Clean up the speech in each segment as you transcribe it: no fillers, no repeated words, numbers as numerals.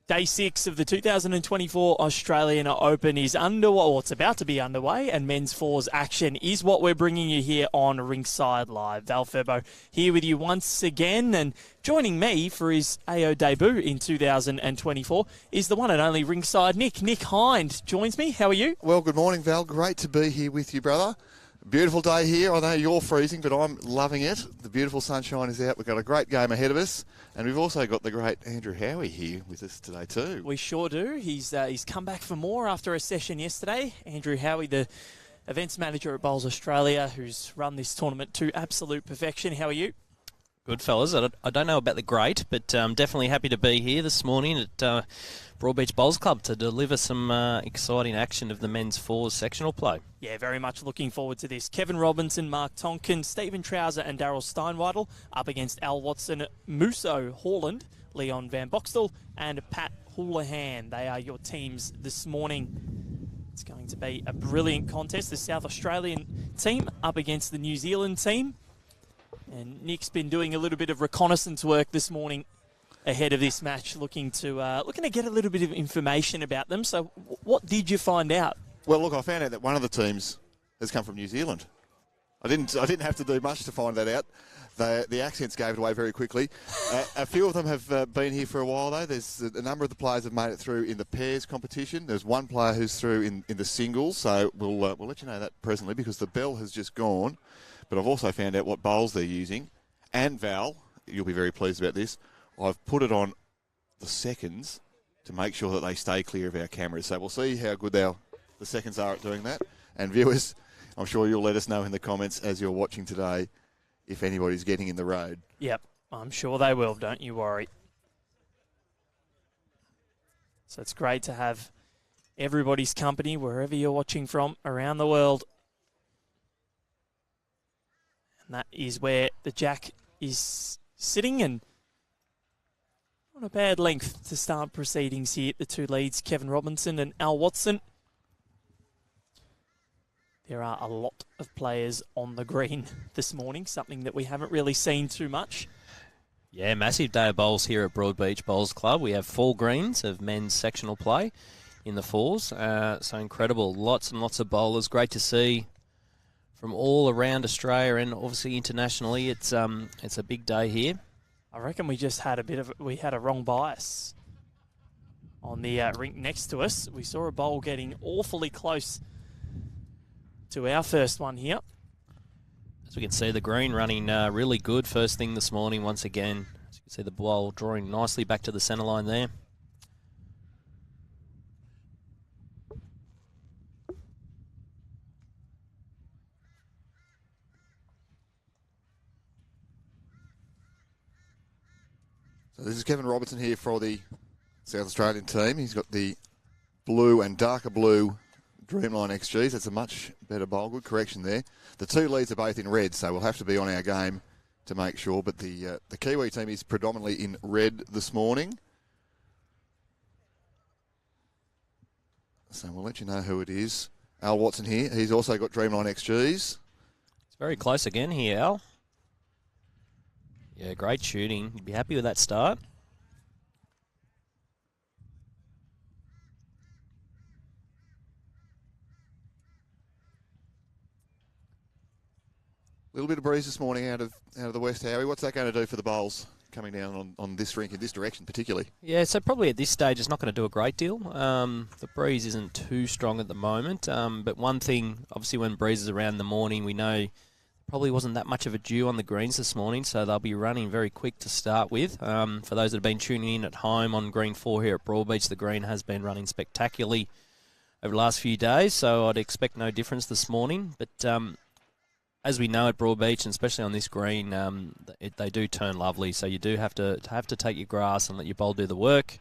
Day 6 of the 2024 Australian Open is underway, or it's about to be underway, and men's fours action is what we're bringing you here on Rinkside Live. Val Furbo here with you once again, and joining me for his AO debut in 2024 is the one and only Rinkside Nick. Nick Hind joins me. How are you? Well, good morning, Val. Great to be here with you, brother. Beautiful day here. I know you're freezing, but I'm loving it. The beautiful sunshine is out. We've got a great game ahead of us. And we've also got the great Andrew Howie here with us today too. We sure do. He's come back for more after a session yesterday. Andrew Howie, the events manager at Bowls Australia, who's run this tournament to absolute perfection. How are you? Good, fellas. I don't know about the great, but definitely happy to be here this morning at Broadbeach Bowls Club to deliver some exciting action of the men's fours sectional play. Yeah, very much looking forward to this. Kevin Robinson, Mark Tonkin, Stephen Trowse and Daryl Steinwedel up against Al Watson, Musso Houlahan, Leon Van Boxtel and Pat Houlahan. They are your teams this morning. It's going to be a brilliant contest. The South Australian team up against the New Zealand team. And Nick's been doing a little bit of reconnaissance work this morning ahead of this match, looking to get a little bit of information about them. So what did you find out? Well, look, I found out that one of the teams has come from New Zealand. I didn't have to do much to find that out. The accents gave it away very quickly. A few of them have been here for a while, though. There's a number of the players have made it through in the pairs competition. There's one player who's through in the singles, so we'll let you know that presently because the bell has just gone. But I've also found out what bowls they're using. And Val, you'll be very pleased about this, I've put it on the seconds to make sure that they stay clear of our cameras. So we'll see how good the seconds are at doing that. And viewers, I'm sure you'll let us know in the comments as you're watching today if anybody's getting in the road. Yep, I'm sure they will, don't you worry. So it's great to have everybody's company wherever you're watching from around the world. And that is where the jack is sitting, and on a bad length to start proceedings here. The two leads, Kevin Robinson and Al Watson. There are a lot of players on the green this morning, something that we haven't really seen too much. Yeah, massive day of bowls here at Broadbeach Bowls Club. We have 4 greens of men's sectional play in the fours. So incredible. Lots and lots of bowlers. Great to see from all around Australia and obviously internationally. It's a big day here. I reckon we just had a wrong bias on the rink next to us. We saw a bowl getting awfully close to our first one here. As we can see, the green running really good first thing this morning once again. As you can see, the ball drawing nicely back to the centre line there. So this is Kevin Robertson here for the South Australian team. He's got the blue and darker blue Dreamline XGs. That's a much better bowl. Good correction there. The two leads are both in red, so we'll have to be on our game to make sure. But the Kiwi team is predominantly in red this morning. So we'll let you know who it is. Al Watson here. He's also got Dreamline XGs. It's very close again here, Al. Yeah, great shooting. You'd be happy with that start. A little bit of breeze this morning out of the west, Howie. What's that going to do for the bowls coming down on this rink in this direction particularly? Yeah, so probably at this stage it's not going to do a great deal. The breeze isn't too strong at the moment. But one thing, obviously when breeze is around in the morning, we know probably wasn't that much of a dew on the greens this morning, so they'll be running very quick to start with. For those that have been tuning in at home on Green 4 here at Broadbeach, the green has been running spectacularly over the last few days, so I'd expect no difference this morning. But as we know at Broadbeach, and especially on this green, they do turn lovely, so you do have to take your grass and let your bowl do the work.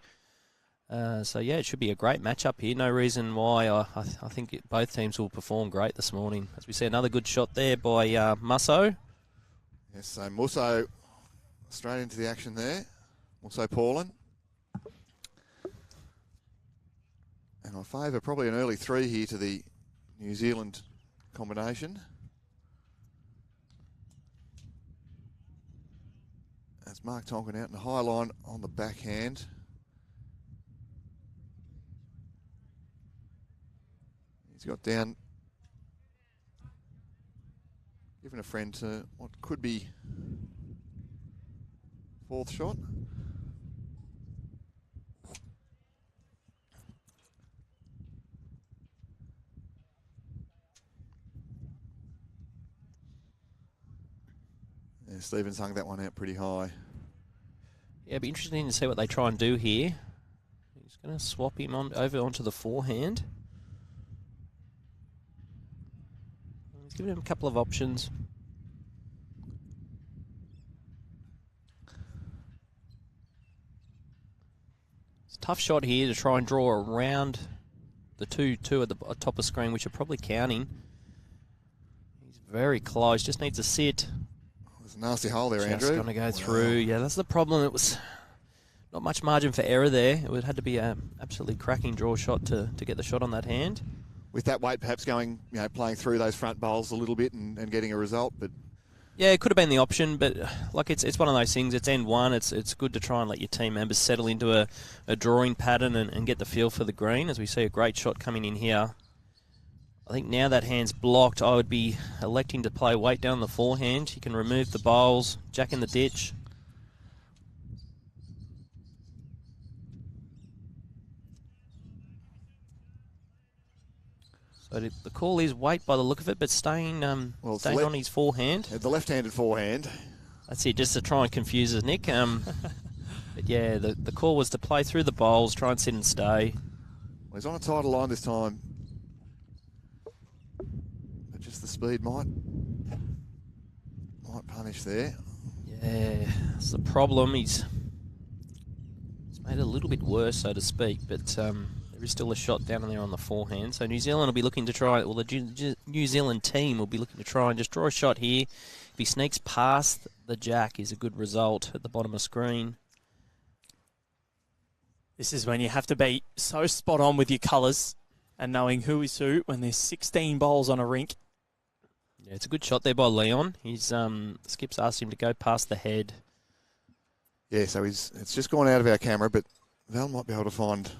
So yeah, it should be a great matchup here. No reason why I think both teams will perform great this morning. As we see another good shot there by Musso. Yes, so Musso straight into the action there. Musso Paulin. And I favour probably an early 3 here to the New Zealand combination. That's Mark Tonkin out in the high line on the backhand. He's got down, giving a friend to what could be fourth shot. Yeah, Stevens hung that one out pretty high. Yeah, it'd be interesting to see what they try and do here. He's going to swap him over onto the forehand. He's giving him a couple of options. It's a tough shot here to try and draw around the two at the top of screen, which are probably counting. He's very close, just needs to sit. There's a nasty hole there, Andrew. Just going to go through. Yeah, that's the problem. It was not much margin for error there. It would had to be an absolutely cracking draw shot to get the shot on that hand. With that weight, perhaps going, playing through those front bowls a little bit and getting a result, but yeah, it could have been the option, but like it's one of those things. It's end one. It's good to try and let your team members settle into a drawing pattern and get the feel for the green. As we see a great shot coming in here. I think now that hand's blocked, I would be electing to play weight down the forehand. You can remove the bowls, jack in the ditch. So the call is weight by the look of it, but staying on his forehand. The left-handed forehand. That's it, just to try and confuse us, Nick. But yeah, the call was to play through the bowls, try and sit and stay. Well, he's on a tighter line this time. But just the speed might punish there. Yeah, that's the problem. He's made it a little bit worse, so to speak, but there is still a shot down there on the forehand. So New Zealand will be looking to try, well, the New Zealand team will be looking to try and just draw a shot here. If he sneaks past the jack, is a good result at the bottom of screen. This is when you have to be so spot on with your colours and knowing who is who when there's 16 bowls on a rink. Yeah, it's a good shot there by Leon. He's Skip's asked him to go past the head. Yeah, so it's just gone out of our camera, but Val might be able to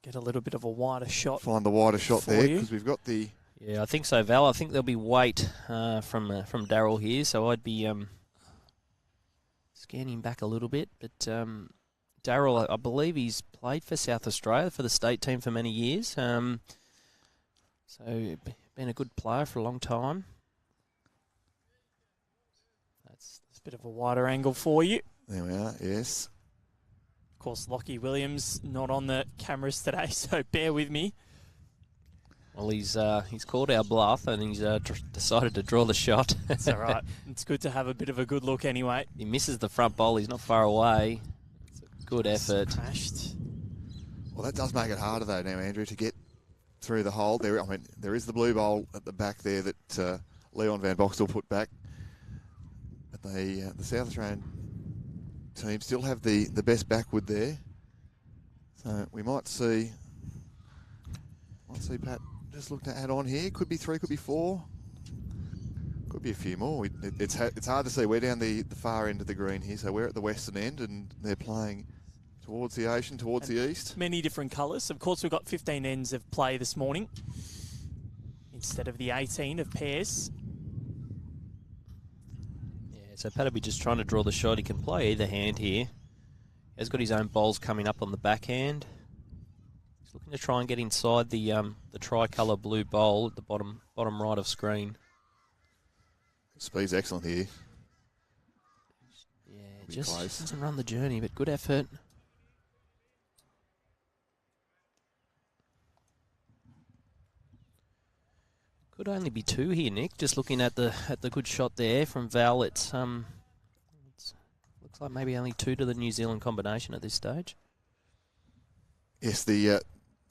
get a little bit of a wider shot. Find the wider shot there because we've got the. Yeah, I think so, Val. I think there'll be weight from Daryl here, so I'd be scanning back a little bit. But Daryl, I believe he's played for South Australia for the state team for many years. So been a good player for a long time. That's a bit of a wider angle for you. There we are, yes. Of course, Lockie Williams not on the cameras today, so bear with me. Well, he's called our bluff and he's decided to draw the shot. That's all right. It's good to have a bit of a good look anyway. He misses the front bowl. He's not far away. It's a good effort. Crashed. Well, that does make it harder though now, Andrew, to get through the hole. There is the blue bowl at the back there that Leon Van Boxtel put back. But the South Australian team still have the best backwood there. So we might see Pat just look to add on here. Could be 3, could be 4. Could be a few more. It's hard to see. We're down the far end of the green here, so we're at the western end and they're playing towards the ocean, towards the east. Many different colours. Of course, we've got 15 ends of play this morning instead of the 18 of pairs. Yeah, so Pat will be just trying to draw the shot. He can play either hand here. He's got his own bowls coming up on the backhand. He's looking to try and get inside the tricolour blue bowl at the bottom right of screen. Speed's excellent here. Yeah, just doesn't run the journey, but good effort. Could only be 2 here, Nick. Just looking at the good shot there from Val, it looks like maybe only 2 to the New Zealand combination at this stage. Yes, the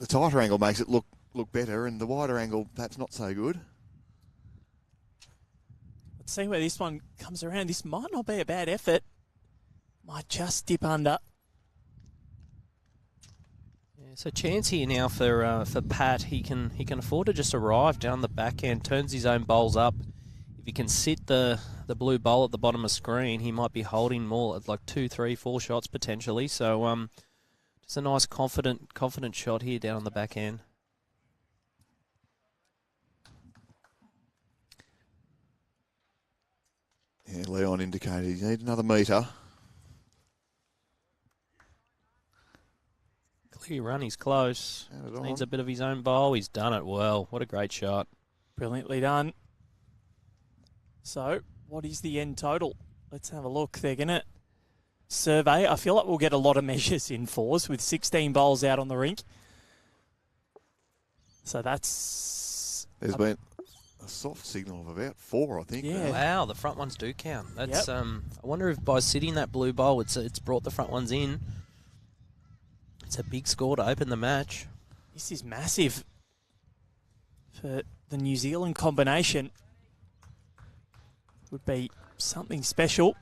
tighter angle makes it look better, and the wider angle perhaps not so good. Let's see where this one comes around. This might not be a bad effort. Might just dip under. Yeah, so chance here now for Pat. He can afford to just arrive down the backhand, turns his own bowls up. If he can sit the blue bowl at the bottom of screen, he might be holding more at like 2, 3, 4 shots potentially. So just a nice confident shot here down on the backhand. on indicated. You need another metre. Clear run, he's close. Needs On. a bit of his own bowl. He's done it well. What a great shot. Brilliantly done. So, what is the end total? Let's have a look. They're going to survey. I feel like we'll get a lot of measures in fours with 16 bowls out on the rink. So that's... There's been a soft signal of about 4, I think. Yeah. Wow, the front ones do count. That's I wonder if by sitting that blue bowl, it's brought the front ones in. It's a big score to open the match. This is massive for the New Zealand combination. Would be something special.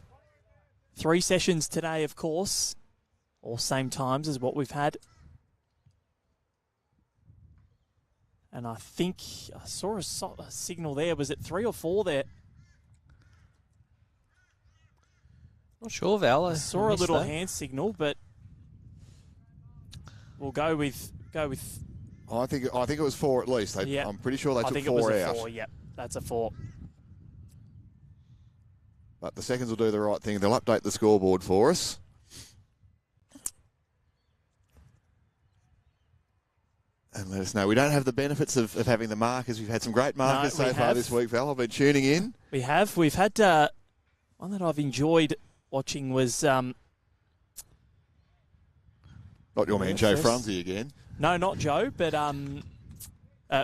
3 sessions today, of course, all same times as what we've had. And I think I saw a signal there. Was it 3 or 4 there? Not sure, Val. I saw a little hand signal, but we'll go with. I think it was 4 at least. I'm pretty sure they took 4 out. I think it was a 4. Yep, that's a 4. But the seconds will do the right thing. They'll update the scoreboard for us. And let us know. We don't have the benefits of having the markers. We've had some great markers so far this week, Val. I've been tuning in. We have. We've had one that I've enjoyed watching was... not your man, Joe Frunzy again. No, not Joe, but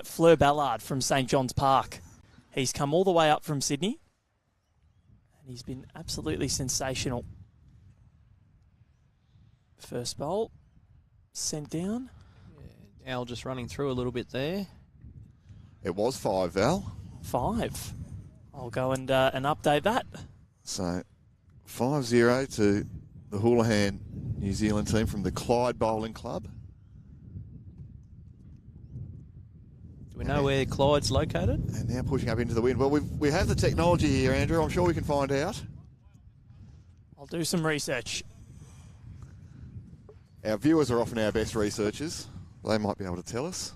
Fleur Ballard from St. John's Park. He's come all the way up from Sydney. And he's been absolutely sensational. First bowl, sent down. Al just running through a little bit there. It was 5, Val. 5. I'll go and update that. So 5-0 to the Houlahan New Zealand team from the Clyde Bowling Club. Do we know where Clyde's located? And now pushing up into the wind. Well, we have the technology here, Andrew. I'm sure we can find out. I'll do some research. Our viewers are often our best researchers. They might be able to tell us.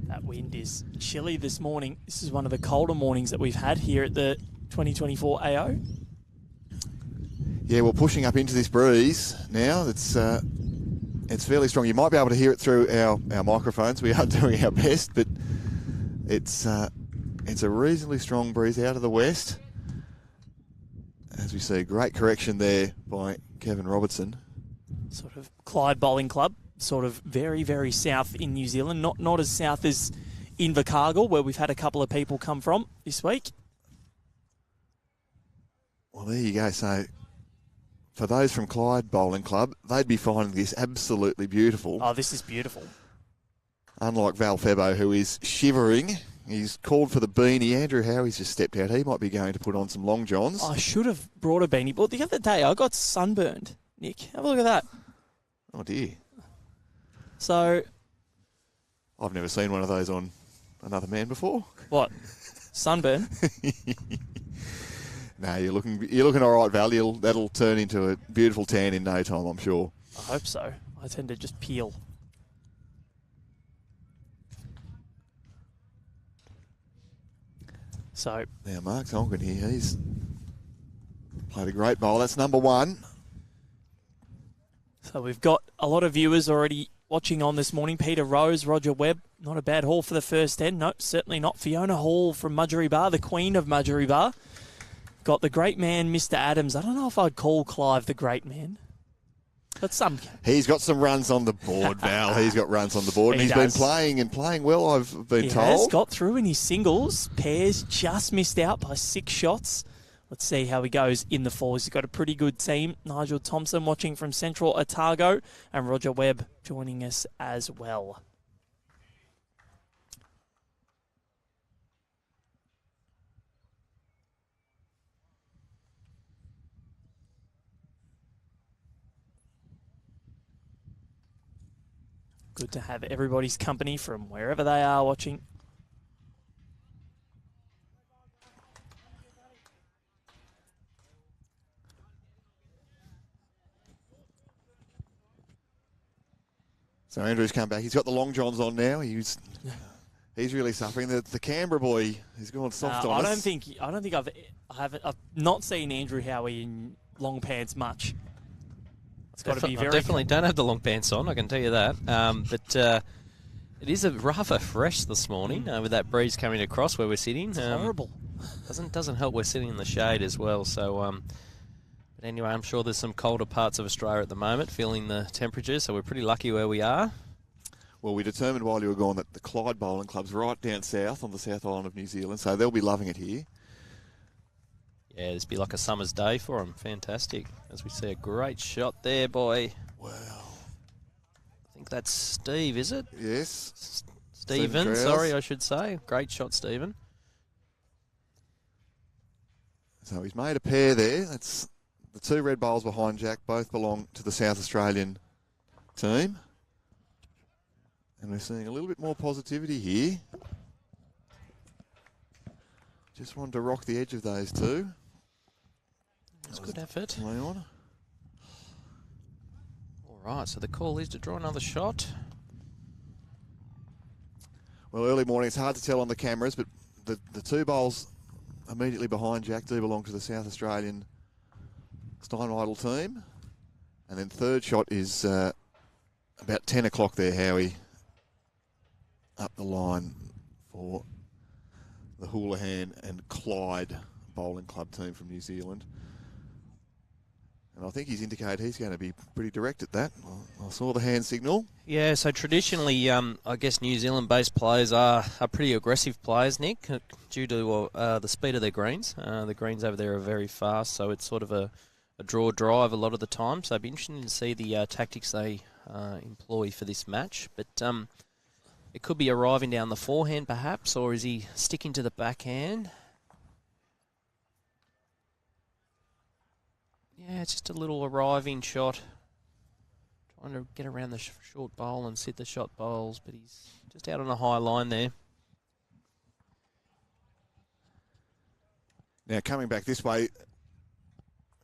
That wind is chilly this morning. This is one of the colder mornings that we've had here at the 2024 AO. Yeah, we're pushing up into this breeze now. It's fairly strong. You might be able to hear it through our microphones. We are doing our best, but it's a reasonably strong breeze out of the west. As we see, great correction there by Kevin Robertson. Sort of Clyde Bowling Club, sort of very, very south in New Zealand. Not as south as Invercargill, where we've had a couple of people come from this week. Well, there you go. So for those from Clyde Bowling Club, they'd be finding this absolutely beautiful. Oh, this is beautiful. Unlike Val Febo, who is shivering. He's called for the beanie. Andrew Howie's just stepped out. He might be going to put on some long johns. I should have brought a beanie. But the other day, I got sunburned. Nick, have a look at that. Oh, dear. So... I've never seen one of those on another man before. What? Sunburn? No, you're looking all right, Val. That'll turn into a beautiful tan in no time, I'm sure. I hope so. I tend to just peel. So now Mark Tonkin here, he's played a great bowl. That's number 1. So we've got a lot of viewers already watching on this morning. Peter Rose, Roger Webb, not a bad haul for the first 10. No, certainly not. Fiona Hall from Mudgery Bar, the queen of Mudgery Bar. Got the great man, Mr. Adams. I don't know if I'd call Clive the great man. But some... He's got some runs on the board, Val. He's got runs on the board. And he's been playing well, I've been told. He has got through in his singles. Pairs just missed out by 6 shots. Let's see how he goes in the fours. He's got a pretty good team. Nigel Thompson watching from Central Otago and Roger Webb joining us as well. Good to have everybody's company from wherever they are watching. So Andrew's come back. He's got the long johns on now. He's really suffering. The Canberra boy has gone soft on us. I don't think I've not seen Andrew Howie in long pants much. It's got to be very. I definitely don't have the long pants on, I can tell you that. But it is a rather fresh this morning with that breeze coming across where we're sitting. It's horrible. Doesn't help we're sitting in the shade as well. So, but anyway, I'm sure there's some colder parts of Australia at the moment, feeling the temperatures. So we're pretty lucky where we are. Well, we determined while you were gone that the Clyde Bowling Club's right down south on the South Island of New Zealand, so they'll be loving it here. Yeah, this be like a summer's day for them. Fantastic. As we see a great shot there, boy. Wow. I think that's Steve, is it? Yes. Stephen, Trowse. sorry, I should say. Great shot, Stephen. So he's made a pair there. That's the two red bowls behind Jack. Both belong to the South Australian team. And we're seeing a little bit more positivity here. Just wanted to rock the edge of those two. That's a good effort. Leon. All right, so the call is to draw another shot. Well, early morning, it's hard to tell on the cameras, but the two bowls immediately behind Jack do belong to the South Australian Steinwedel team. And then third shot is about 10 o'clock there, Howie, up the line for the Houlahan and Clyde Bowling Club team from New Zealand. And I think he's indicated he's going to be pretty direct at that. I saw the hand signal. Yeah, so traditionally, I guess New Zealand-based players are pretty aggressive players, Nick, due to the speed of their greens. The greens over there are very fast, so it's sort of a draw drive a lot of the time. So it'd be interesting to see the tactics they employ for this match. But it could be arriving down the forehand, perhaps, or is he sticking to the backhand? Yeah, it's just a little arriving shot. Trying to get around the short bowl and sit the shot bowls, but he's just out on a high line there. Now, coming back this way,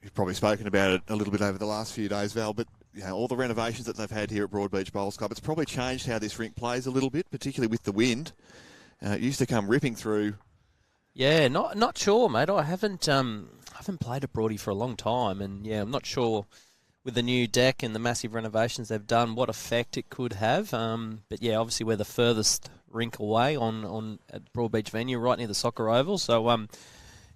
you've probably spoken about it a little bit over the last few days, Val, but you know, all the renovations that they've had here at Broadbeach Bowls Club, it's probably changed how this rink plays a little bit, particularly with the wind. It used to come ripping through. Yeah, not sure, mate. I haven't played at Broadie for a long time, and yeah, I'm not sure with the new deck and the massive renovations they've done what effect it could have. But yeah, obviously we're the furthest rink away on at Broadbeach venue, right near the soccer oval. So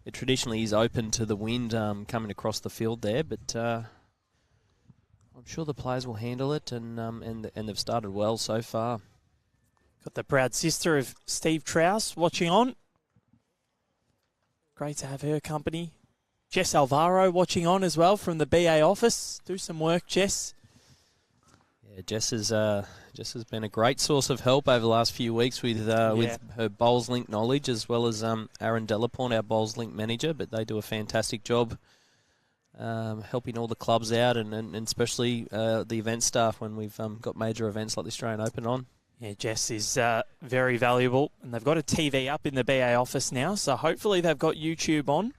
it traditionally is open to the wind coming across the field there, but I'm sure the players will handle it, and they've started well so far. Got the proud sister of Steve Trowse watching on. Great to have her company. Jess Alvaro watching on as well from the BA office. Do some work, Jess. Yeah, Jess has been a great source of help over the last few weeks with her Bowls Link knowledge, as well as Aaron Delaporte, our Bowls Link manager. But they do a fantastic job helping all the clubs out, and especially the event staff when we've got major events like the Australian Open on. Yeah, Jess is very valuable, and they've got a TV up in the BA office now, so hopefully they've got YouTube on.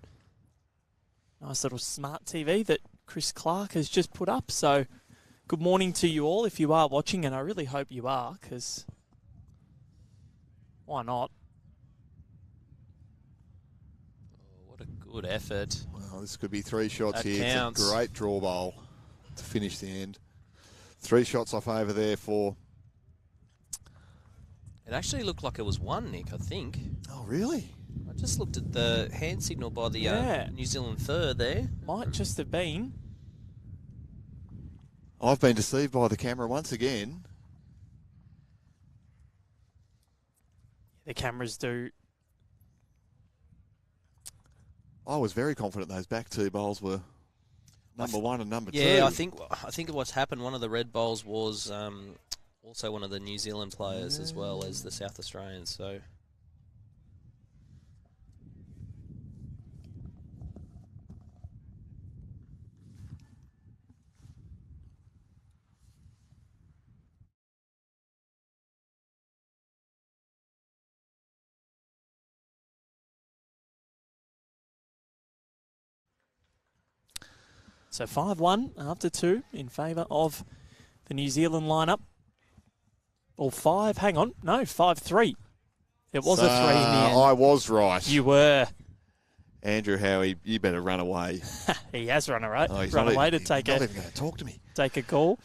Nice little smart TV that Chris Clark has just put up, so good morning to you all if you are watching, and I really hope you are, because why not? Oh, what a good effort. Well, this could be three shots That here. counts. It's a great draw bowl to finish the end. 3 shots off over there for... It actually looked like it was one, Nick, I think. Oh, really? I just looked at the hand signal by the New Zealand third there. Might just have been. I've been deceived by the camera once again. The cameras do. I was very confident those back two bowls were number one and number two. Yeah, I think what's happened, one of the red bowls was also one of the New Zealand players as well as the South Australians. So So 5-1 after 2 in favour of the New Zealand lineup. Or 5. Hang on. No, 5-3. It was a 3 in the end. I was right. You were. Andrew Howie, you better run away. He has run away. Oh, he's run not away even, to take he's not even going to talk to me. take a call.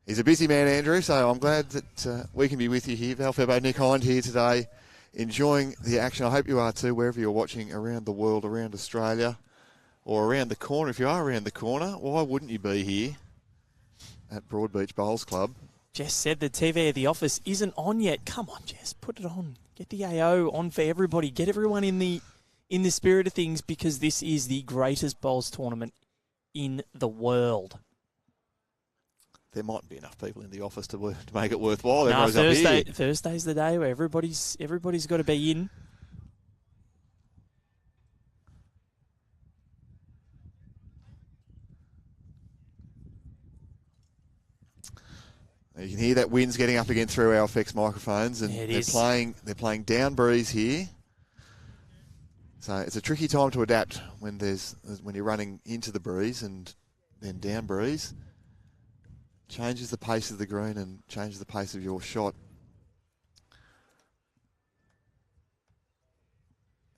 He's a busy man, Andrew, so I'm glad that we can be with you here. Val Febo, Nick Hind here today, enjoying the action. I hope you are too, wherever you're watching around the world, around Australia, or around the corner. If you are around the corner, why wouldn't you be here at Broadbeach Bowls Club? Jess said the TV at the office isn't on yet. Come on, Jess, put it on. Get the AO on for everybody. Get everyone in the spirit of things, because this is the greatest bowls tournament in the world. There mightn't be enough people in the office to make it worthwhile. No, Everybody's up here. Thursday's the day where everybody's got to be in. You can hear that wind's getting up again through our effects microphones, and Yeah, they're playing down breeze here. So it's a tricky time to adapt when you're running into the breeze and then down breeze. Changes the pace of the green and changes the pace of your shot.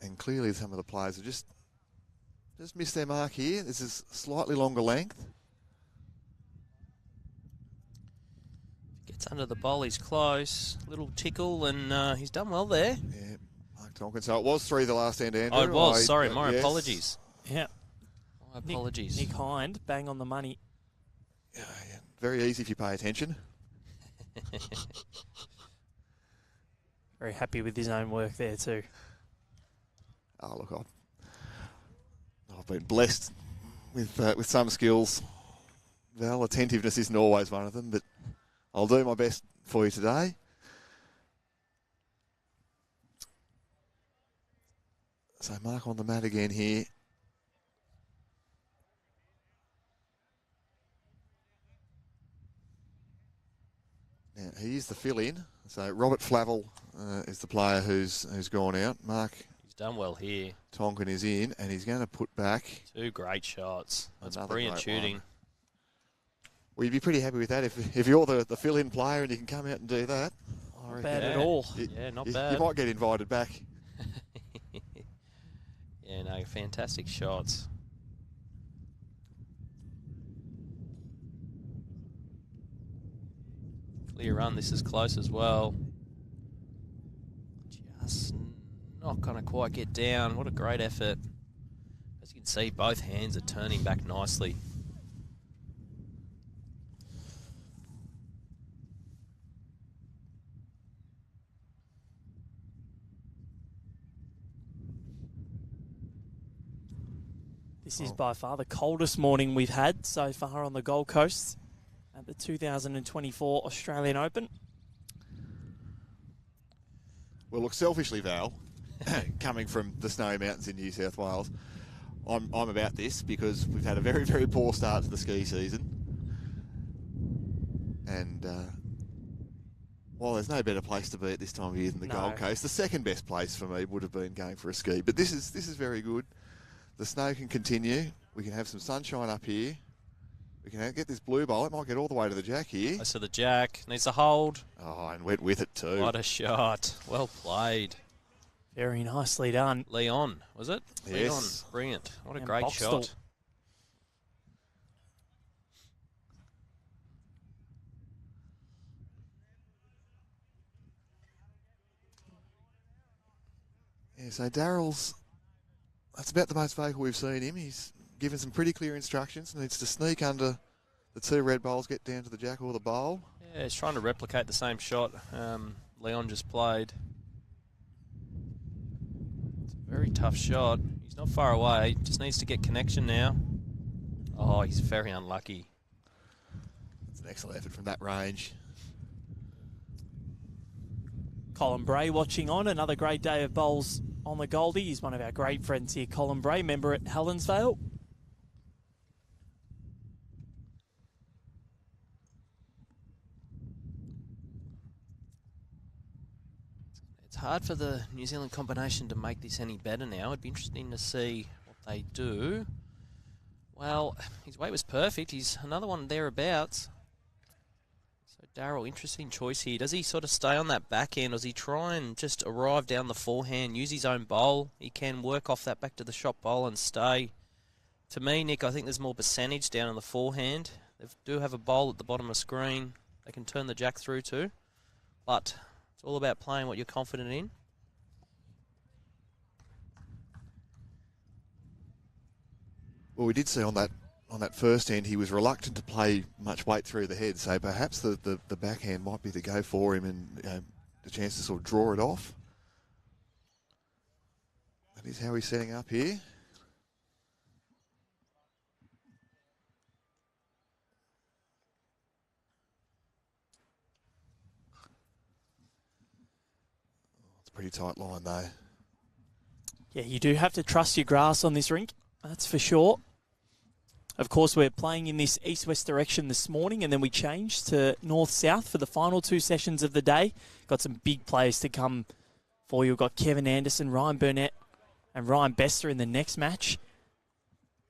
And clearly some of the players have just missed their mark here. This is slightly longer length. Gets under the bowl, he's close. Little tickle, and he's done well there. Yeah, Mark Tonkin. So it was 3 the last end, Andrew. Oh, it was. Sorry, my apologies. Yeah. My apologies. Nick Hind, bang on the money. Yeah. Very easy if you pay attention. Very happy with his own work there too. Oh, look, I've been blessed with some skills. Val, attentiveness isn't always one of them, but I'll do my best for you today. So Mark on the mat again here. Now, he is the fill-in. So Robert Flavel is the player who's gone out. Mark, He's done well here. Tonkin is in, and he's going to put back 2 great shots. That's another brilliant great shooting. one. Well, you'd be pretty happy with that if you're the fill-in player and you can come out and do that. Not bad at all. Yeah, not bad. You might get invited back. Yeah, no, fantastic shots. Clear run, this is close as well. Just not going to quite get down. What a great effort. As you can see, both hands are turning back nicely. This is by far the coldest morning we've had so far on the Gold Coast at the 2024 Australian Open. Well, look, selfishly, Val, coming from the snowy mountains in New South Wales, I'm about this because we've had a very, very poor start to the ski season. And while there's no better place to be at this time of year than the Gold Coast, the second best place for me would have been going for a ski. But this is very good. The snow can continue. We can have some sunshine up here. We can get this blue bowl. It might get all the way to the jack here. So the jack needs to hold. Oh, and went with it too. What a shot. Well played. Very nicely done. Leon, was it? Yes. Leon, brilliant. What a And great Boxtel. shot. Yeah, so Daryl's, that's about the most vocal we've seen him. He's given some pretty clear instructions. Needs to sneak under the 2 red bowls, get down to the jack or the bowl. Yeah, he's trying to replicate the same shot Leon just played. It's a very tough shot. He's not far away. Just needs to get connection now. Oh, he's very unlucky. It's an excellent effort from that range. Colin Bray watching on. Another great day of bowls on the Goldie. He's one of our great friends here, Colin Bray, member at Helensvale. It's hard for the New Zealand combination to make this any better now. It'd be interesting to see what they do. Well, his weight was perfect. He's another one thereabouts. So Daryl, interesting choice here. Does he sort of stay on that back end, or does he try and just arrive down the forehand, use his own bowl? He can work off that back to the shot bowl and stay. To me, Nick, I think there's more percentage down on the forehand. They do have a bowl at the bottom of the screen they can turn the jack through to, but it's all about playing what you're confident in. Well, we did see on that first end he was reluctant to play much weight through the head, so perhaps the backhand might be the go for him and the chance to sort of draw it off. That is how he's setting up here. It's a pretty tight line though. Yeah, you do have to trust your grass on this rink, that's for sure. Of course, we're playing in this east-west direction this morning, and then we changed to north-south for the final 2 sessions of the day. Got some big players to come for you. We've got Kevin Anderson, Ryan Burnett, and Ryan Bester in the next match.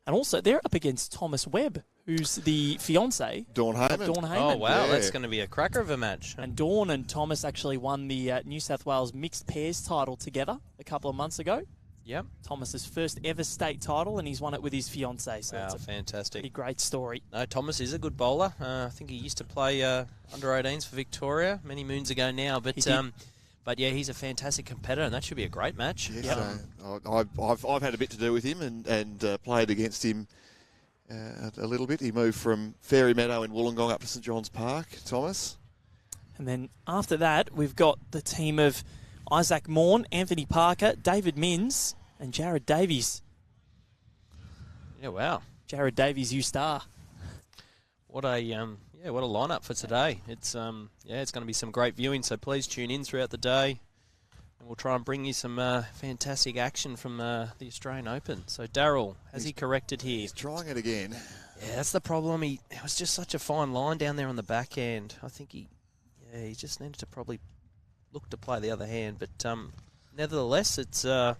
And also, they're up against Thomas Webb, who's the fiancé Dawn Heyman. Dawn Heyman. Oh, wow, Yeah. that's going to be a cracker of a match. And Dawn and Thomas actually won the New South Wales mixed pairs title together a couple of months ago. Yep. Thomas's first ever state title, and he's won it with his fiancée. So Wow, it's a fantastic. pretty great story. No, Thomas is a good bowler. I think he used to play under 18s for Victoria many moons ago now. But but yeah, he's a fantastic competitor, and that should be a great match. Yes, I've had a bit to do with him and played against him a little bit. He moved from Fairy Meadow in Wollongong up to St John's Park, Thomas. And then after that, we've got the team of Isaac Morn, Anthony Parker, David Minns, and Jared Davies. Yeah, wow. Jared Davies, you star. What a what a lineup for today. It's it's going to be some great viewing. So please tune in throughout the day, and we'll try and bring you some fantastic action from the Australian Open. So Daryl, has he corrected here? He's trying it again. Yeah, that's the problem. It was just such a fine line down there on the back end. I think he just needed to probably look to play the other hand, but nevertheless, it's now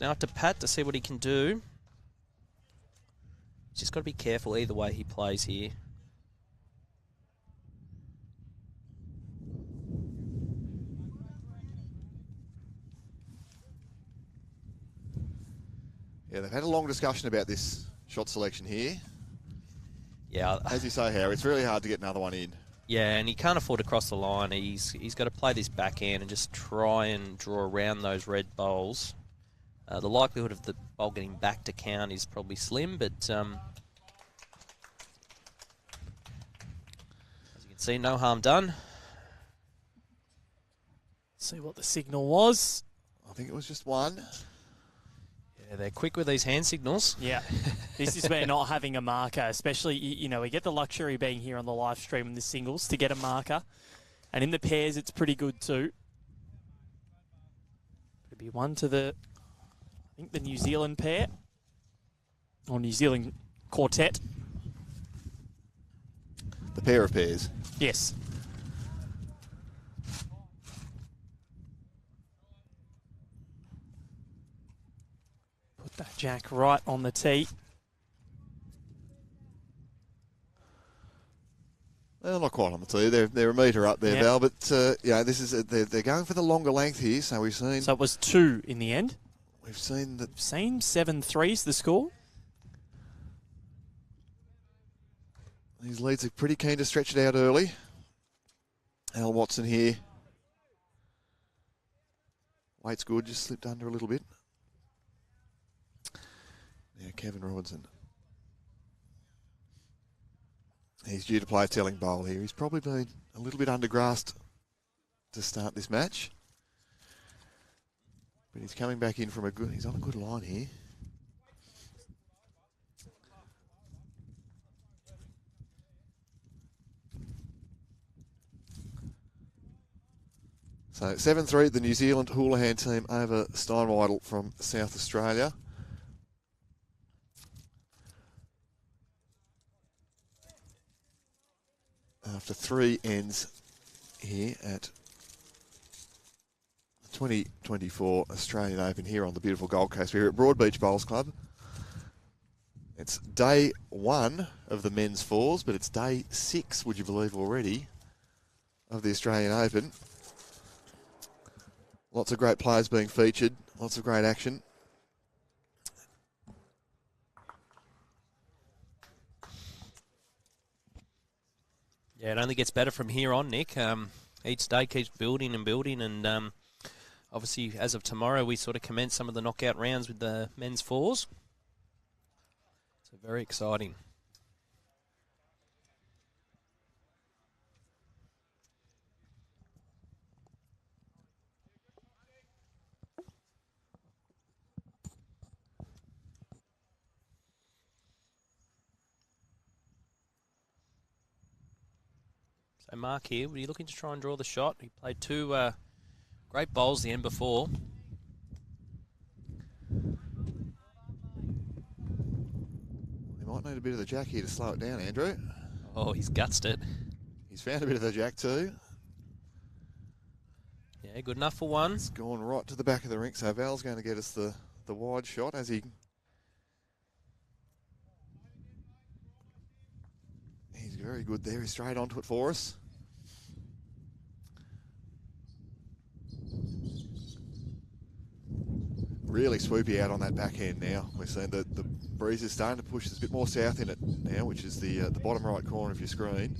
up to Pat to see what he can do. He's just got to be careful either way he plays here. Yeah, they've had a long discussion about this shot selection here. Yeah, As you say, Harry, it's really hard to get another one in. yeah, and he can't afford to cross the line. He's got to play this backhand and just try and draw around those red bowls. The likelihood of the bowl getting back to count is probably slim, but as you can see, no harm done. See what the signal was. I think it was just one. Yeah, they're quick with these hand signals. Yeah, this is where not having a marker, especially, you know, we get the luxury being here on the live stream in the singles to get a marker. And in the pairs, it's pretty good too. It'd be one to the, I think, the New Zealand pair. Or New Zealand quartet. The pair of pairs. Yes. Put that jack right on the tee. Well, not quite on the tee. They're a metre up there, Yeah. Val. But this is they're going for the longer length here. So we've seen. So it was 2 in the end. We've seen that. We've seen 7-3's the score. These leads are pretty keen to stretch it out early. Al Watson here. Weight's good, just slipped under a little bit. Now Kevin Robinson. He's due to play a telling bowl here. He's probably been a little bit undergrassed to start this match. But he's coming back in from he's on a good line here. So 7-3, the New Zealand Houlahan team over Steinwedel from South Australia. After 3 ends here at the 2024 Australian Open here on the beautiful Gold Coast. We're here at Broadbeach Bowls Club. It's day 1 of the men's fours, but it's day 6, would you believe, already, of the Australian Open. Lots of great players being featured, lots of great action. Yeah, it only gets better from here on, Nick. Each day keeps building and building, and obviously as of tomorrow we sort of commence some of the knockout rounds with the men's fours. So very exciting. So Mark here, were you looking to try and draw the shot? He played two great bowls the end before. He might need a bit of the jack here to slow it down, Andrew. Oh, he's gutsed it. He's found a bit of the jack too. Yeah, good enough for one. It's gone right to the back of the rink, so Val's going to get us the wide shot as he... He's very good there. He's straight onto it for us. Really swoopy out on that backhand now. We're seeing that the breeze is starting to push. There's a bit more south in it now, which is the bottom right corner of your screen.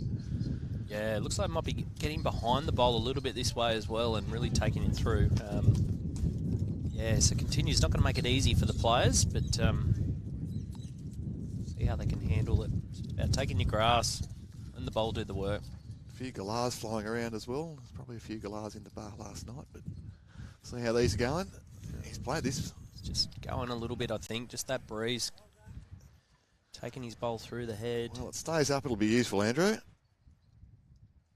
Yeah, it looks like it might be getting behind the bowl a little bit this way as well and really taking it through. Yeah, so continues. Not going to make it easy for the players, but see how they can handle it. It's about taking your grass and the bowl do the work. A few galahs flying around as well. There's probably a few galahs in the bar last night, but see how these are going. He's played this. It's just going a little bit, I think. Just that breeze taking his bowl through the head. Well, it stays up. It'll be useful, Andrew.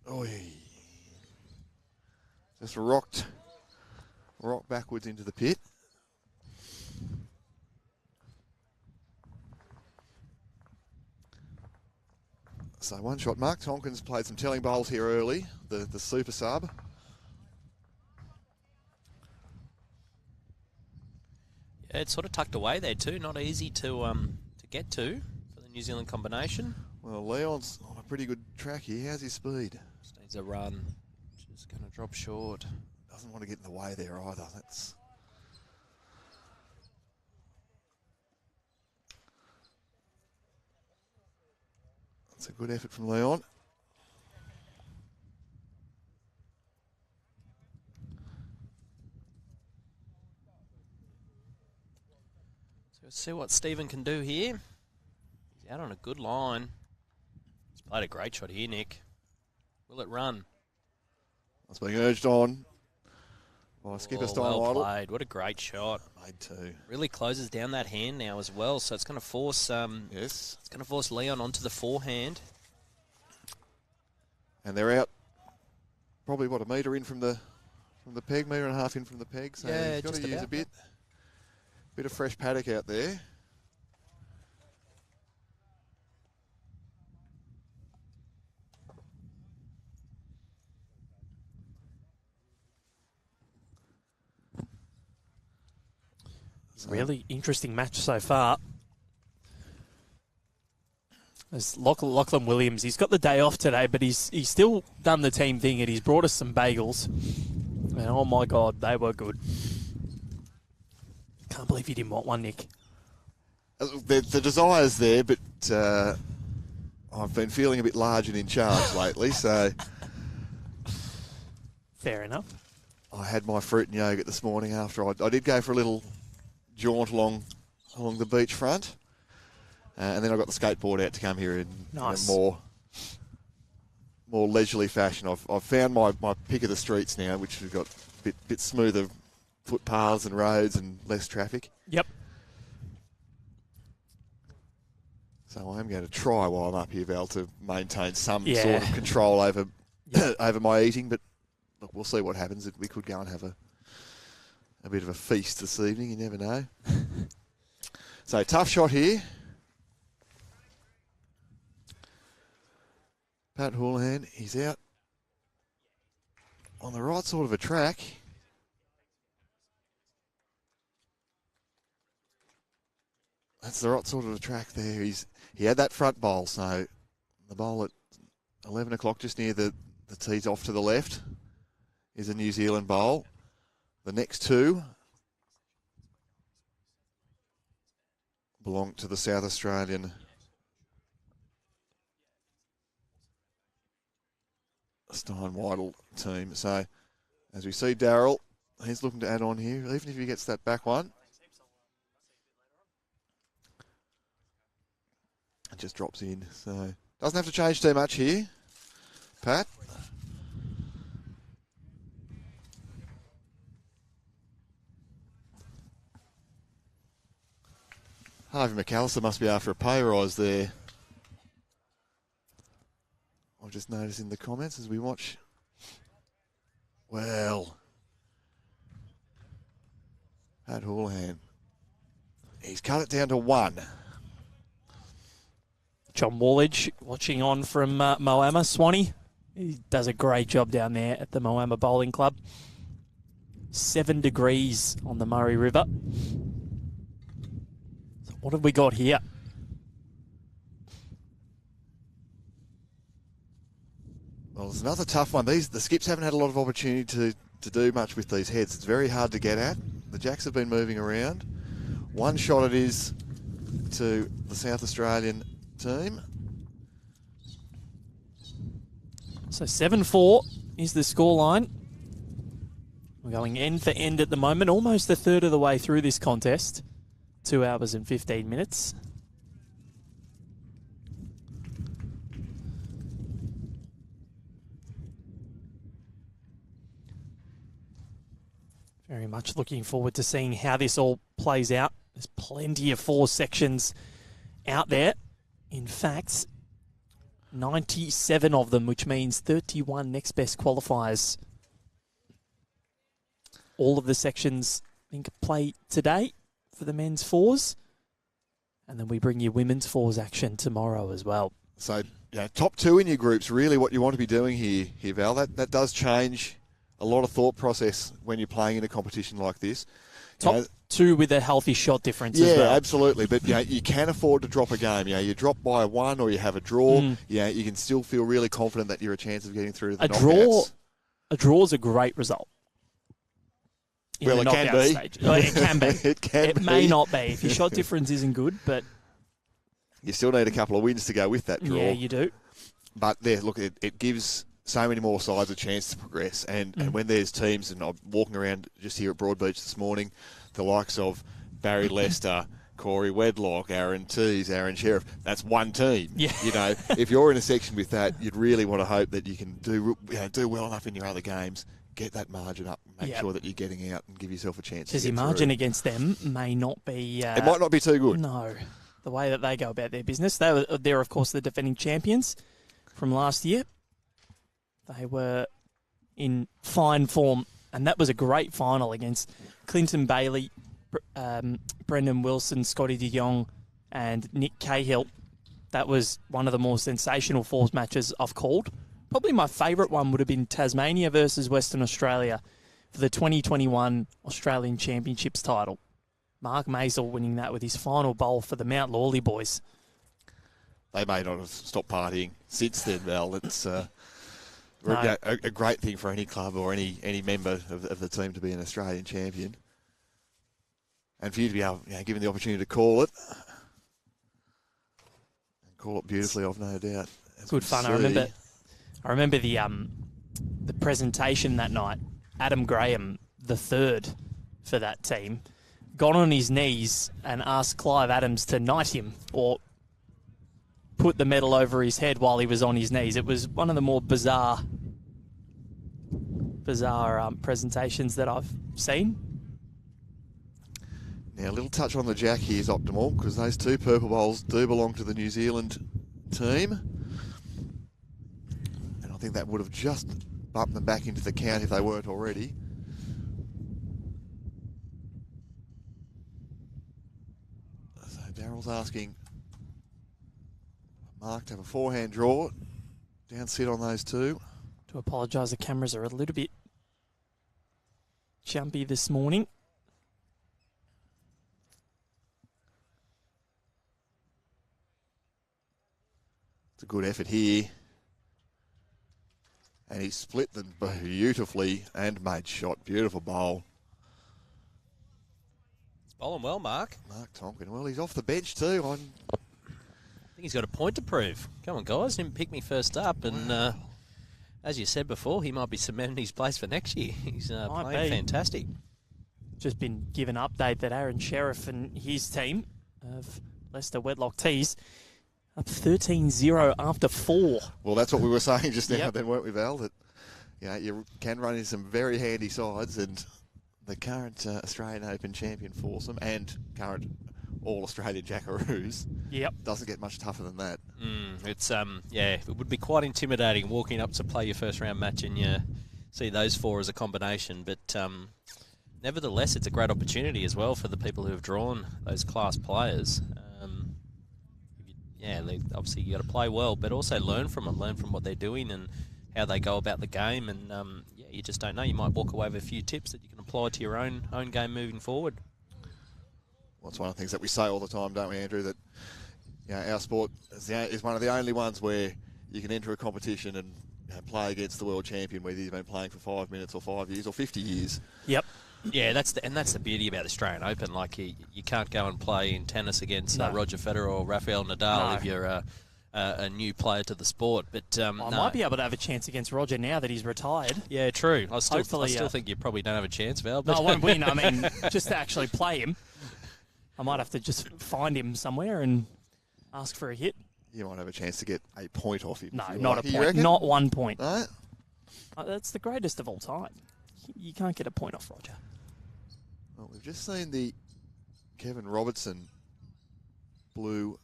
Oi. Just rocked backwards into the pit. So one shot. Mark Tonkins played some telling bowls here early, the super sub. Yeah, it's sort of tucked away there too. Not easy to get to for the New Zealand combination. Well, Leon's on a pretty good track here. How's his speed? Just needs a run. Just going to drop short. Doesn't want to get in the way there either. That's a good effort from Leon. So let's see what Stephen can do here. He's out on a good line. He's played a great shot here, Nick. Will it run? That's being urged on by skipper Steinwedel. Well played. What a great shot. Made two. Really closes down that hand now as well. So it's going to force. Yes. It's going to force Leon onto the forehand. And they're out. Probably what, a metre in from the peg, metre and a half in from the peg. So yeah, he's got to use about. a bit of fresh paddock out there. Really interesting match so far. There's Lachlan Williams. He's got the day off today, but he's still done the team thing and he's brought us some bagels. And oh my God, they were good. Can't believe you didn't want one, Nick. The desire's there, but I've been feeling a bit large and in charge lately, so... Fair enough. I had my fruit and yogurt this morning after I did go for a little jaunt along the beachfront. And then I got the skateboard out to come here in Nice. a more leisurely fashion. I've found my pick of the streets now, which have got a bit smoother footpaths and roads and less traffic. Yep. So I am going to try while I'm up here, Val, to maintain some Yeah. sort of control over over my eating. But look, we'll see what happens. We could go and have a bit of a feast this evening. You never know. So tough shot here. Pat Houlahan, he's out on the right sort of a track. That's the right sort of a track there. He had that front bowl, so the bowl at 11 o'clock just near the The tee's off to the left is a New Zealand bowl. The next two belong to the South Australian Steinwedel team. So as we see Daryl, he's looking to add on here, even if he gets that back one. It just drops in. So doesn't have to change too much here, Pat. Harvey McAllister must be after a pay rise there. I'll just notice in the comments as we watch. Well, Pat Houlahan, he's cut it down to 1. John Wallage watching on from Moama, Swanee. He does a great job down there at the Moama Bowling Club. 7 degrees on the Murray River. So what have we got here? Well, it's another tough one. The skips haven't had a lot of opportunity to do much with these heads. It's very hard to get at. The jacks have been moving around. One shot it is to the South Australian team. So 7-4 is the scoreline. We're going end for end at the moment, almost a third of the way through this contest. 2 hours and 15 minutes. Very much looking forward to seeing how this all plays out. There's plenty of 4 sections out there. In fact, 97 of them, which means 31 next best qualifiers. All of the sections, I think, play today for the men's 4s. And then we bring you women's 4s action tomorrow as well. So, top 2 in your groups, really what you want to be doing here Val. That does change a lot of thought process when you're playing in a competition like this. Top 2 with a healthy shot difference as well. Yeah, absolutely. But you can afford to drop a game. You drop by 1 or you have a draw. You can still feel really confident that you're a chance of getting through to the knockouts. A draw is a great result. Well, it can be. Stage. It can be. It may not be if your shot difference isn't good, but you still need a couple of wins to go with that draw. Yeah, you do. But there, look, it gives so many more sides a chance to progress. And when there's teams, and I'm walking around just here at Broadbeach this morning, the likes of Barry Lester, Corey Wedlock, Aaron Tees, Aaron Sheriff, that's one team. Yeah. If you're in a section with that, you'd really want to hope that you can do well enough in your other games, get that margin up, make sure that you're getting out and give yourself a chance. Because your margin against them may not be... it might not be too good. No. The way that they go about their business. They're, of course, the defending champions from last year. They were in fine form, and that was a great final against Clinton Bailey, Brendan Wilson, Scotty de Jong, and Nick Cahill. That was one of the more sensational 4s matches I've called. Probably my favourite one would have been Tasmania versus Western Australia for the 2021 Australian Championships title. Mark Maisel winning that with his final bowl for the Mount Lawley boys. They may not have stopped partying since then, Val. It's a great thing for any club or any member of the team to be an Australian champion. And for you to be able, given the opportunity to call it, and call it beautifully, I've no doubt. Good fun. I remember the presentation that night. Adam Graham, the 3rd for that team, got on his knees and asked Clive Adams to knight him or put the medal over his head while he was on his knees. It was one of the more bizarre presentations that I've seen. Now, a little touch on the jack here is optimal because those 2 purple bowls do belong to the New Zealand team. And I think that would have just bumped them back into the count if they weren't already. So Daryl's asking Mark to have a 4-hand draw. Down sit on those 2. To apologise, the cameras are a little bit jumpy this morning. It's a good effort here. And he split them beautifully and made shot. Beautiful bowl. He's bowling well, Mark. Mark Tonkin. Well, he's off the bench too. I think he's got a point to prove. Come on, guys. Didn't pick me first up. And as you said before, he might be cementing his place for next year. He's playing fantastic. Just been given an update that Aaron Sheriff and his team of Leicester Wedlock Tees up 13-0 after 4. Well, that's what we were saying just now, then, weren't we, Val? That you can run into some very handy sides, and the current Australian Open champion foursome and current All-Australian Jackaroos doesn't get much tougher than that. It's it would be quite intimidating walking up to play your first round match and you see those four as a combination, but nevertheless, it's a great opportunity as well for the people who have drawn those class players. Obviously you got to play well, but also learn from them, learn from what they're doing and how they go about the game. And you just don't know. You might walk away with a few tips that you can apply to your own game moving forward. Well, it's one of the things that we say all the time, don't we, Andrew? That our sport is one of the only ones where you can enter a competition and play against the world champion, whether you've been playing for 5 minutes or 5 years or 50 years. Yep. Yeah, that's the beauty about the Australian Open. Like you can't go and play in tennis against Roger Federer or Rafael Nadal if you're a new player to the sport. But I might be able to have a chance against Roger now that he's retired. Yeah, true. I still think you probably don't have a chance, Val. But no, I won't win. I mean, just to actually play him, I might have to just find him somewhere and ask for a hit. You might have a chance to get a point off him. No, not a point. Not 1 point. No? That's the greatest of all time. You can't get a point off Roger. Well, we've just seen the Kevin Robertson blue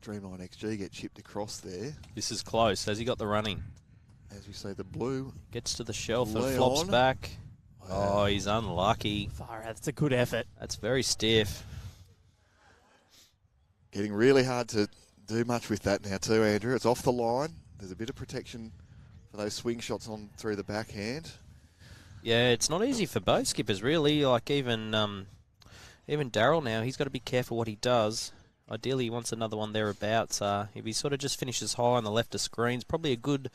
Dreamline XG get chipped across there. This is close. Has he got the running? As we say, the blue gets to the shelf Leon. and flops back. Wow. Oh, he's unlucky. Far out. That's a good effort. That's very stiff. Getting really hard to do much with that now too, Andrew. It's off the line. There's a bit of protection for those swing shots on through the backhand. Yeah, it's not easy for both skippers, really. Like even Daryl now, he's got to be careful what he does. Ideally, he wants another one thereabouts. If he sort of just finishes high on the left of screens, probably a good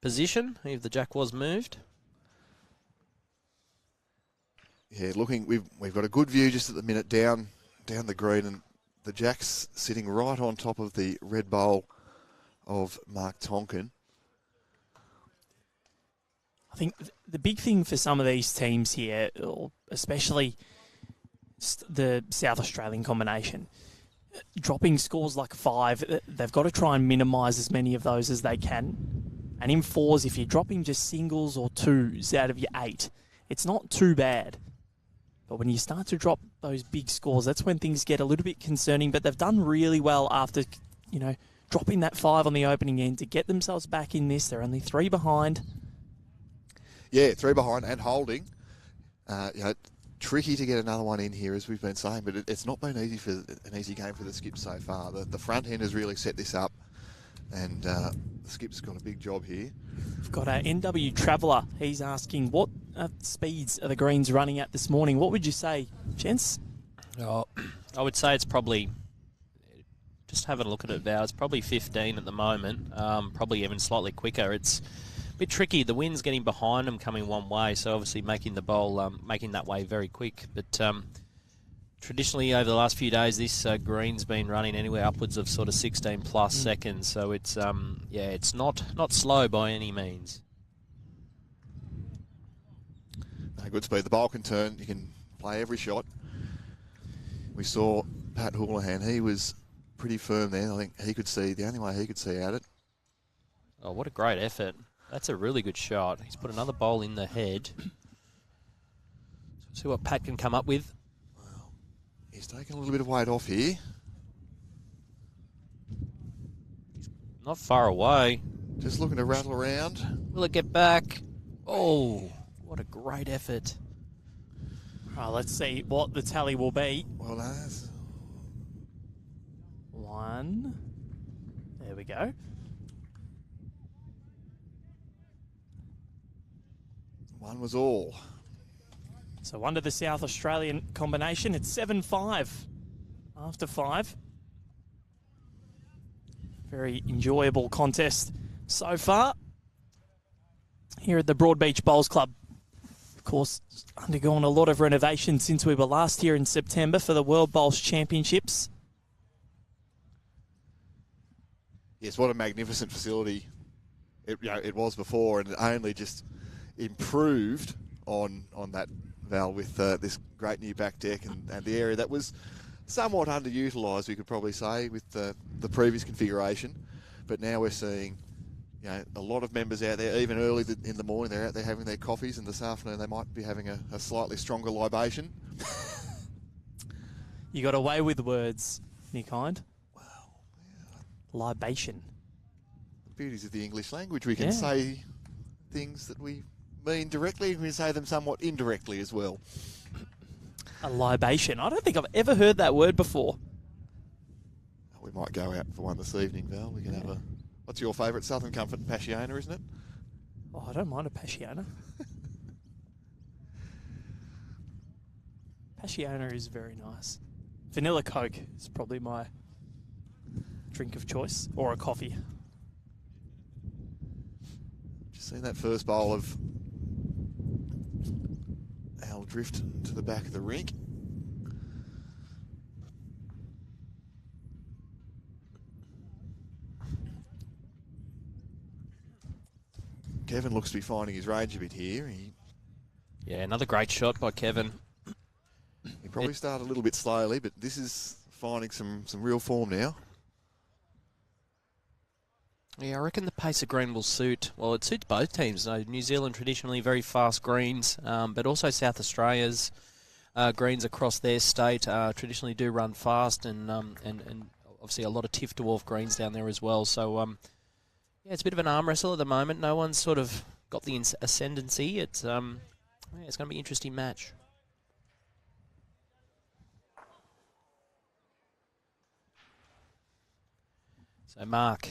position if the jack was moved. Yeah, we've got a good view just at the minute down the green, and the jack's sitting right on top of the red bowl of Mark Tonkin. I think the big thing for some of these teams here, especially the South Australian combination, dropping scores like 5, they've got to try and minimise as many of those as they can. And in 4s, if you're dropping just singles or 2s out of your 8, it's not too bad. But when you start to drop those big scores, that's when things get a little bit concerning. But they've done really well after, dropping that 5 on the opening end to get themselves back in this. They're only 3 behind. Yeah, 3 behind and holding. Tricky to get another one in here, as we've been saying, but it's not been an easy game for the Skips so far. The front end has really set this up, and the Skips got a big job here. We've got our NW Traveller. He's asking, what speeds are the greens running at this morning? What would you say, gents? Oh, I would say it's probably, just having a look at it, Val, it's probably 15 at the moment, probably even slightly quicker. It's a bit tricky. The wind's getting behind them coming one way, so obviously making the bowl, making that way very quick. But traditionally over the last few days, this green's been running anywhere upwards of sort of 16 plus seconds. So it's, it's not slow by any means. No, good speed. The bowl can turn. You can play every shot. We saw Pat Houlahan. He was pretty firm there. I think he could see, the only way he could see out it. Oh, what a great effort. That's a really good shot. He's put another bowl in the head. See what Pat can come up with. Well, he's taking a little bit of weight off here. He's not far away. Just looking to rattle around. Will it get back? Oh, what a great effort. Oh, let's see what the tally will be. Well, that's 1. There we go. One was all. So under the South Australian combination, it's 7-5 after 5. Very enjoyable contest so far. here at the Broadbeach Bowls Club. Of course, undergone a lot of renovation since we were last here in September for the World Bowls Championships. Yes, what a magnificent facility it was before, and it only just improved on that, Val, with this great new back deck and the area that was somewhat underutilised, we could probably say, with the previous configuration. But now we're seeing a lot of members out there, even early in the morning, they're out there having their coffees, and this afternoon they might be having a slightly stronger libation. You got away with words, Nick Hind. Wow. Yeah. Libation. The beauties of the English language. We can say things that we mean directly, and we can say them somewhat indirectly as well. A libation. I don't think I've ever heard that word before. We might go out for one this evening, Val. We can have a... What's your favourite? Southern Comfort and Passiona, isn't it? Oh, I don't mind a Passiona. Passiona is very nice. Vanilla Coke is probably my drink of choice, or a coffee. Just seen that first bowl of Al drift to the back of the rink. Kevin looks to be finding his range a bit here. Yeah, another great shot by Kevin. He probably started a little bit slowly, but this is finding some real form now. Yeah, I reckon the pace of green will suit. Well, it suits both teams. New Zealand traditionally very fast greens, but also South Australia's greens across their state traditionally do run fast, and obviously a lot of Tiff Dwarf greens down there as well. So yeah, it's a bit of an arm wrestle at the moment. No one's sort of got the ascendancy. It's going to be an interesting match. So Mark,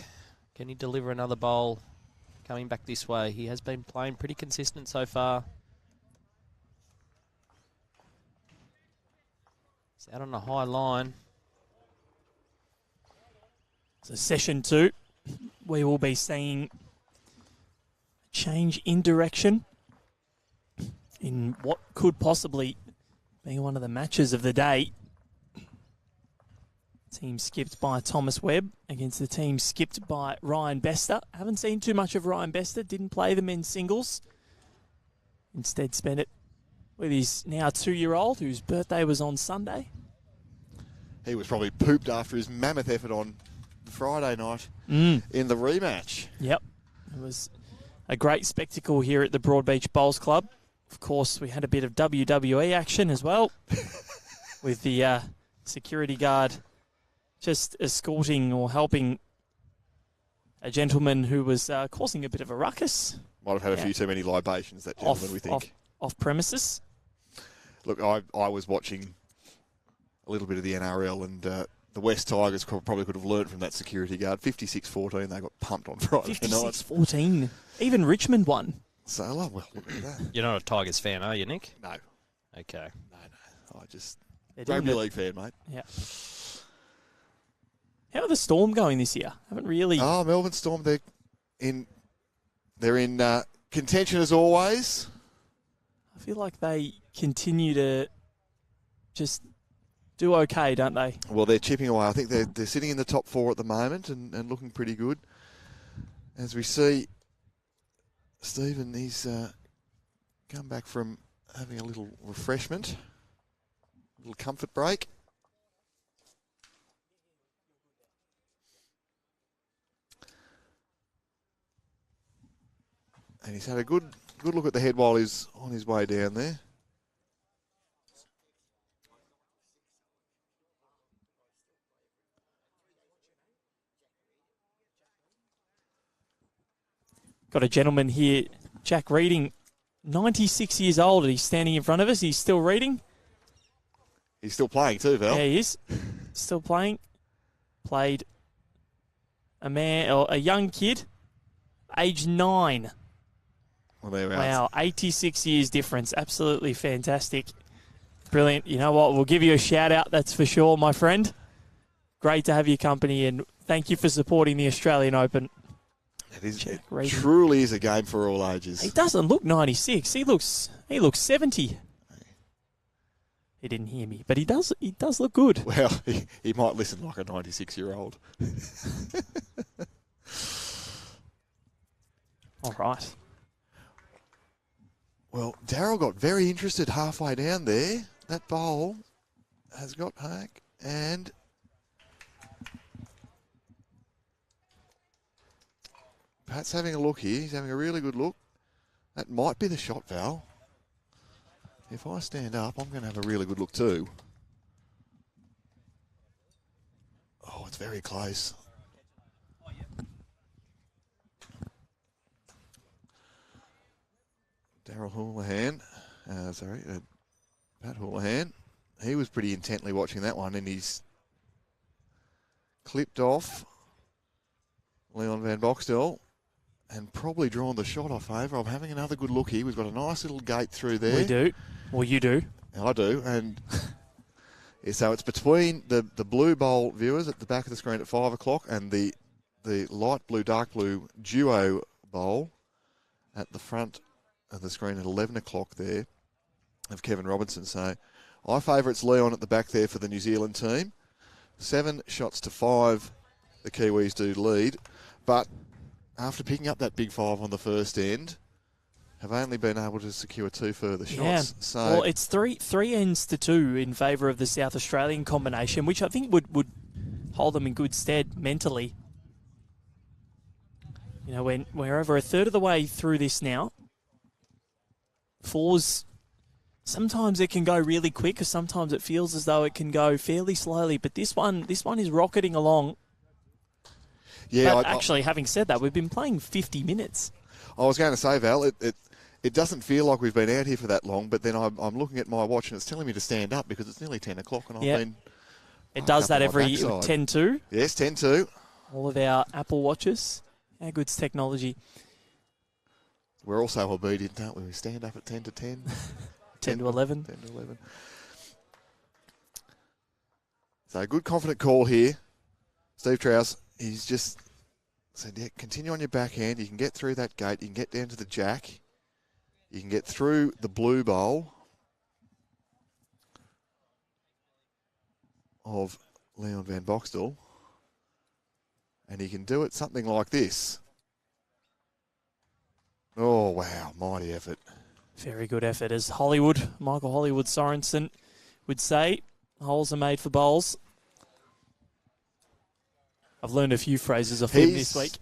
can he deliver another bowl coming back this way? He has been playing pretty consistent so far. He's out on a high line. So session 2, we will be seeing a change in direction in what could possibly be one of the matches of the day. Team skipped by Thomas Webb against the team skipped by Ryan Bester. Haven't seen too much of Ryan Bester. Didn't play the men's singles. Instead spent it with his now 2-year-old whose birthday was on Sunday. He was probably pooped after his mammoth effort on Friday night in the rematch. Yep. It was a great spectacle here at the Broadbeach Bowls Club. Of course, we had a bit of WWE action as well with the security guard just escorting or helping a gentleman who was causing a bit of a ruckus. Might have had a few too many libations, that gentleman, we think. Off premises. Look, I was watching a little bit of the NRL, and the West Tigers probably could have learnt from that security guard. 56-14, they got pumped on Friday night. 56-14. Even Richmond won. So, well, look at that. You're not a Tigers fan, are you, Nick? No. Okay. No. I just... Rugby league fan, mate. Yeah. How are the Storm going this year? Haven't really... Oh, Melbourne Storm, they're in contention as always. I feel like they continue to just do okay, don't they? Well, they're chipping away. I think they're sitting in the top 4 at the moment and looking pretty good. As we see, Stephen, he's come back from having a little refreshment, a little comfort break. And he's had a good look at the head while he's on his way down there. Got a gentleman here, Jack Reading, 96 years old, and he's standing in front of us. He's still reading. He's still playing too, Val. Yeah, he is. Still playing. Played a young kid, age 9. Well, there we are. Wow, 86 years difference. Absolutely fantastic. Brilliant. You know what? We'll give you a shout out, that's for sure, my friend. Great to have your company, and thank you for supporting the Australian Open. It truly is a game for all ages. He doesn't look 96. He looks 70. He didn't hear me, but he does look good. Well, he might listen like a 96-year-old. All right. Well, Daryl got very interested halfway down there. That bowl has got Hack, and Pat's having a look here. He's having a really good look. That might be the shot, Val. If I stand up, I'm going to have a really good look too. Oh, it's very close. Daryl Houlahan, Pat Houlahan. He was pretty intently watching that one, and he's clipped off Leon Van Boxtel and probably drawn the shot off over. I'm having another good look here. We've got a nice little gate through there. We do. Well, you do. I do, and so it's between the blue bowl viewers at the back of the screen at 5 o'clock and the light blue, dark blue duo bowl at the front of the screen at 11 o'clock there of Kevin Robinson. So I favour it's Leon at the back there for the New Zealand team. 7 shots to 5 the Kiwis do lead, but after picking up that big 5 on the first end, have only been able to secure 2 further shots. Yeah. So well, it's three ends to 2 in favour of the South Australian combination, which I think would hold them in good stead mentally. You know, when we're over a third of the way through this now, 4s, sometimes it can go really quick, or sometimes it feels as though it can go fairly slowly. But this one is rocketing along. Yeah. But actually, having said that, we've been playing 50 minutes. I was going to say, Val, it doesn't feel like we've been out here for that long, but then I'm looking at my watch and it's telling me to stand up because it's nearly 10 o'clock and I've been... It does that every 10-2. Yes, 10-2. All of our Apple Watches. How good's technology? We're also obedient, aren't we? We stand up at 10 to 10. 10 to 11. 10 to 11. So a good confident call here. Steve Trowse, he's just said, yeah, continue on your backhand. You can get through that gate. You can get down to the jack. You can get through the blue bowl of Leon Van Boxtel. And he can do it something like this. Oh, wow. Mighty effort. Very good effort, as Michael Hollywood Sorensen would say. Holes are made for bowls. I've learned a few phrases off him this week.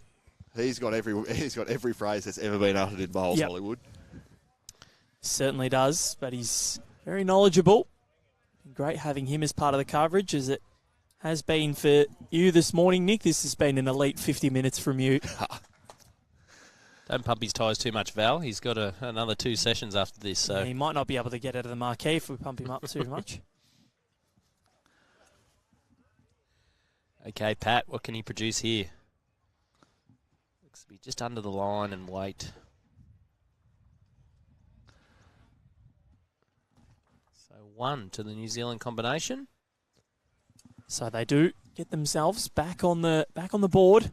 He's got every phrase that's ever been uttered in bowls, yep. Hollywood. Certainly does, but he's very knowledgeable. Great having him as part of the coverage, as it has been for you this morning, Nick. This has been an elite 50 minutes from you. Don't pump his tyres too much, Val. He's got another 2 sessions after this. So yeah, he might not be able to get out of the marquee if we pump him up too much. Okay, Pat, what can he produce here? Looks to be just under the line and wait. So 1 to the New Zealand combination. So they do get themselves back on the board.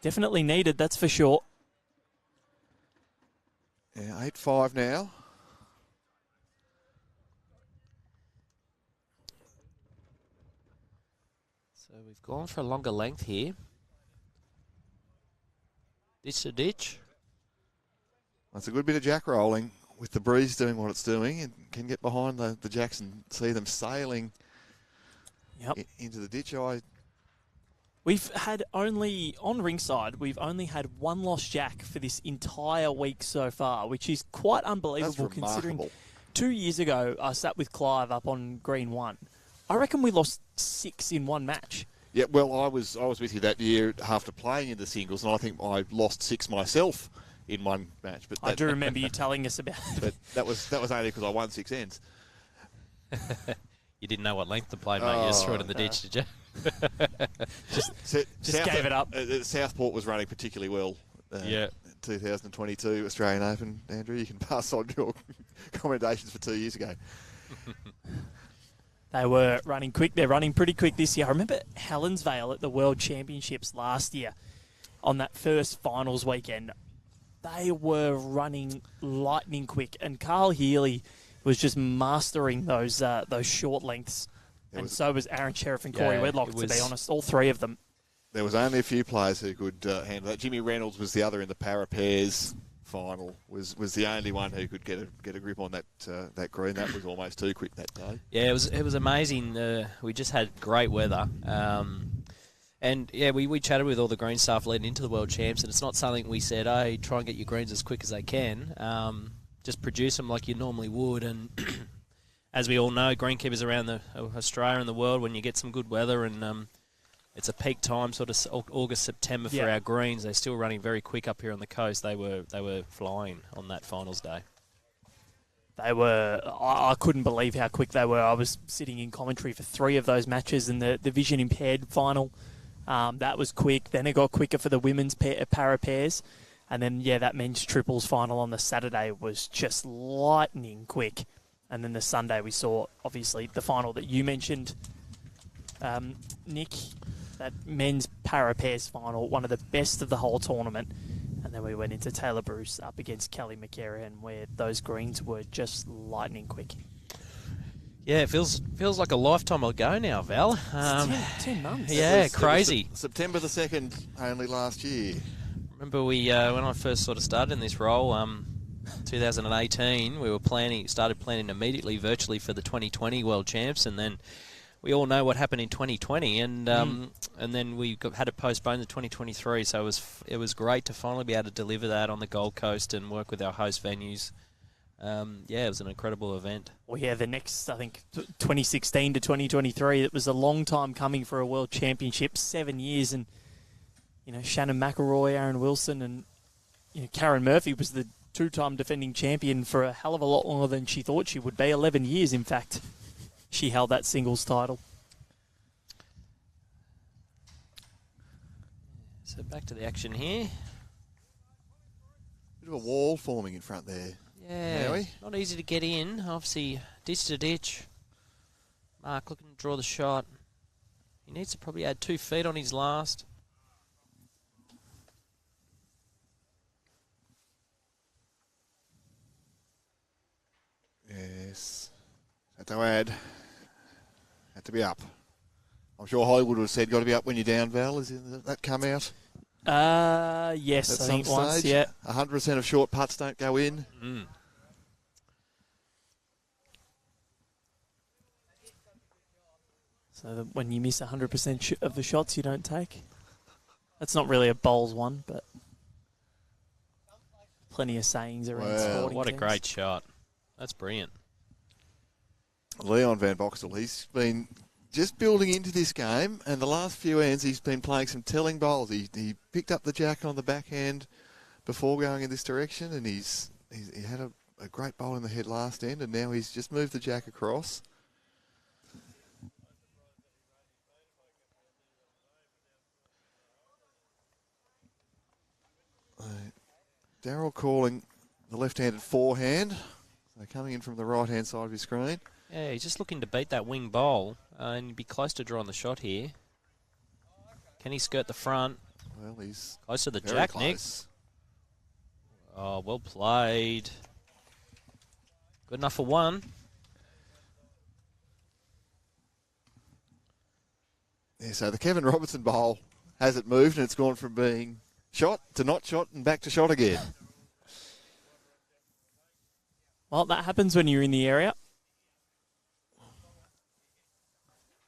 Definitely needed, that's for sure. Yeah, 8-5 now. So we've gone for a longer length here. Ditch to ditch. That's a good bit of jack rolling with the breeze doing what it's doing, and can get behind the jacks and see them sailing into the ditch. We've had only, on Rinkside, we've only had 1 lost jack for this entire week so far, which is quite unbelievable considering 2 years ago I sat with Clive up on green 1. I reckon we lost 6 in 1 match. Yeah, well, I was with you that year after playing in the singles, and I think I lost 6 myself in 1 match. But I do remember you telling us about it. But that was only because I won 6 ends. You didn't know what length to play, mate. You just threw it in the ditch, did you? just gave it up. Southport was running particularly well. 2022 Australian Open. Andrew, you can pass on your commendations for 2 years ago. They were running quick. They're running pretty quick this year. I remember Helensvale at the World Championships last year. on that first finals weekend, they were running lightning quick, and Carl Healy was just mastering those short lengths. And so was Aaron Sheriff and Corey Wedlock, to be honest, all three of them. There was only a few players who could handle that. Jimmy Reynolds was the other in the para pairs final, was the only one who could get a grip on that green. That was almost too quick that day. Yeah, it was amazing. We just had great weather. And, yeah, we chatted with all the green staff leading into the World Champs, and it's not something we said, hey, try and get your greens as quick as they can. Just produce them like you normally would. And as we all know, greenkeepers around Australia and the world, when you get some good weather and it's a peak time, sort of August, September for our greens, they're still running very quick up here on the coast. They were flying on that finals day. They were. I couldn't believe how quick they were. I was sitting in commentary for 3 of those matches, and the vision impaired final. That was quick. Then it got quicker for the women's para pairs. And then, that men's triples final on the Saturday was just lightning quick. And then the Sunday we saw, obviously, the final that you mentioned, Nick, that men's para pairs final, one of the best of the whole tournament. And then we went into Taylor Bruce up against Kelly McCarran, where those greens were just lightning quick. Yeah, it feels like a lifetime ago now, Val. 10 months. Yeah, crazy. September the 2nd, only last year. Remember when I first sort of started in this role, 2018, we started planning immediately virtually for the 2020 World Champs, and then we all know what happened in 2020, and then we had it postponed to 2023. So it was great to finally be able to deliver that on the Gold Coast and work with our host venues. It was an incredible event. Well, the next, I think, 2016 to 2023, it was a long time coming for a World Championship, 7 years, and Shannon McElroy, Aaron Wilson, and Karen Murphy was the 2-time defending champion for a hell of a lot longer than she thought she would be. 11 years, in fact, she held that singles title. So back to the action here. Bit of a wall forming in front there. Yeah, not easy to get in. Obviously, ditch to ditch. Mark looking to draw the shot. He needs to probably add 2 feet on his last. Yes. Had to add. Had to be up. I'm sure Hollywood would have said, got to be up when you're down, Val. Did that come out? Yes, I think once, stage? yeah. 100% of short putts don't go in. So that when you miss 100% of the shots, you don't take. That's not really a bowls one, but plenty of sayings around sporting what a teams. great shot. That's brilliant. Leon Van Boxtel, he's been just building into this game, and the last few ends he's been playing some telling bowls. He picked up the jack on the backhand before going in this direction, and he had a great bowl in the head last end, and now he's just moved the jack across. Daryl calling the left-handed forehand. So coming in from the right-hand side of his screen. Yeah, he's just looking to beat that wing bowl and be close to drawing the shot here. Can he skirt the front? Well, he's close to the very jack, close. Nick. Oh, well played. Good enough for one. Yeah, so the Kevin Robertson bowl has it moved, and it's gone from being shot to not shot and back to shot again. Well, that happens when you're in the area.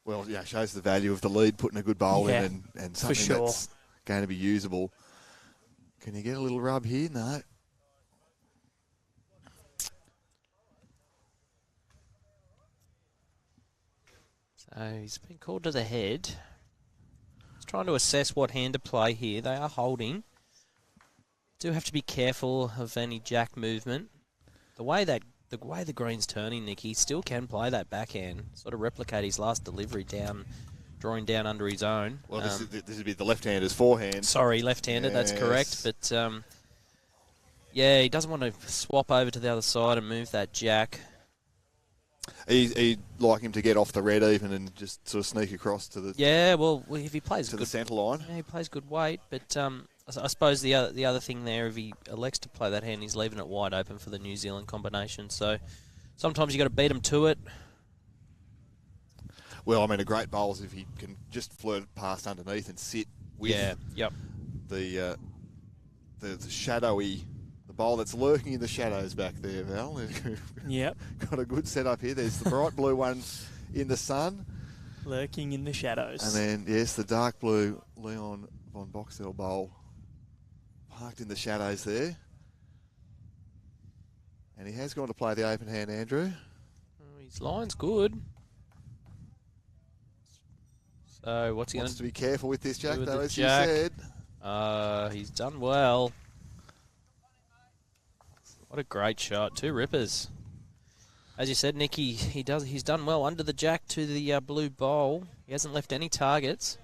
Well, yeah, shows the value of the lead, putting a good bowl in and something that's going to be usable. Can you get a little rub here? No. So he's been called to the head. He's trying to assess what hand to play here. They are holding. Do have to be careful of any jack movement. The way the green's turning, Nick, he still can play that backhand, sort of replicate his last delivery down, drawing down under his own. Well, this would be the left-hander's forehand. Sorry, left-handed, that's correct. But, he doesn't want to swap over to the other side and move that jack. He'd like him to get off the red even and just sort of sneak across to the if he plays the centre line. Yeah, he plays good weight, but I suppose the other thing there, if he elects to play that hand, he's leaving it wide open for the New Zealand combination. So sometimes you got to beat him to it. Well, I mean, a great bowls if he can just flirt it past underneath and sit with the shadowy, the bowl that's lurking in the shadows back there, Val. Yep. Got a good setup here. There's the bright blue one in the sun. Lurking in the shadows. And then, yes, the dark blue Leon von Boxtel bowl parked in the shadows there. And he has gone to play the open hand, Andrew. Oh, his line's good. So what's he going to be careful with this, Jack, though, as Jack. you said. He's done well. What a great shot. 2 rippers. As you said, Nick, he's done well under the Jack to the blue bowl. He hasn't left any targets.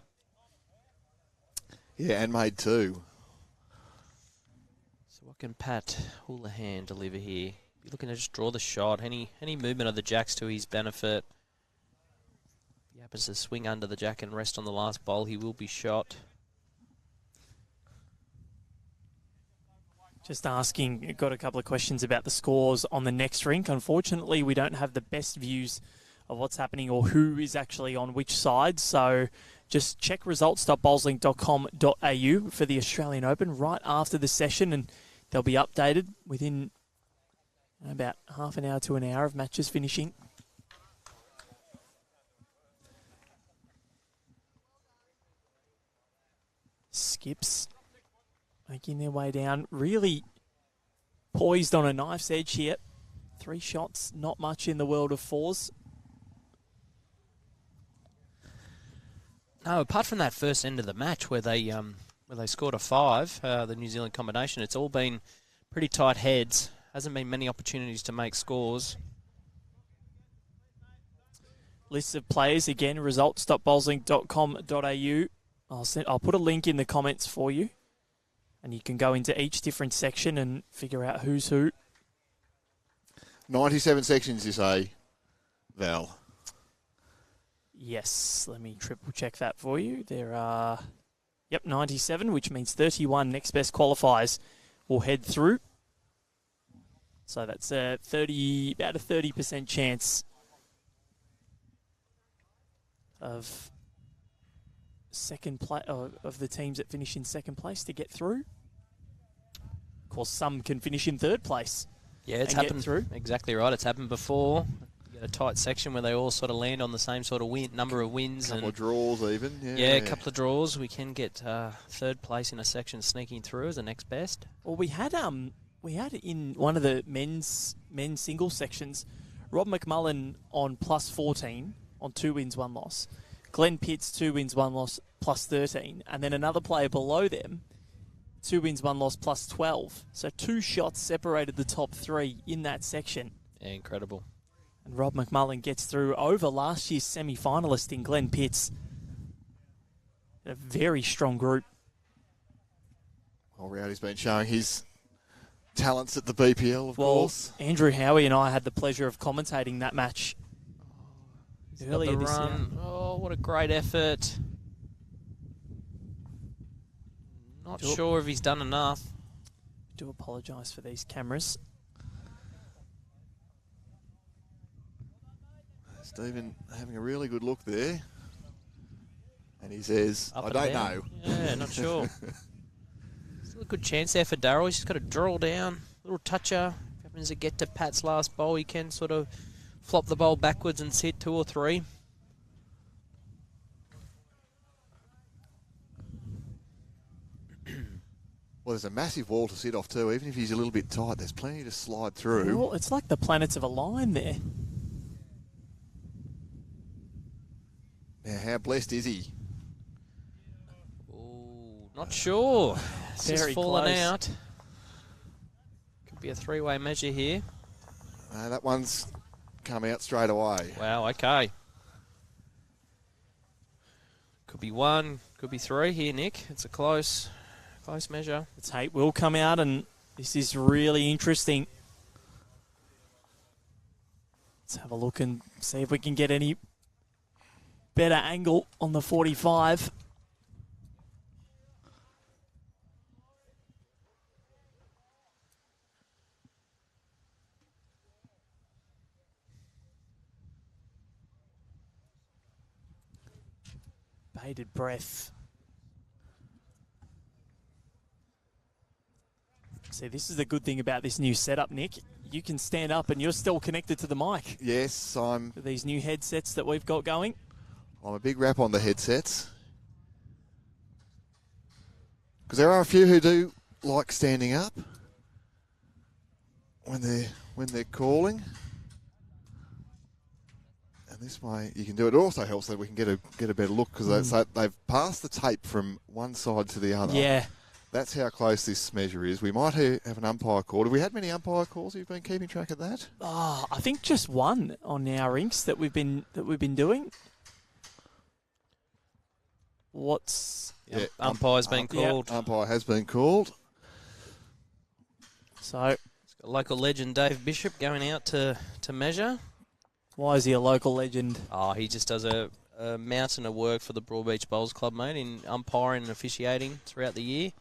Yeah, and made 2. So what can Pat Houlahan deliver here? You're looking to just draw the shot. Any movement of the Jacks to his benefit. If he happens to swing under the Jack and rest on the last bowl, he will be shot. Just asking, got a couple of questions about the scores on the next rink. Unfortunately, we don't have the best views of what's happening or who is actually on which side. So just check results.bowlslink.com.au for the Australian Open right after the session, and they'll be updated within about half an hour to an hour of matches finishing. Skips making their way down, really poised on a knife's edge here. 3 shots, not much in the world of 4s. No, apart from that first end of the match where they scored a 5, the New Zealand combination, it's all been pretty tight heads. Hasn't been many opportunities to make scores. Lists of players, again, results.bowlslink.com.au. I'll put a link in the comments for you, and you can go into each different section and figure out who's who. 97 sections, you say, Val? Yes, let me triple check that for you. There are, 97, which means 31 next best qualifiers will head through. So that's about a 30% chance of of the teams that finish in second place to get through. Of course, some can finish in third place. Yeah, it's happened through. Exactly right. It's happened before. You get a tight section where they all sort of land on the same sort of number of wins. A couple of draws even. Yeah, a couple of draws. We can get third place in a section sneaking through as the next best. Well, we had in one of the men's singles sections, Rob McMullen on plus 14 on 2 wins, 1 loss. Glenn Pitts, 2 wins, 1 loss, plus 13. And then another player below them, 2 wins, 1 loss, plus 12. So 2 shots separated the top 3 in that section. Yeah, incredible. And Rob McMullen gets through over last year's semi-finalist in Glenn Pitts. A very strong group. Well, Rowdy's been showing his talents at the BPL, of course. Andrew Howie and I had the pleasure of commentating that match earlier this year. Oh, what a great effort. Not sure if he's done enough. Do apologise for these cameras. Stephen having a really good look there. And he says, I don't know. Yeah, not sure. Still a good chance there for Daryl. He's just got to draw down. Little toucher. If he happens to get to Pat's last bowl, he can sort of flop the bowl backwards and sit 2 or 3. Well, there's a massive wall to sit off too. Even if he's a little bit tight, there's plenty to slide through. Well, it's like the planets of a line there. Now, how blessed is he? Oh, not sure. It's just fallen out. Could be a 3-way measure here. That one's come out straight away. Wow, okay. Could be 1, could be 3 here, Nick. It's a close measure. The tape will come out, and this is really interesting. Let's have a look and see if we can get any better angle on the 45. bated breath. See, this is the good thing about this new setup, Nick. You can stand up and you're still connected to the mic. Yes, I'm... With these new headsets that we've got going. I'm a big rap on the headsets. Because there are a few who do like standing up when they're calling. And this way you can do it. It also helps that we can get a better look because they've passed the tape from one side to the other. Yeah. That's how close this measure is. We might have an umpire call. Have we had many umpire calls? Have you been keeping track of that? Oh, I think just one on our rinks that we've been doing. Umpire's been called. Yep. Umpire has been called. So, local legend Dave Bishop going out to measure. Why is he a local legend? Oh, he just does a mountain of work for the Broadbeach Bowls Club, mate, in umpiring and officiating throughout the year.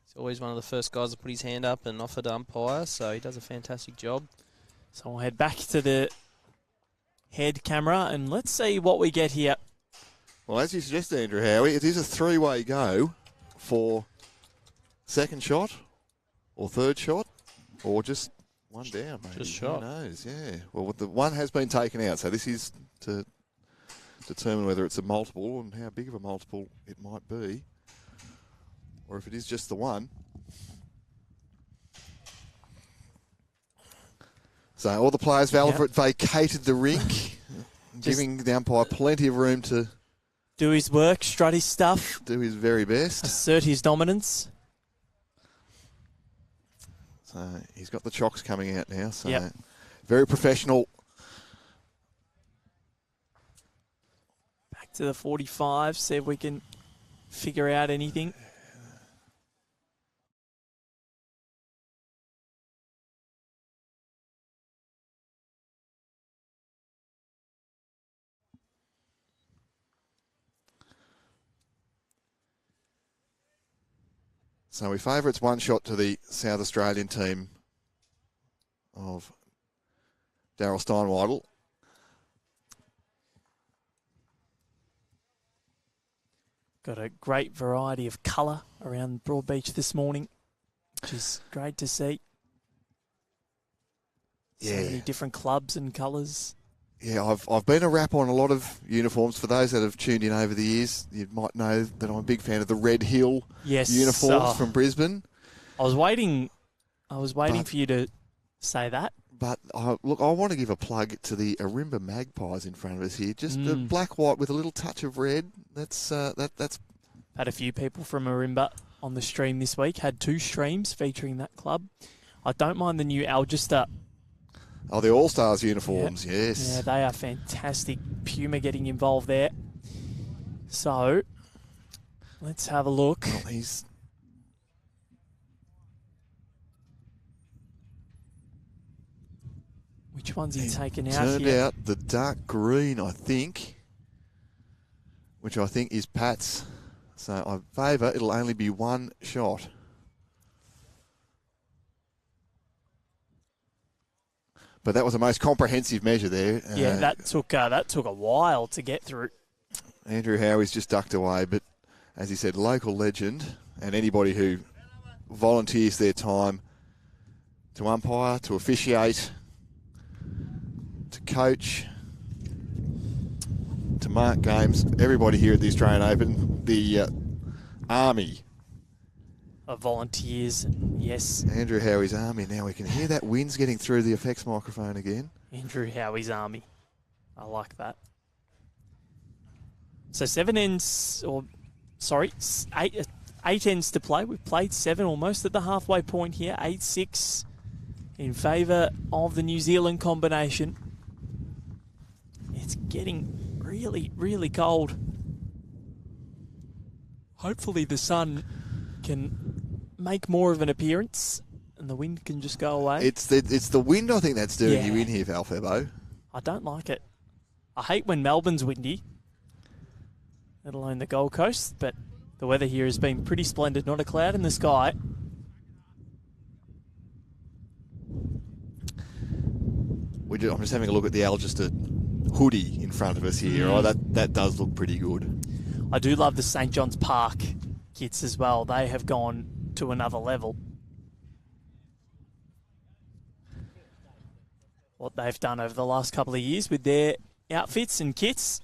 He's always one of the first guys to put his hand up and offer to umpire, so he does a fantastic job. So we'll head back to the head camera and let's see what we get here. Well, as you suggested, Andrew Howie, it is a three-way go for second shot or third shot or just one down, maybe. Just shot. Who knows, yeah. Well, the one has been taken out, so this is to determine whether it's a multiple and how big of a multiple it might be, or if it is just the one. So all the players vacated the rink, giving the umpire plenty of room to do his work, strut his stuff, do his very best, assert his dominance. So he's got the chocks coming out now, so very professional. Back to the 45, see if we can figure out anything. So we favour it's one shot to the South Australian team of Daryl Steinwedel. Got a great variety of colour around Broadbeach this morning, which is great to see. So many different clubs and colours. Yeah, I've been a wrap on a lot of uniforms. For those that have tuned in over the years, you might know that I'm a big fan of the Red Hill uniforms from Brisbane. I was waiting for you to say that. But look, I want to give a plug to the Arimba Magpies in front of us here. Just the black, white with a little touch of red. That's had a few people from Arimba on the stream this week. Had 2 streams featuring that club. I don't mind the new Algister. Oh, the All-Stars uniforms, yes. Yeah, they are fantastic. Puma getting involved there. So, let's have a look. Well, which one's he taken out turned here? out the dark green, I think, which I think is Pat's. So I favour it'll only be one shot. But that was the most comprehensive measure there. Yeah, that took a while to get through. Andrew Howie's just ducked away, but as he said, local legend, and anybody who volunteers their time to umpire, to officiate, to coach, to mark games, everybody here at the Australian Open, the army of volunteers, yes. Andrew Howie's army. Now we can hear that wind's getting through the effects microphone again. Andrew Howie's army. I like that. So 8 ends to play. We've played 7, almost at the halfway point here. 8-6 in favour of the New Zealand combination. It's getting really, really cold. Hopefully the sun can make more of an appearance and the wind can just go away. It's the wind, I think, that's doing you in here, Valfebo. I don't like it. I hate when Melbourne's windy, let alone the Gold Coast, but the weather here has been pretty splendid. Not a cloud in the sky. I'm just having a look at the Algister hoodie in front of us here. Oh, that does look pretty good. I do love the St. John's Park kits as well. They have gone to another level. What they've done over the last couple of years with their outfits and kits.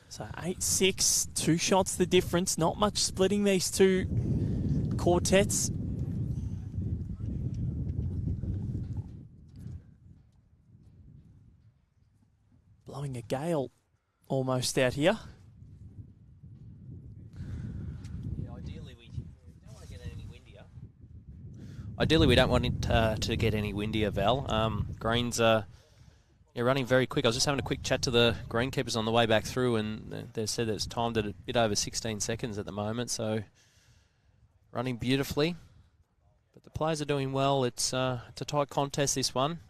So 8-6, 2 shots the difference. Not much splitting these two quartets. Blowing a gale almost out here. Yeah, ideally, we don't want to get any windier. Ideally, we don't want it to get any windier, Val. Greens are running very quick. I was just having a quick chat to the greenkeepers on the way back through, and they said that it's timed at a bit over 16 seconds at the moment, so running beautifully. But the players are doing well. It's a tight contest, this one.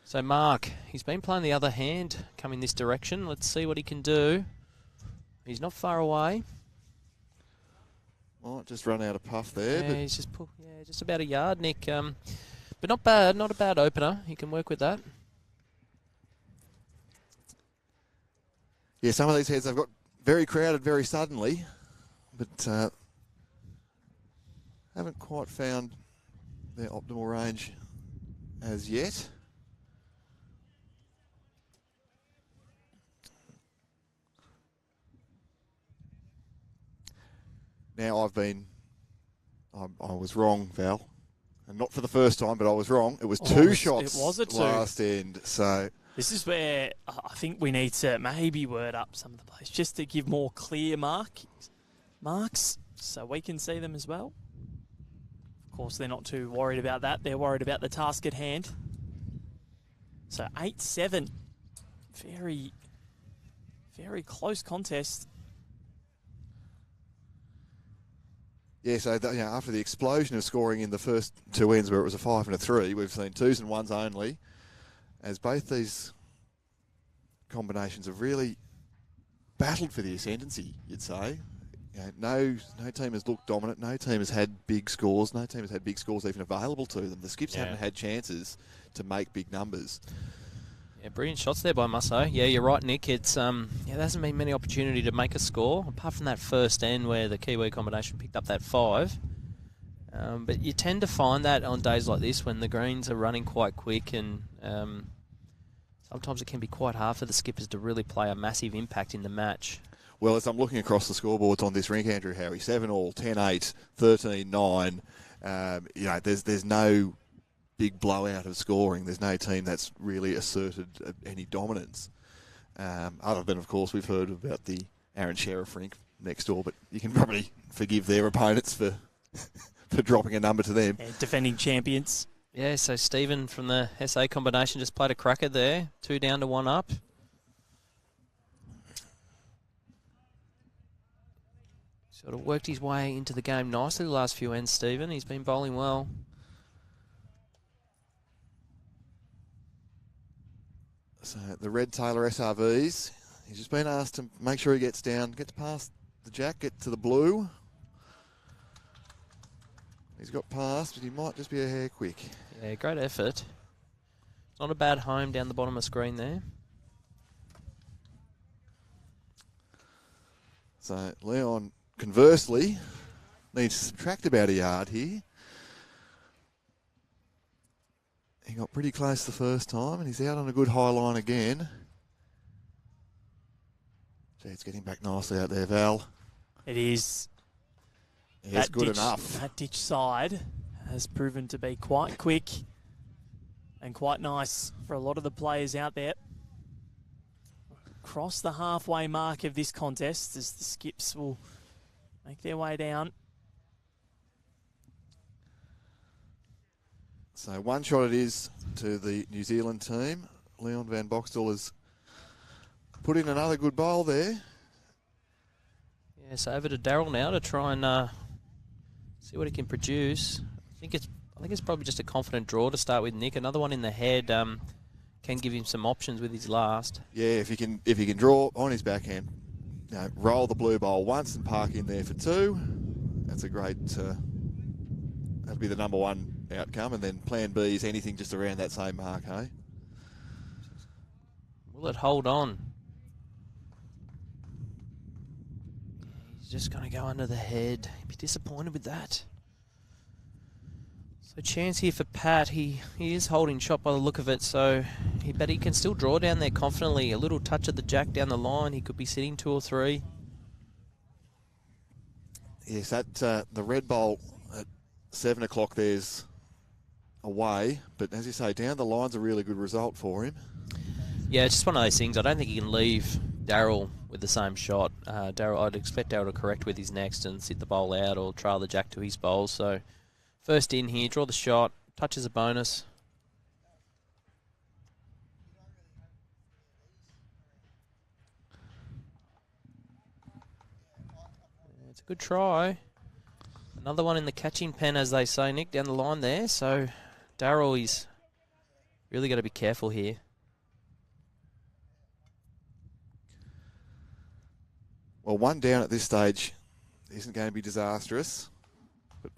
So Mark, he's been playing the other hand, coming this direction. Let's see what he can do. He's not far away. Might just run out of puff there. Yeah, But he's just about a yard, Nick. But not bad, not a bad opener. He can work with that. yeah, some of these heads have got very crowded very suddenly, but haven't quite found their optimal range as yet. Now I was wrong, Val. And not for the first time, but I was wrong. It was two shots it was a two. last end. So This is where I think we need to maybe word up some of the plays just to give more clear marks so we can see them as well. Of course, they're not too worried about that. They're worried about the task at hand. So 8-7. Very, very close contest. yeah, so after the explosion of scoring in the first two ends where it was a 5 and a 3, we've seen 2s and 1s only, as both these combinations have really battled for the ascendancy, you'd say. No team has looked dominant. No team has had big scores. No team has had big scores even available to them. The Skips haven't had chances to make big numbers. Yeah, brilliant shots there by Musso. Yeah, you're right, Nick. It's there hasn't been many opportunity to make a score, apart from that first end where the Kiwi combination picked up that 5. But you tend to find that on days like this when the greens are running quite quick, and sometimes it can be quite hard for the skippers to really play a massive impact in the match. Well, as I'm looking across the scoreboards on this rink, Andrew Howie, 7-all, 10-8, 13-9. There's no big blowout of scoring. There's no team that's really asserted any dominance. Other than, of course, we've heard about the Aaron Sheriff rink next door, but you can probably forgive their opponents for dropping a number to them. Yeah, defending champions. Yeah, so Stephen from the SA combination just played a cracker there. 2 down to 1 up. Sort of worked his way into the game nicely the last few ends, Stephen. He's been bowling well. So the Red Taylor SRVs, he's just been asked to make sure he gets down, gets past the jack, get to the blue. He's got past, but he might just be a hair quick. Yeah, great effort. Not a bad home down the bottom of the screen there. So Leon, conversely, needs to subtract about a yard here. He got pretty close the first time, and he's out on a good high line again. Gee, it's getting back nicely out there, Val. It is. Yeah, it's good enough. That ditch side has proven to be quite quick and quite nice for a lot of the players out there. Across the halfway mark of this contest as the skips will make their way down. So one shot it is to the New Zealand team. Leon van Boxtel has put in another good bowl there. Yeah, so over to Daryl now to try and see what he can produce. I think it's probably just a confident draw to start with, Nick. Another one in the head can give him some options with his last. Yeah, if he can draw on his backhand, roll the blue bowl once and park in there for 2. That's a great. That'll be the number 1 outcome, and then plan B is anything just around that same mark, hey? We'll Will it hold on? He's just going to go under the head. He'd be disappointed with that. So chance here for Pat. He is holding shot by the look of it, but he can still draw down there confidently. A little touch of the jack down the line. He could be sitting 2 or 3. Yes, that the red bowl at 7 o'clock there's away, but as you say, down the line's a really good result for him. Yeah, it's just one of those things. I don't think he can leave Daryl with the same shot. I'd expect Daryl to correct with his next and sit the bowl out or trail the jack to his bowl. So first in here, draw the shot, touch is a bonus. It's a good try. Another one in the catching pen, as they say, Nick, down the line there. So Daryl is really got to be careful here. Well, 1 down at this stage isn't going to be disastrous, but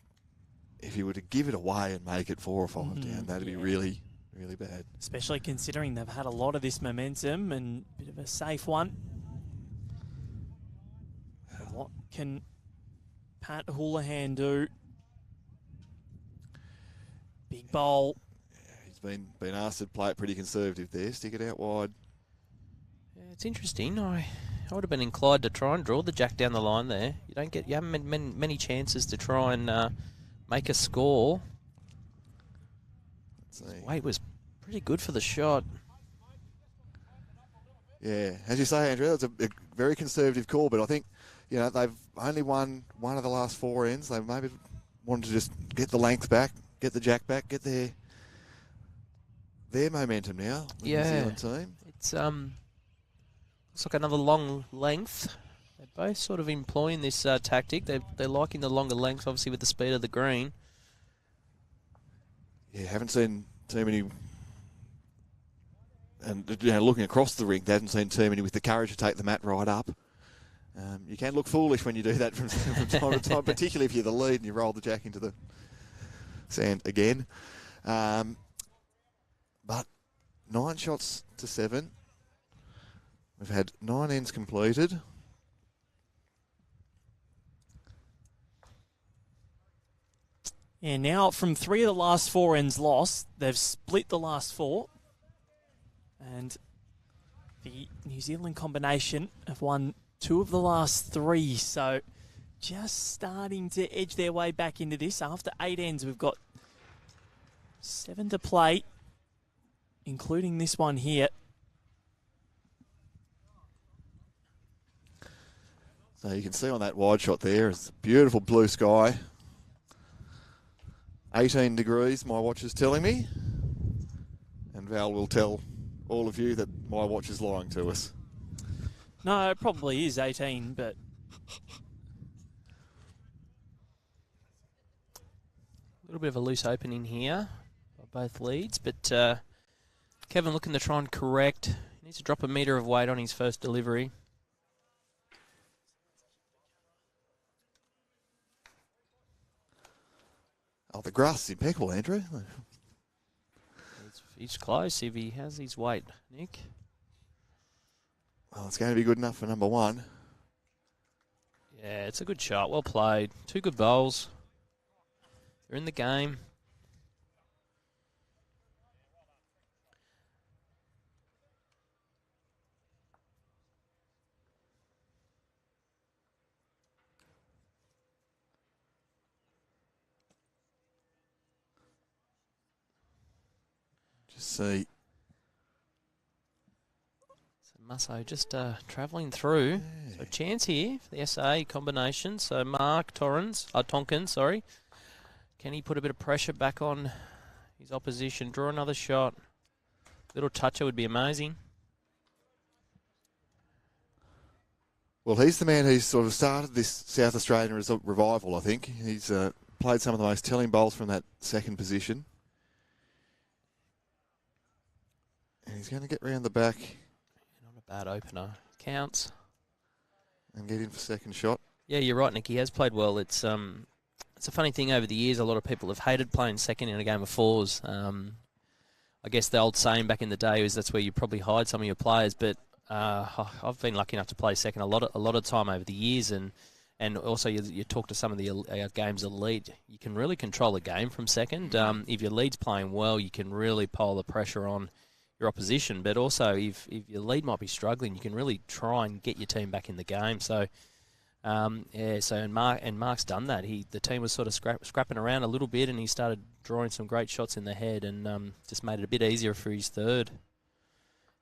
if you were to give it away and make it 4 or 5 down, that'd be really, really bad. Especially considering they've had a lot of this momentum and a bit of a safe one. What can Pat Houlahan do? Big bowl. Yeah, he's been asked to play it pretty conservative there. Stick it out wide. Yeah, it's interesting. I would have been inclined to try and draw the jack down the line there. You haven't many chances to try and make a score. Weight was pretty good for the shot. Yeah, as you say, Andrew, it's a very conservative call, but I think, you know, they've only won 1 of the last 4 ends. They maybe wanted to just get the length back, get the jack back, get their momentum now. The New Zealand team. It's looks like another long length. They're both sort of employing this tactic. They're liking the longer length, obviously, with the speed of the green. Yeah, haven't seen too many. And you know, looking across the rink, they haven't seen too many with the courage to take the mat right up. You can look foolish when you do that from time to time, particularly if you're the lead and you roll the jack into the sand again. But 9 shots to 7. We've had 9 ends completed. Yeah, now from 3 of the last 4 ends lost, they've split the last 4. And the New Zealand combination have won 2 of the last 3. So just starting to edge their way back into this. After 8 ends, we've got 7 to play, including this one here. So you can see on that wide shot there, it's a beautiful blue sky. 18 degrees, my watch is telling me. And Val will tell all of you that my watch is lying to us. No, it probably is 18, but... A little bit of a loose opening here by both leads, but Kevin looking to try and correct. He needs to drop a metre of weight on his first delivery. Oh, the grass is impeccable, Andrew. He's close if he has his weight, Nick. Well, it's going to be good enough for number 1. Yeah, it's a good shot. Well played. 2 good bowls. They're in the game. Just see. Musso just travelling through. Yeah. So chance here for the SA combination. So Tonkin, sorry. Can he put a bit of pressure back on his opposition? Draw another shot. Little toucher would be amazing. Well, he's the man who's sort of started this South Australian revival, I think. He's played some of the most telling bowls from that second position. And he's going to get round the back. Not a bad opener. Counts. And get in for second shot. Yeah, you're right, Nick. He has played well. It's a funny thing over the years. A lot of people have hated playing second in a game of 4s. I I guess the old saying back in the day is that's where you probably hide some of your players. But I've been lucky enough to play second a lot of time over the years, and also you talk to some of the games of lead. You can really control the game from second. If your lead's playing well, you can really pile the pressure on your opposition. But also, if your lead might be struggling, you can really try and get your team back in the game. So. Mark's done that. The team was sort of scrapping around a little bit, and he started drawing some great shots in the head, and just made it a bit easier for his third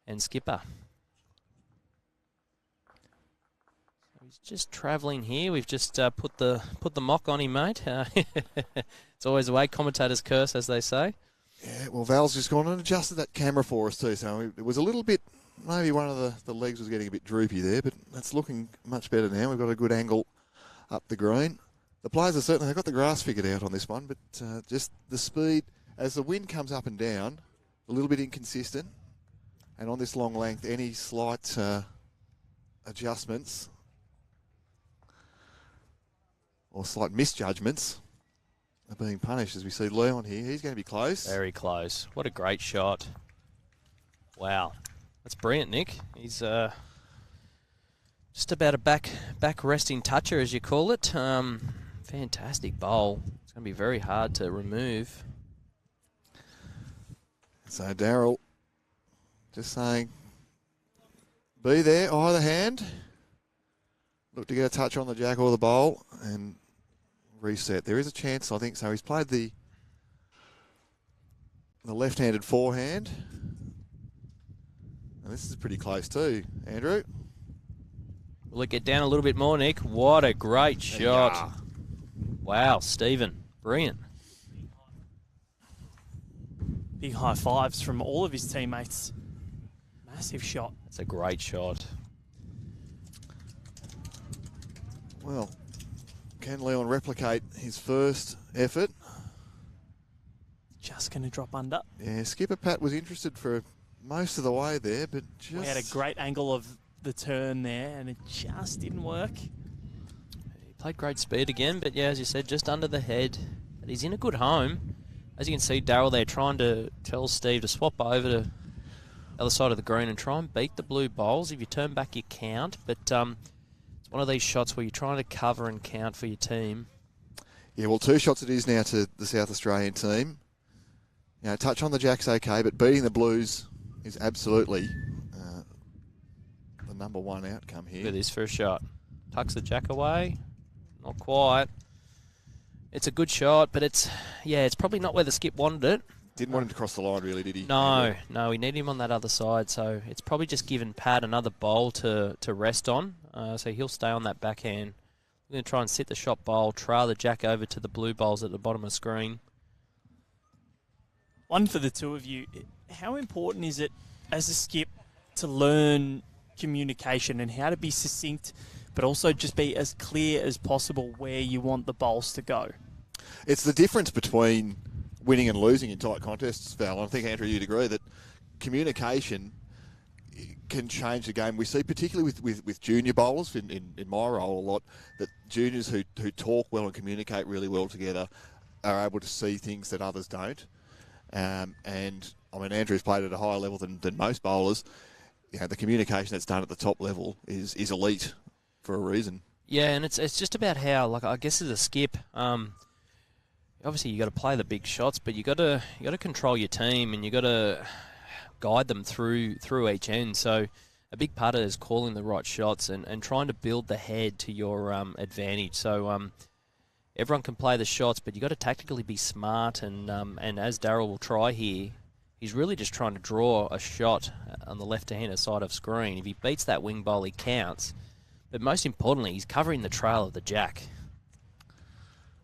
and skipper. So he's just travelling here. We've just put the mock on him, mate. It's always the way. Commentators curse, as they say. Yeah, well, Val's just gone and adjusted that camera for us too, so it was a little bit. Maybe one of the legs was getting a bit droopy there, but that's looking much better now. We've got a good angle up the green. The players are certainly, they've got the grass figured out on this one, but just the speed, as the wind comes up and down, a little bit inconsistent. And on this long length, any slight adjustments or slight misjudgments are being punished, as we see Leon here. He's going to be close. Very close. What a great shot. Wow. That's brilliant, Nick. He's just about a back resting toucher, as you call it. Fantastic bowl. It's going to be very hard to remove. So Daryl just saying, be there, either hand. Look to get a touch on the jack or the bowl and reset. There is a chance, I think so. He's played the left-handed forehand. And this is pretty close too, Andrew. Will it get down a little bit more, Nick? What a great shot. Yeah. Wow, Stephen. Brilliant. Big high fives from all of his teammates. Massive shot. That's a great shot. Well, can Leon replicate his first effort? Just going to drop under. Yeah, skipper Pat was interested for most of the way there, but just... We had a great angle of the turn there, and it just didn't work. He played great speed again, but yeah, as you said, just under the head. But he's in a good home. As you can see, Daryl there trying to tell Steve to swap over to the other side of the green and try and beat the blue bowls. If you turn back, you count. But it's one of these shots where you're trying to cover and count for your team. Yeah, well, 2 shots it is now to the South Australian team. You know, touch on the jack's okay, but beating the blues is absolutely the number one outcome here. Look at this for a shot. Tucks the jack away. Not quite. It's a good shot, but it's probably not where the skip wanted it. Didn't want him to cross the line, really, did he? No, we need him on that other side, so it's probably just given Pat another bowl to rest on, so he'll stay on that backhand. We're going to try and sit the shot bowl, trail the jack over to the blue bowls at the bottom of the screen. One for the two of you. How important is it as a skip to learn communication and how to be succinct, but also just be as clear as possible where you want the bowls to go? It's the difference between winning and losing in tight contests, Val. I think, Andrew, you'd agree that communication can change the game. We see, particularly with junior bowlers, in my role a lot, that juniors who talk well and communicate really well together are able to see things that others don't. And, I mean, Andrew's played at a higher level than most bowlers. You know, the communication that's done at the top level is elite for a reason. Yeah, and it's just about how, like, I guess as a skip, obviously you got to play the big shots, but you got to control your team and you got to guide them through each end. So a big part of it is calling the right shots and trying to build the head to your advantage. So everyone can play the shots, but you got to tactically be smart. And as Daryl will try here, he's really just trying to draw a shot on the left-hand side of screen. If he beats that wing bowl, he counts. But most importantly, he's covering the trail of the jack.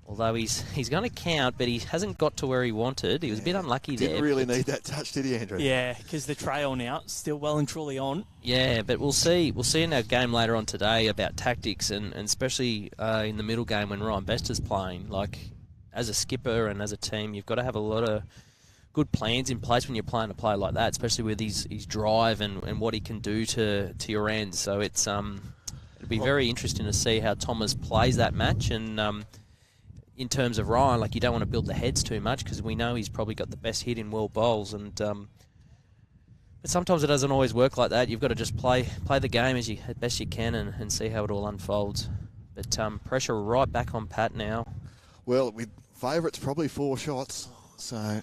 Although he's going to count, but he hasn't got to where he wanted. He was a bit unlucky there. Didn't really need that touch, did he, Andrew? Yeah, because the trail now still well and truly on. Yeah, but we'll see. We'll see in our game later on today about tactics, and especially in the middle game when Ryan Bester's playing. Like, as a skipper and as a team, you've got to have a lot of good plans in place when you're playing a player like that, especially with his drive and what he can do to your ends. So it'll be very interesting to see how Thomas plays that match. And in terms of Ryan, like you don't want to build the heads too much because we know he's probably got the best hit in world bowls, and but sometimes it doesn't always work like that. You've got to just play the game as best you can and see how it all unfolds. But pressure right back on Pat now. Well, with favourites probably 4 shots, so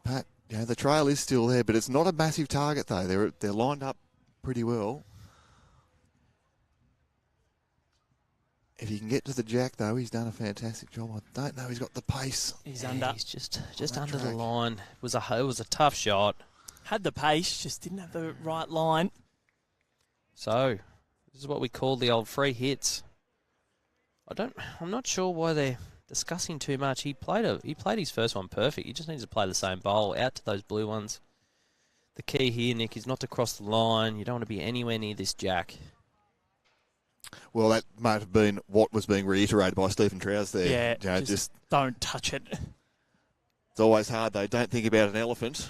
Pat, the trail is still there, but it's not a massive target though. They're lined up pretty well. If he can get to the jack, though, he's done a fantastic job. I don't know. He's got the pace. He's under. He's just under the line. It was a tough shot. Had the pace, just didn't have the right line. So this is what we call the old free hits. I'm not sure why they're discussing too much. He played his first one perfect. He just needs to play the same bowl out to those blue ones. The key here, Nick, is not to cross the line. You don't want to be anywhere near this jack. Well, that might have been what was being reiterated by Stephen Trowse there. Yeah, just don't touch it. It's always hard, though. Don't think about an elephant.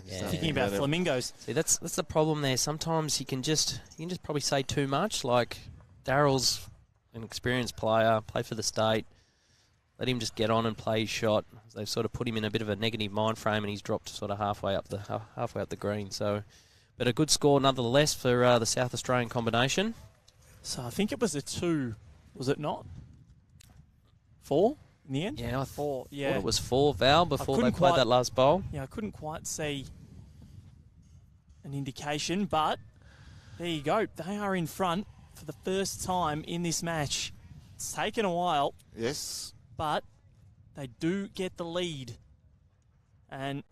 Thinking about flamingos. See, that's the problem there. Sometimes you can just probably say too much. Like Daryl's an experienced player, play for the state. Let him just get on and play his shot. They've sort of put him in a bit of a negative mind frame, and he's dropped sort of halfway up the green. So, but a good score nonetheless for the South Australian combination. So I think it was a 2, was it not? 4 in the end? Yeah, I 4. Yeah, thought it was 4, Val, before they played that last bowl. Yeah, I couldn't quite see an indication, but there you go. They are in front for the first time in this match. It's taken a while. Yes. But they do get the lead. And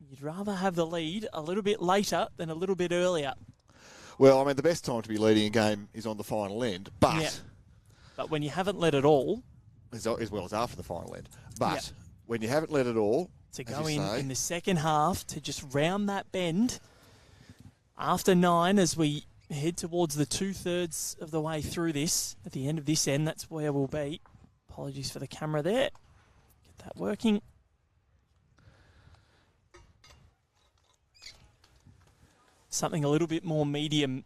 you'd rather have the lead a little bit later than a little bit earlier. Well, I mean, the best time to be leading a game is on the final end, but... Yeah. But when you haven't led it all... As well as after the final end. But when you haven't led it all... To go in the second half, to just round that bend, after 9, as we head towards the 2/3 of the way through this, at the end of this end, that's where we'll be. Apologies for the camera there. Get that working. Something a little bit more medium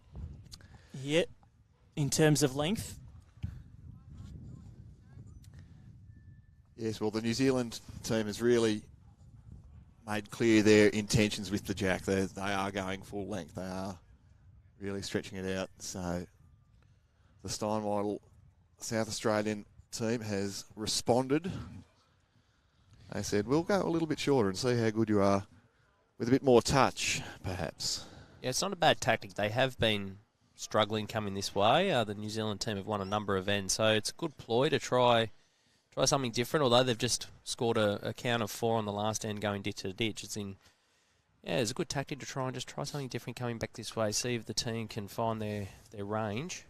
here in terms of length. Yes, well, the New Zealand team has really made clear their intentions with the jack. They are going full length. They are really stretching it out. So the Steinwedel South Australian team has responded. They said, we'll go a little bit shorter and see how good you are with a bit more touch, perhaps. Yeah, it's not a bad tactic. They have been struggling coming this way. The New Zealand team have won a number of ends, so it's a good ploy to try something different, although they've just scored a count of 4 on the last end going ditch to ditch. It's a good tactic to try something different coming back this way, see if the team can find their range.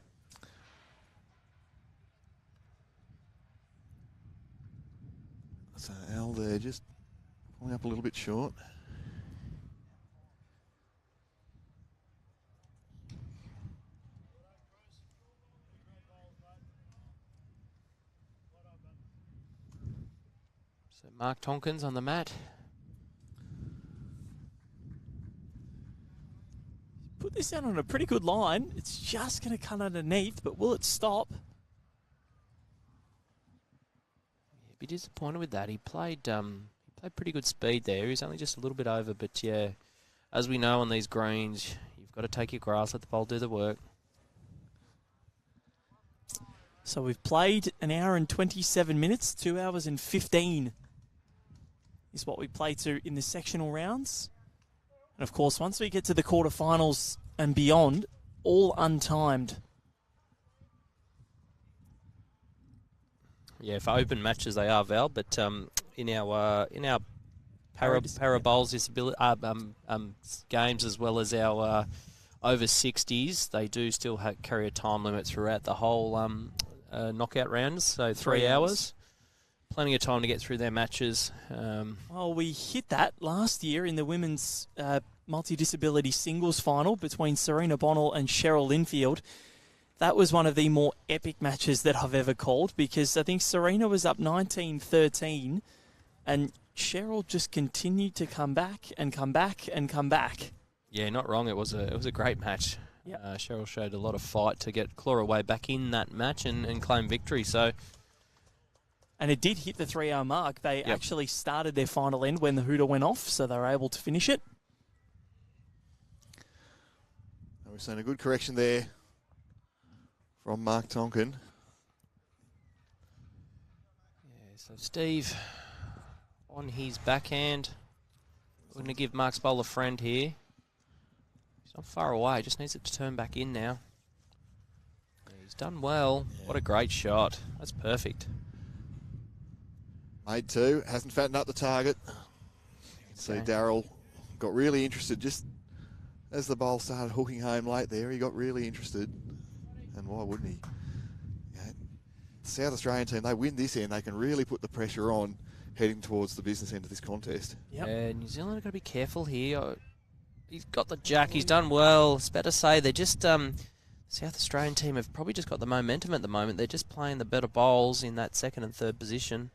So Al there just pulling up a little bit short. So Mark Tonkins on the mat. Put this down on a pretty good line. It's just going to cut underneath, but will it stop? Be disappointed with that. He played pretty good speed there. He's only just a little bit over, but yeah, as we know on these greens, you've got to take your grass, let the ball do the work. So we've played an hour and 27 minutes, 2 hours and 15 is what we play to in the sectional rounds. And of course, once we get to the quarterfinals and beyond, all untimed. Yeah, for open matches they are, Val, but in our para bowls disability games as well as our over 60s, they do still carry a time limit throughout the whole knockout rounds, so 3 hours. Plenty of time to get through their matches. Well, we hit that last year in the women's multi-disability singles final between Serena Bonnell and Cheryl Linfield. That was one of the more epic matches that I've ever called, because I think Serena was up 19-13 and Cheryl just continued to come back and come back and come back. Yeah, not wrong. It was a great match. Yep. Cheryl showed a lot of fight to claw her way back in that match and claim victory. So, and it did hit the 3-hour mark. They actually started their final end when the hooter went off, so they were able to finish it. And we've seen a good correction there from Mark Tonkin. Yeah, so Steve on his backhand. We're going to give Mark's bowl a friend here. He's not far away, just needs it to turn back in now. Yeah, he's done well. Yeah. What a great shot. That's perfect. Made two, hasn't fattened up the target. You can see Daryl got really interested just as the bowl started hooking home late there. He got really interested, and why wouldn't he? Yeah. The South Australian team, they win this end, they can really put the pressure on heading towards the business end of this contest. Yep. Yeah, New Zealand are going to be careful here. He's got the jack. He's done well. It's better to say they're just South Australian team have probably just got the momentum at the moment. They're just playing the better bowls in that second and third position.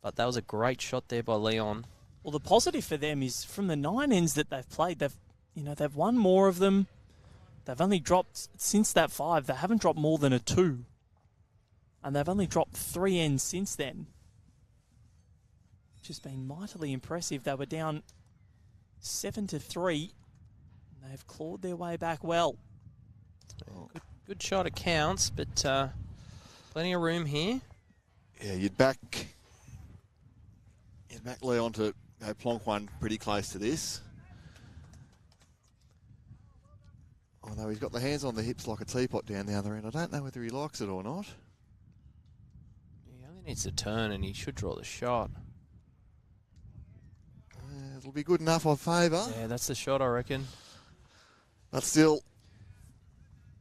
But that was a great shot there by Leon. Well, the positive for them is from the 9 ends that they've played, they've won more of them. They've only dropped since that 5. They haven't dropped more than a 2, and they've only dropped 3 ends since then. Which has been mightily impressive. They were down 7-3. And they've clawed their way back well. Good shot it counts, but plenty of room here. Yeah, you'd back Leon to plonk one pretty close to this. Although he's got the hands on the hips like a teapot down the other end. I don't know whether he likes it or not. He only needs to turn and he should draw the shot. It'll be good enough on favour. Yeah, that's the shot, I reckon. But still,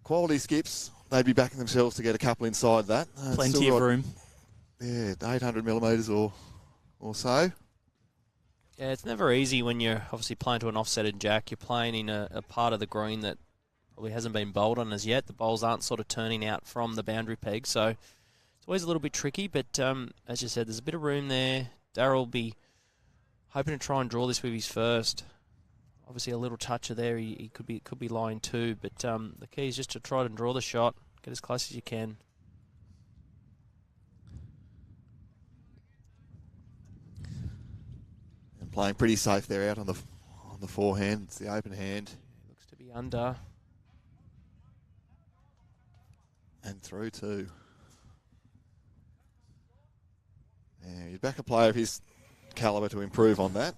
quality skips. They'd be backing themselves to get a couple inside that. Plenty of room. Yeah, 800 millimetres or so. Yeah, it's never easy when you're obviously playing to an offsetted jack. You're playing in a part of the green that probably hasn't been bowled on as yet. The bowls aren't sort of turning out from the boundary peg, so it's always a little bit tricky. But as you said, there's a bit of room there. Daryl will be hoping to try and draw this with his first. Obviously, a little toucher there. He could be lying too, but the key is just to try and draw the shot, get as close as you can. And playing pretty safe there out on the forehand. It's the open hand. Looks to be under. And through too. Yeah, you'd back a player of his calibre to improve on that.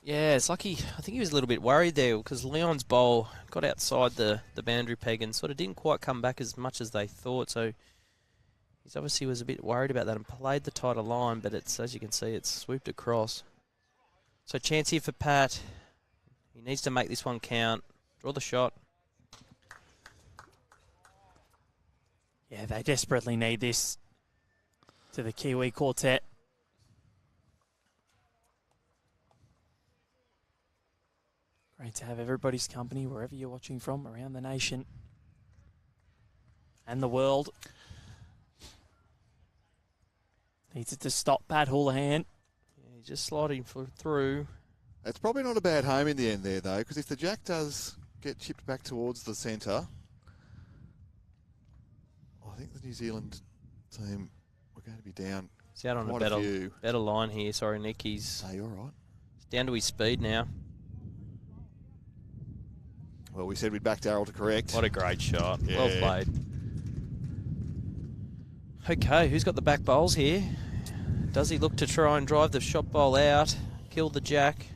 Yeah, it's like I think he was a little bit worried there because Leon's bowl got outside the boundary peg and sort of didn't quite come back as much as they thought. So he obviously was a bit worried about that and played the tighter line, but it's, as you can see, it's swooped across. So chance here for Pat. He needs to make this one count. Draw the shot. Yeah, they desperately need this to the Kiwi quartet. Great to have everybody's company wherever you're watching from around the nation and the world. Needs it to stop Pat Houlahan. Yeah, he's just sliding through. It's probably not a bad home in the end there, though, because if the jack does get chipped back towards the centre, I think the New Zealand team are going to be down. He's out on a better line here. Sorry, Nick. He's you're right. He's down to his speed now. Well, we said we'd back Daryl to correct. What a great shot. Yeah. Well played. Okay, who's got the back bowls here? Does he look to try and drive the shot bowl out, kill the jack?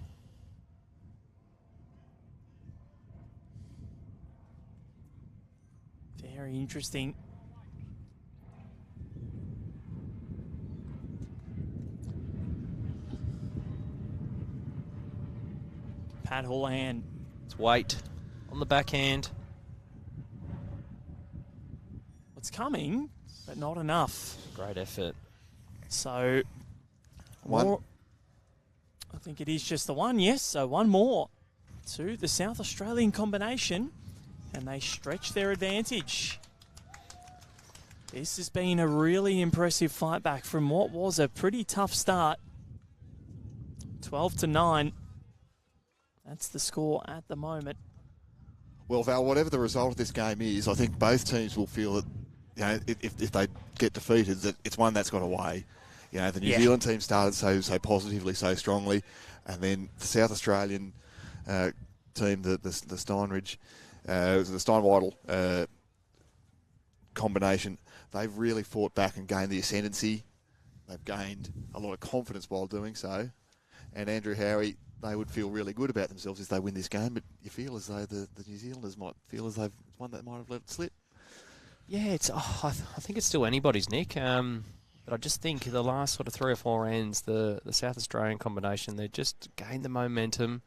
Very interesting. Pat Houlahan. It's weight on the backhand. It's coming, but not enough. Great effort. So, one. I think it is just the one, yes. So one more to the South Australian combination, and they stretch their advantage. This has been a really impressive fight back from what was a pretty tough start. 12-9. That's the score at the moment. Well, Val, whatever the result of this game is, I think both teams will feel that, you know, if they get defeated, that it's one that's got away. You know, the New Zealand team started so positively, so strongly, and then the South Australian team, the Steinridge, the Steinwedel combination, they've really fought back and gained the ascendancy. They've gained a lot of confidence while doing so. And Andrew Howie, they would feel really good about themselves if they win this game, but you feel as though the New Zealanders might feel as though it's one that might have let it slip. Yeah, I think it's still anybody's, Nick. But I just think the last sort of 3 or 4 rounds, the South Australian combination, they just gained the momentum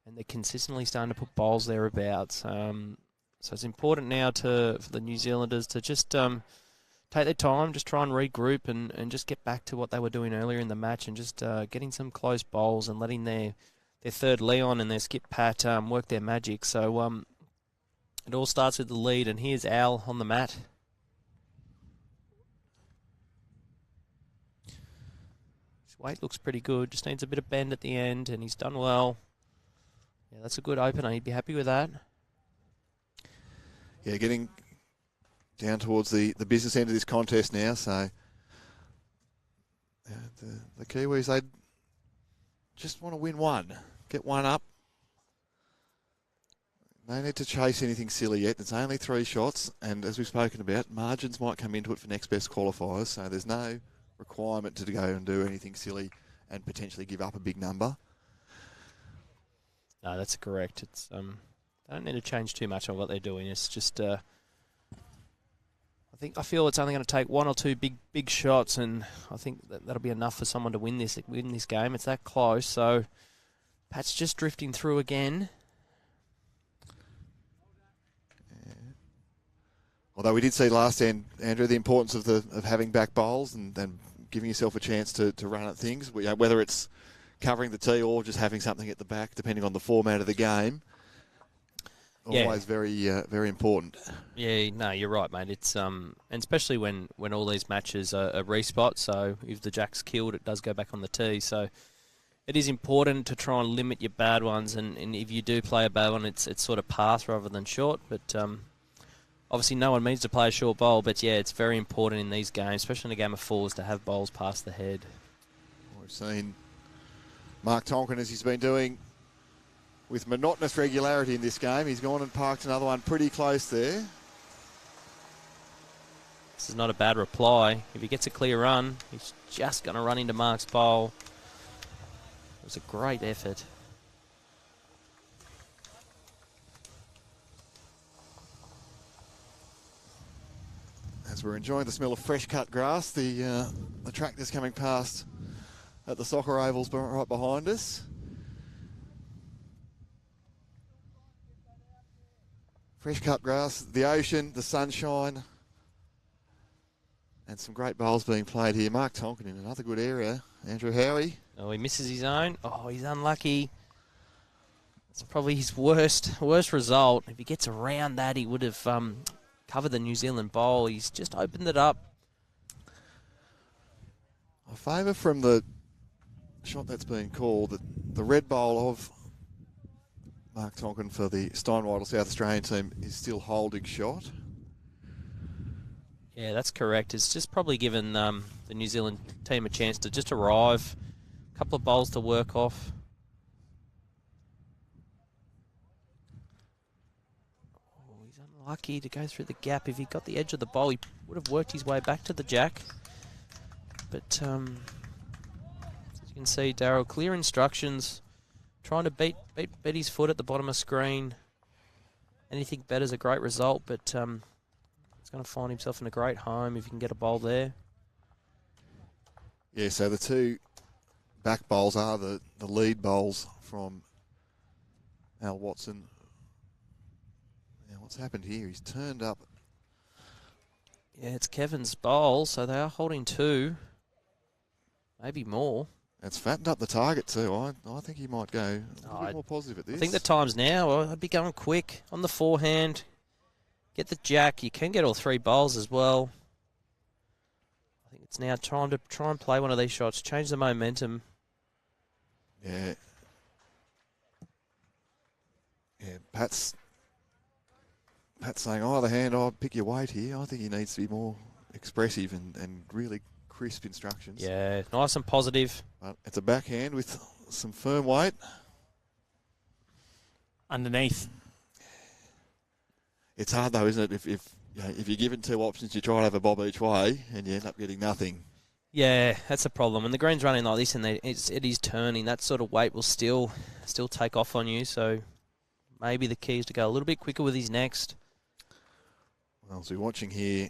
and they're consistently starting to put bowls thereabouts. So it's important now for the New Zealanders to just take their time, just try and regroup and just get back to what they were doing earlier in the match and just getting some close bowls and letting their third Leon and their skip Pat work their magic. So it all starts with the lead, and here's Al on the mat. Weight looks pretty good, just needs a bit of bend at the end, and he's done well. Yeah, that's a good opener. He'd be happy with that. Yeah, getting down towards the business end of this contest now, so the Kiwis, they just want to win one, get one up. No need to chase anything silly yet. It's only 3 shots, and as we've spoken about, margins might come into it for next best qualifiers, so there's no requirement to go and do anything silly and potentially give up a big number. No, that's correct. It's they don't need to change too much on what they're doing. It's just I feel it's only going to take 1 or 2 big shots, and I think that'll be enough for someone to win this game. It's that close. So Pat's just drifting through again. Yeah. Although we did see last end, Andrew, the importance of having back bowls and giving yourself a chance to run at things, whether it's covering the tee or just having something at the back, depending on the format of the game. Always very important. Yeah, no, you're right, mate. It's and especially when all these matches are respot. So if the jack's killed, it does go back on the tee. So it is important to try and limit your bad ones. And if you do play a bad one, it's sort of path rather than short. But obviously, no one means to play a short bowl. But yeah, it's very important in these games, especially in a game of 4s, to have bowls past the head. We've seen Mark Tonkin, as he's been doing with monotonous regularity in this game. He's gone and parked another one pretty close there. This is not a bad reply. If he gets a clear run, he's just going to run into Mark's bowl. It was a great effort. As we're enjoying the smell of fresh cut grass, the tractor's coming past at the soccer ovals right behind us. Fresh cut grass, the ocean, the sunshine, and some great bowls being played here. Mark Tonkin in another good area. Andrew Howie. Oh, he misses his own. Oh, he's unlucky. It's probably his worst result. If he gets around that, he would have covered the New Zealand bowl. He's just opened it up. A favour from the shot that's been called, the red bowl of Mark Tonkin for the Steinwedel South Australian team is still holding shot. Yeah, that's correct. It's just probably given the New Zealand team a chance to just arrive. A couple of bowls to work off. Oh, he's unlucky to go through the gap. If he got the edge of the bowl, he would have worked his way back to the jack. But as you can see, Daryl, clear instructions. Trying to beat his foot at the bottom of screen. Anything better is a great result, but he's going to find himself in a great home if he can get a bowl there. Yeah, so the 2 back bowls are the lead bowls from Al Watson. Now, what's happened here? He's turned up. Yeah, it's Kevin's bowl, so they are holding 2, maybe more. It's fattened up the target too. I think he might go a little bit more positive at this. I think the time's now. I'd be going quick on the forehand. Get the jack. You can get all 3 bowls as well. I think it's now time to try and play one of these shots. Change the momentum. Yeah. Yeah, Pat's Pat's saying, oh, the hand, oh, pick your weight here. I think he needs to be more expressive and really crisp instructions. Yeah, nice and positive. But it's a backhand with some firm weight. Underneath. It's hard though, isn't it? If you're given two options, you try to have a bob each way, and you end up getting nothing. Yeah, that's the problem. When the green's running like this and it is turning, that sort of weight will still take off on you. So maybe the key is to go a little bit quicker with his next. Well, so we're watching here.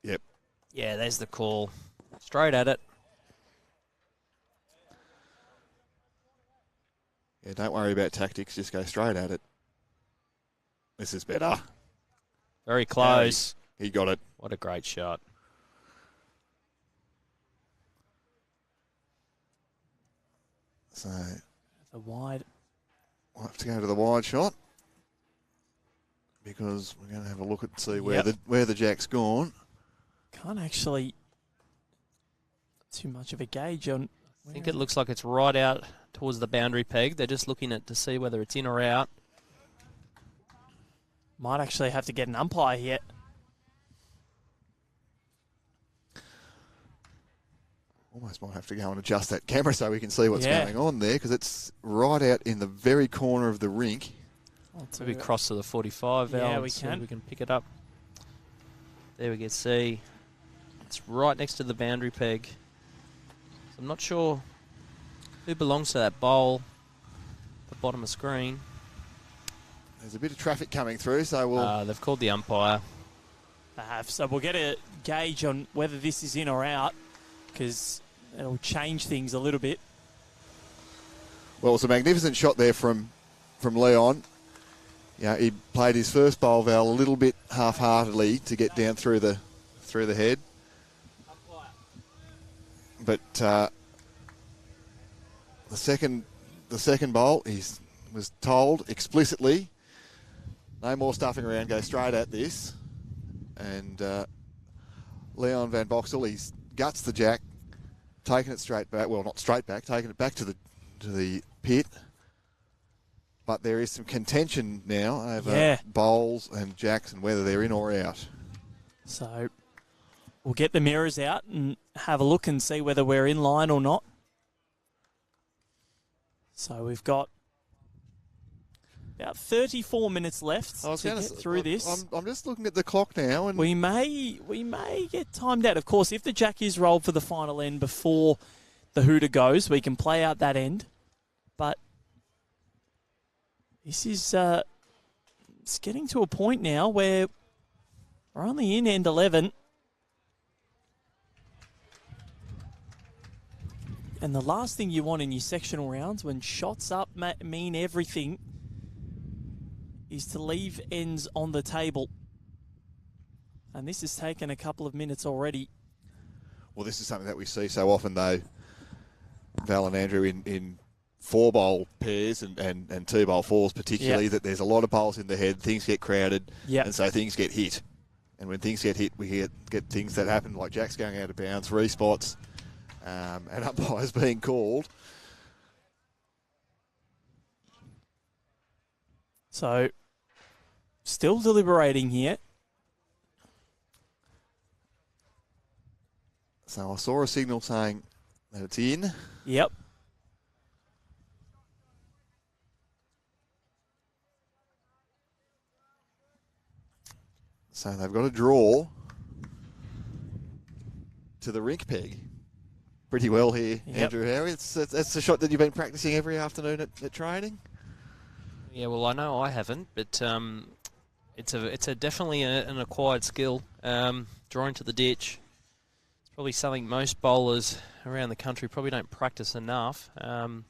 Yep. Yeah, there's the call. Straight at it. Yeah, don't worry about tactics. Just go straight at it. This is better. Very close. He got it. What a great shot. So The wide. we'll have to go to the wide shot because we're going to have a look and see where the jack's gone. Can't actually too much of a gauge on. I think it looks like it's right out towards the boundary peg. They're just looking at to see whether it's in or out. Might actually have to get an umpire here. Almost might have to go and adjust that camera so we can see what's going on there because it's right out in the very corner of the rink. Maybe cross to the 45 valve. Yeah, we can. We can pick it up. There we can see. It's right next to the boundary peg. So I'm not sure who belongs to that bowl at the bottom of the screen. There's a bit of traffic coming through, so we'll... They've called the umpire. They have. So we'll get a gauge on whether this is in or out because it'll change things a little bit. Well, it's a magnificent shot there from Leon. Yeah, he played his first bowl valve a little bit half-heartedly to get down through the head. But the second bowl, he was told explicitly, no more stuffing around, go straight at this. And Leon van Boxtel, he guts the jack, taking it straight back. Well, not straight back, taking it back to the pit. But there is some contention now over bowls and jacks and whether they're in or out. So we'll get the mirrors out and have a look and see whether we're in line or not. So we've got about 34 minutes left to get through this. I'm just looking at the clock now, and we may get timed out. Of course, if the jack is rolled for the final end before the hooter goes, we can play out that end. But this is it's getting to a point now where we're only in end 11. And the last thing you want in your sectional rounds when shots up mean everything is to leave ends on the table. And this has taken a couple of minutes already. Well, this is something that we see so often, though, Val and Andrew, in four-bowl pairs and two-bowl fours particularly, that there's a lot of bowls in the head, things get crowded, and so things get hit. And when things get hit, we get things that happen, like jacks going out of bounds, respots, and umpires being called. So, still deliberating here. So I saw a signal saying that it's in. Yep. So they've got a draw to the rink peg. Pretty well here, Andrew Howe. That's the shot that you've been practicing every afternoon at training. Yeah, well, I know I haven't, but it's definitely an acquired skill. Drawing to the ditch. It's probably something most bowlers around the country probably don't practice enough. And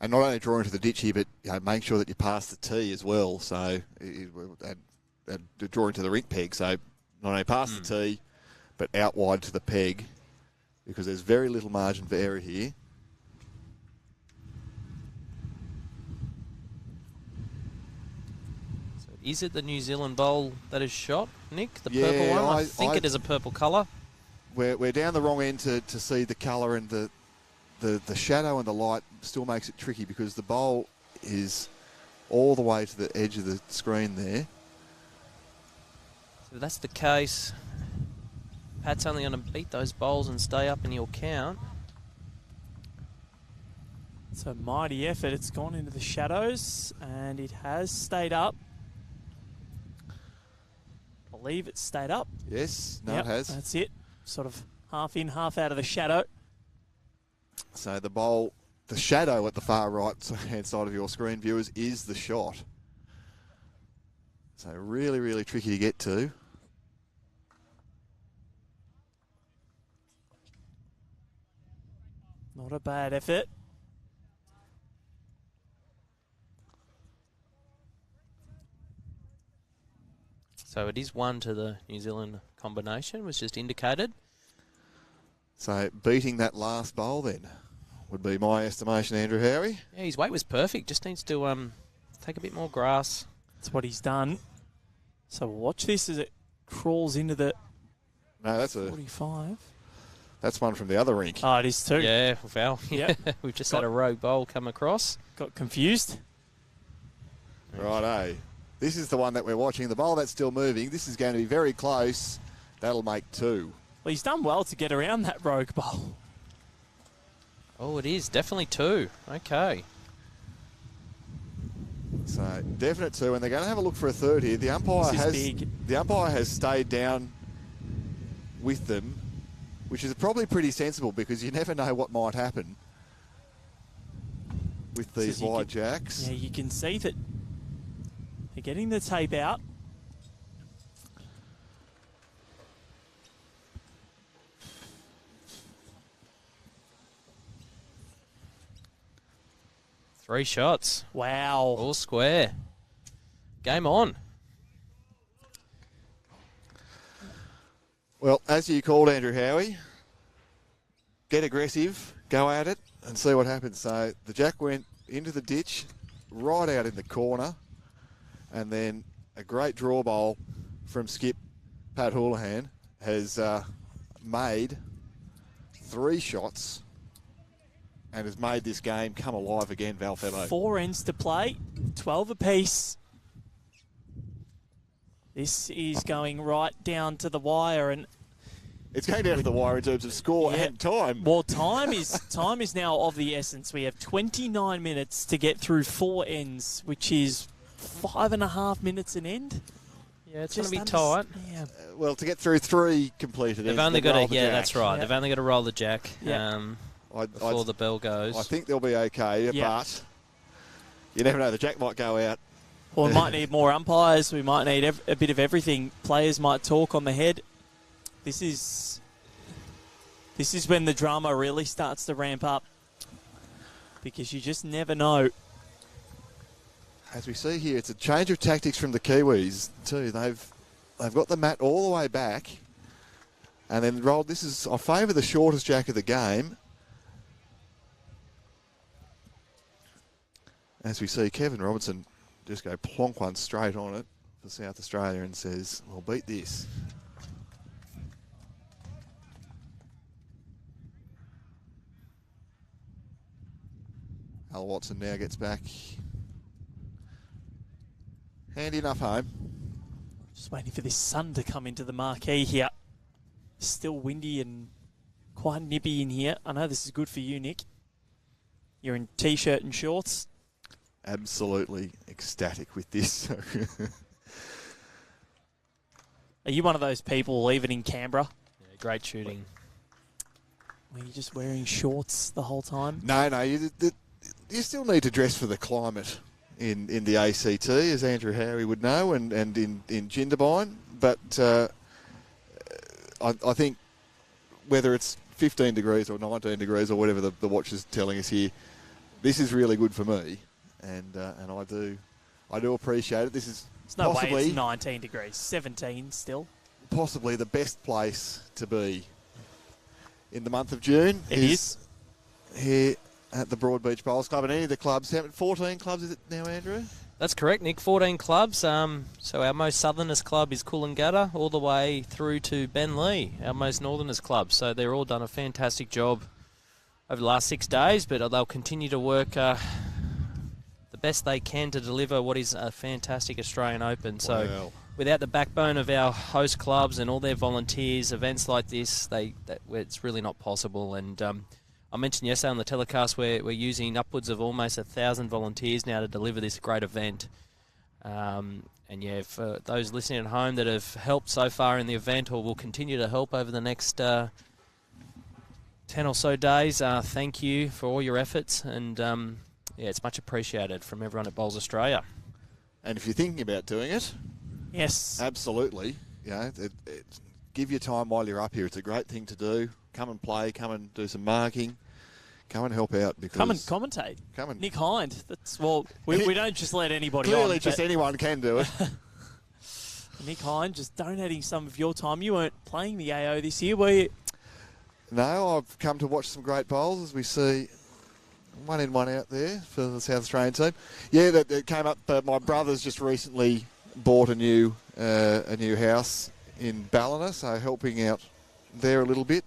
not only drawing to the ditch here, but make sure that you pass the tee as well. So drawing to the rink peg. So not only pass the tee, but out wide to the peg, because there's very little margin for error here. So is it the New Zealand bowl that is shot, Nick? The purple one? I think it is a purple colour. We're down the wrong end to see the colour, and the shadow and the light still makes it tricky because the bowl is all the way to the edge of the screen there. So if that's the case, Pat's only going to beat those bowls and stay up in your count. It's a mighty effort. It's gone into the shadows, and it has stayed up. I believe it's stayed up. Yes, no, Yep, it has. That's it. Sort of half in, half out of the shadow. So the bowl, the shadow at the far right hand side of your screen, viewers, is the shot. So really, really tricky to get to. Not a bad effort. So it is 1 to the New Zealand combination, was just indicated. So beating that last bowl then would be my estimation, Andrew Howie. Yeah, his weight was perfect. Just needs to take a bit more grass. That's what he's done. So watch this as it crawls into the No, that's 45. that's one from the other rink. Oh, it is too. Yeah, Val. Yep. We've just had a rogue bowl come across. Got confused. Righto. This is the one that we're watching. The bowl that's still moving. This is going to be very close. That'll make 2. Well, he's done well to get around that rogue bowl. Oh, it is. Definitely 2. Okay. So definite 2, and they're going to have a look for a third here. The umpire This is has big. the umpire has stayed down with them, which is probably pretty sensible because you never know what might happen with these wide jacks. Yeah, you can see that they're getting the tape out. Three shots. Wow. All square. Game on. Well, as you called, Andrew Howie, get aggressive, go at it, and see what happens. So the jack went into the ditch, right out in the corner, and then a great draw bowl from skip Pat Houlahan has made 3 shots and has made this game come alive again, Val Febo. 4 ends to play, 12 apiece. This is going right down to the wire, and It's going down to the wire in terms of score and time. well, time is now of the essence. We have 29 minutes to get through 4 ends, which is 5.5 minutes an end. Yeah, it's going to Just be under- tight. Yeah. Well, to get through 3 completed, They've ends, only then got roll to, the yeah, jack. that's right. Yeah. They've only got to roll the jack Yeah. before the bell goes. I think they'll be okay, Yeah. but you never know. The jack might go out. Well, we might need more umpires. We might need a bit of everything. Players might talk on the head. This is when the drama really starts to ramp up, because you just never know. As we see here, it's a change of tactics from the Kiwis too. They've got the mat all the way back, and then rolled. This is, I favour the shortest jack of the game. As we see, Kevin Robinson just go plonk one straight on it for South Australia and says, "Well, beat this." Al Watson now gets back. Handy enough home. Just waiting for this sun to come into the marquee here. Still windy and quite nippy in here. I know this is good for you, Nick. You're in T-shirt and shorts. Absolutely ecstatic with this. Are you one of those people, even in Canberra, Yeah, great shooting. where you're just wearing shorts the whole time? No, you still need to dress for the climate in the ACT, as Andrew Howie would know, and in Jindabyne. But I think whether it's 15 degrees or 19 degrees or whatever the watch is telling us here, this is really good for me, and I do appreciate it. This is It's no way possibly it's 19 degrees. 17 still. possibly the best place to be in the month of June. It is. Here at the Broadbeach Bowls Club, and any of the clubs, 14 clubs is it now, Andrew? That's correct, Nick. 14 clubs. So our most southernest club is Coolangatta, all the way through to Benlee, our most northernest club. So they're all done a fantastic job over the last 6 days, but they'll continue to work the best they can to deliver what is a fantastic Australian Open. So Wow. without the backbone of our host clubs and all their volunteers, events like this, it's really not possible. And I mentioned yesterday on the telecast we're using upwards of almost 1,000 volunteers now to deliver this great event. And yeah, for those listening at home that have helped so far in the event or will continue to help over the next 10 or so days, thank you for all your efforts. And yeah, it's much appreciated from everyone at Bowls Australia. And if you're thinking about doing it, Yes. absolutely. You know, give your time while you're up here. It's a great thing to do. Come and play. Come and do some marking. Come and help out. Because Come and commentate. Nick Hind. We don't just let anybody on. Clearly, just anyone can do it. Nick Hind, just donating some of your time. You weren't playing the AO this year, were you? No, I've come to watch some great bowls as we see one in, one out there for the South Australian team. Yeah, that came up. My brother's just recently bought a new house in Ballina, so helping out there a little bit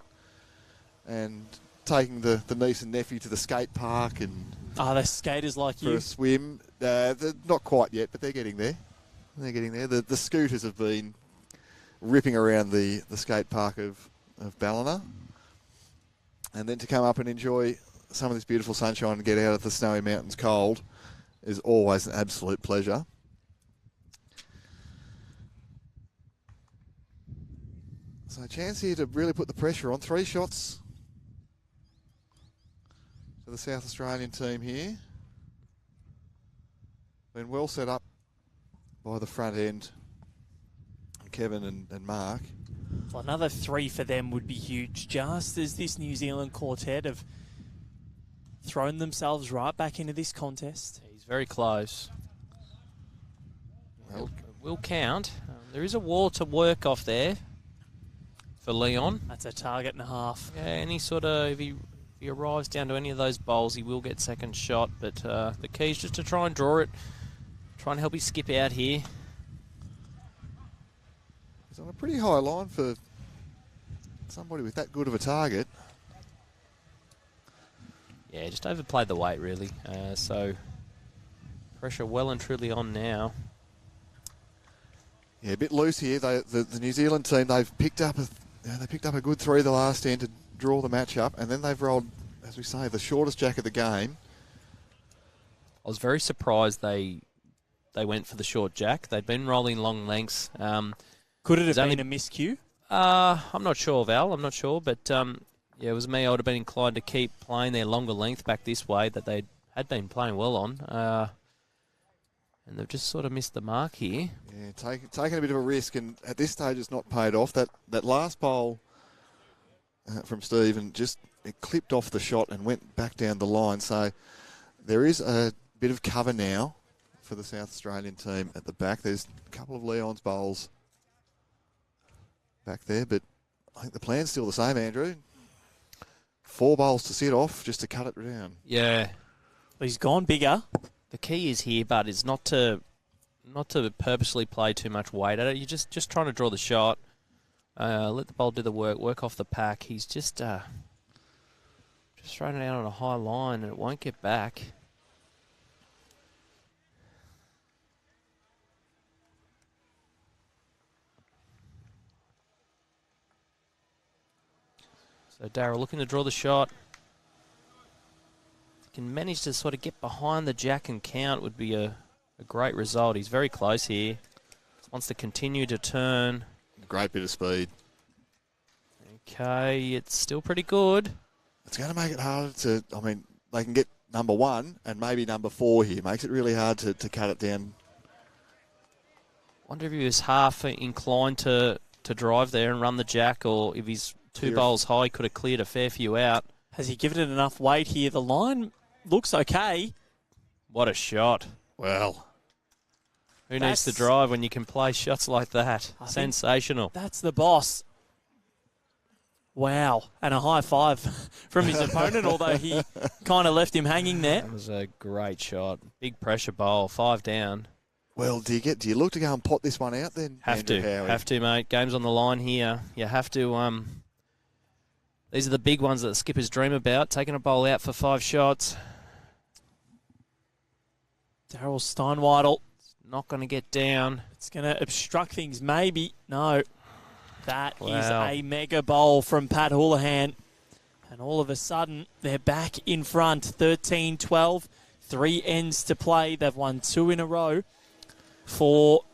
and taking the niece and nephew to the skate park and they're skaters like for you. a swim. They're not quite yet, but they're getting there. They're getting there. The scooters have been ripping around the skate park of Ballina. And then to come up and enjoy some of this beautiful sunshine and get out of the snowy mountains cold is always an absolute pleasure. So a chance here to really put the pressure on. 3 shots for the South Australian team here. Been well set up by the front end, Kevin and Mark. Well, another 3 for them would be huge, just as this New Zealand quartet have thrown themselves right back into this contest. He's very close. Will count. There is a wall to work off there for Leon. That's a target and a half. Yeah, any sort of, if he arrives down to any of those bowls, he will get second shot. But the key is just to try and draw it, try and help you skip out here. He's on a pretty high line for somebody with that good of a target. Yeah, just overplayed the weight, really. So pressure well and truly on now. Yeah, a bit loose here. The New Zealand team, they've picked up a good 3 the last end to draw the match up, and then they've rolled, as we say, the shortest jack of the game. I was very surprised they went for the short jack. They'd been rolling long lengths. Could it have been a miscue? I'm not sure, Val. I'm not sure, but yeah, it was me. I would have been inclined to keep playing their longer length back this way that they had been playing well on. And they've just sort of missed the mark here. Yeah, taking a bit of a risk, and at this stage it's not paid off. That last bowl from Stephen it clipped off the shot and went back down the line. So there is a bit of cover now for the South Australian team at the back. There's a couple of Leon's bowls back there, but I think the plan's still the same, Andrew. 4 bowls to sit off just to cut it down. Yeah. Well, he's gone bigger. The key is here, but is not to purposely play too much weight at it. You're just trying to draw the shot. Let the bowl do the work off the pack. He's just throwing it out on a high line and it won't get back. So Daryl looking to draw the shot. Can manage to sort of get behind the jack and count would be a great result. He's very close here. Wants to continue to turn. Great bit of speed. Okay, it's still pretty good. It's going to make it harder to, they can get number 1 and maybe number 4 here. Makes it really hard to cut it down. Wonder if he was half inclined to drive there and run the jack, or if he's 2 bowls high, could have cleared a fair few out. Has he given it enough weight here? The line looks okay. What a shot. Well, who needs to drive when you can play shots like that? Sensational. That's the boss. Wow. And a high five from his opponent, although he kind of left him hanging there. That was a great shot. Big pressure bowl, 5 down. Well, do you look to go and pot this one out then? Have to, mate. Game's on the line here. You have to. These are the big ones that the skippers dream about. Taking a bowl out for 5 shots. Daryl Steinwedel. Not going to get down. It's going to obstruct things, maybe. No. That is Wow. a mega bowl from Pat Houlahan. And all of a sudden, they're back in front. 13-12. 3 ends to play. They've won 2 in a row for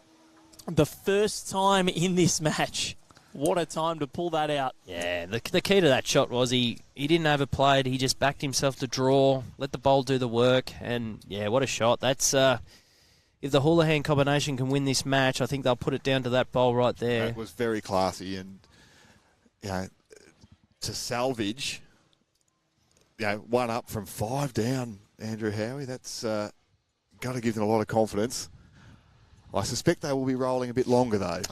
the first time in this match. What a time to pull that out. Yeah, the key to that shot was he didn't overplay it. He just backed himself to draw, let the bowl do the work. And, yeah, what a shot. That's if the Houlahan combination can win this match, I think they'll put it down to that bowl right there. That was very classy. And, you know, to salvage, you know, 1 up from 5 down, Andrew Howie, that's got to give them a lot of confidence. I suspect they will be rolling a bit longer, though.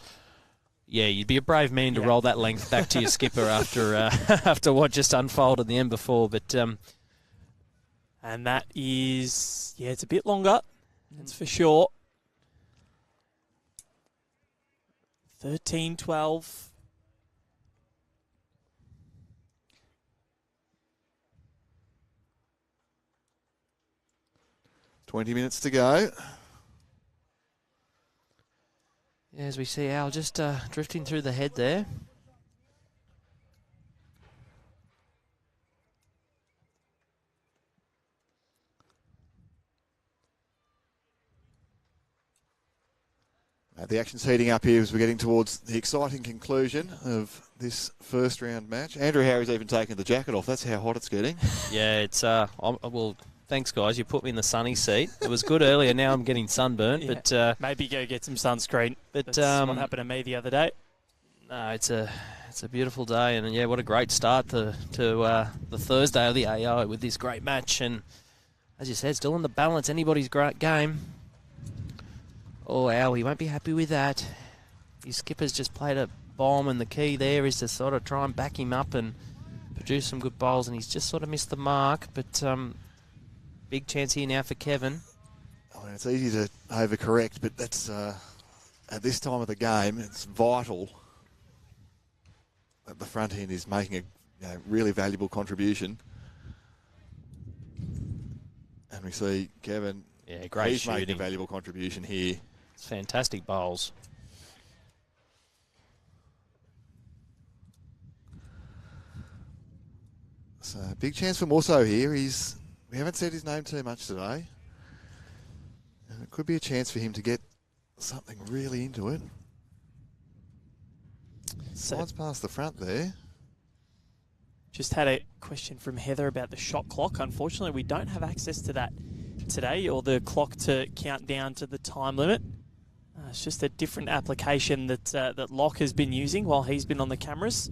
Yeah, you'd be a brave man to roll that length back to your skipper after after what just unfolded the end before. But and that is, yeah, it's a bit longer. That's for sure. 13-12. $20 to go. yeah, as we see Al just drifting through the head there. The action's heating up here as we're getting towards the exciting conclusion of this first round match. Andrew Howie's even taken the jacket off. That's how hot it's getting. Yeah, it's well. Thanks, guys. You put me in the sunny seat. It was good earlier. Now I'm getting sunburnt. Yeah. But Maybe go get some sunscreen. But, That's what happened to me the other day. no, it's a beautiful day, and yeah, what a great start to the Thursday of the AO with this great match. And as you said, still in the balance. Anybody's great game. Oh, Al, he won't be happy with that. His skipper's just played a bomb, and the key there is to sort of try and back him up and produce some good bowls, and he's just sort of missed the mark. But big chance here now for Kevin. I mean, it's easy to overcorrect, but that's at this time of the game, it's vital that the front end is making a really valuable contribution. And we see Kevin, Yeah, great he's making a shooting. valuable contribution here. It's fantastic bowls. So big chance for Morso here. We haven't said his name too much today. And it could be a chance for him to get something really into it. Slides past the front there. Just had a question from Heather about the shot clock. Unfortunately, we don't have access to that today, or the clock to count down to the time limit. It's just a different application that Locke has been using while he's been on the cameras.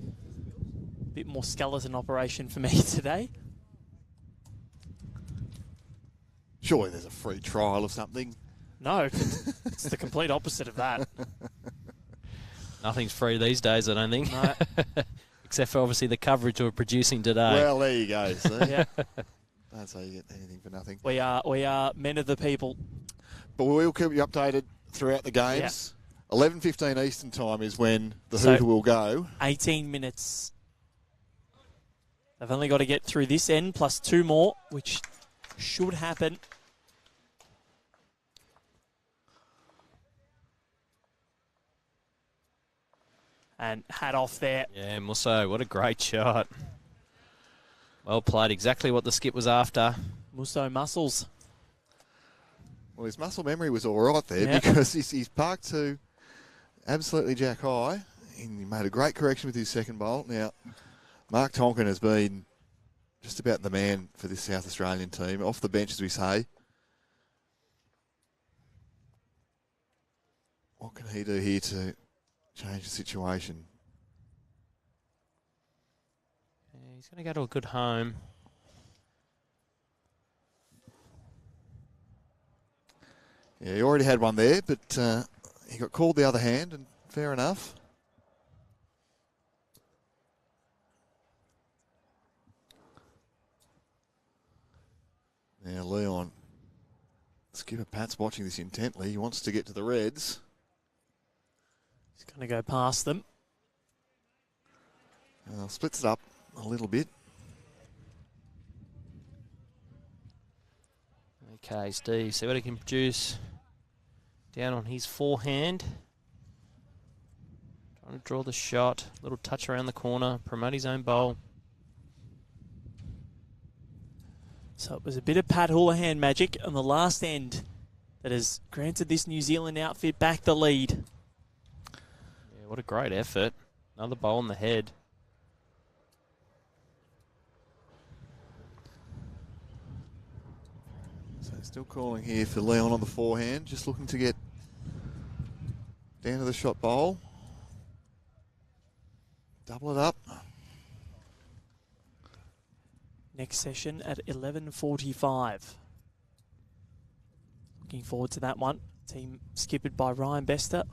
A bit more skeleton operation for me today. Surely there's a free trial of something. No, it's the complete opposite of that. Nothing's free these days, I don't think. No. Except for obviously the coverage we're producing today. Well, there you go. See? Yeah. Don't say you get anything for nothing. We are men of the people. But we'll keep you updated throughout the games. 11:15 Eastern time is when the So- hooter will go. 18 minutes. They've only got to get through this end plus 2 more, which should happen. And hat off there. Yeah, Musso, what a great shot. Well played, exactly what the skip was after. Musso muscles. Well, his muscle memory was all right there Yeah. because he's parked to absolutely jack high. And he made a great correction with his second bowl. Now, Mark Tonkin has been just about the man for this South Australian team. Off the bench, as we say. What can he do here to change the situation? Yeah, he's going to go to a good home. Yeah, he already had one there, but he got called the other hand, and fair enough. Now, Leon, skipper Pat's watching this intently. He wants to get to the Reds. He's going to go past them. Splits it up a little bit. Okay, Steve, see what he can produce down on his forehand. Trying to draw the shot. Little touch around the corner. Promote his own bowl. So it was a bit of Pat Houlahan magic on the last end that has granted this New Zealand outfit back the lead. Yeah, what a great effort. Another bowl on the head. So still calling here for Leon on the forehand, just looking to get down to the shot bowl. Double it up. Next session at 11:45. Looking forward to that one. Team skippered by Ryan Bester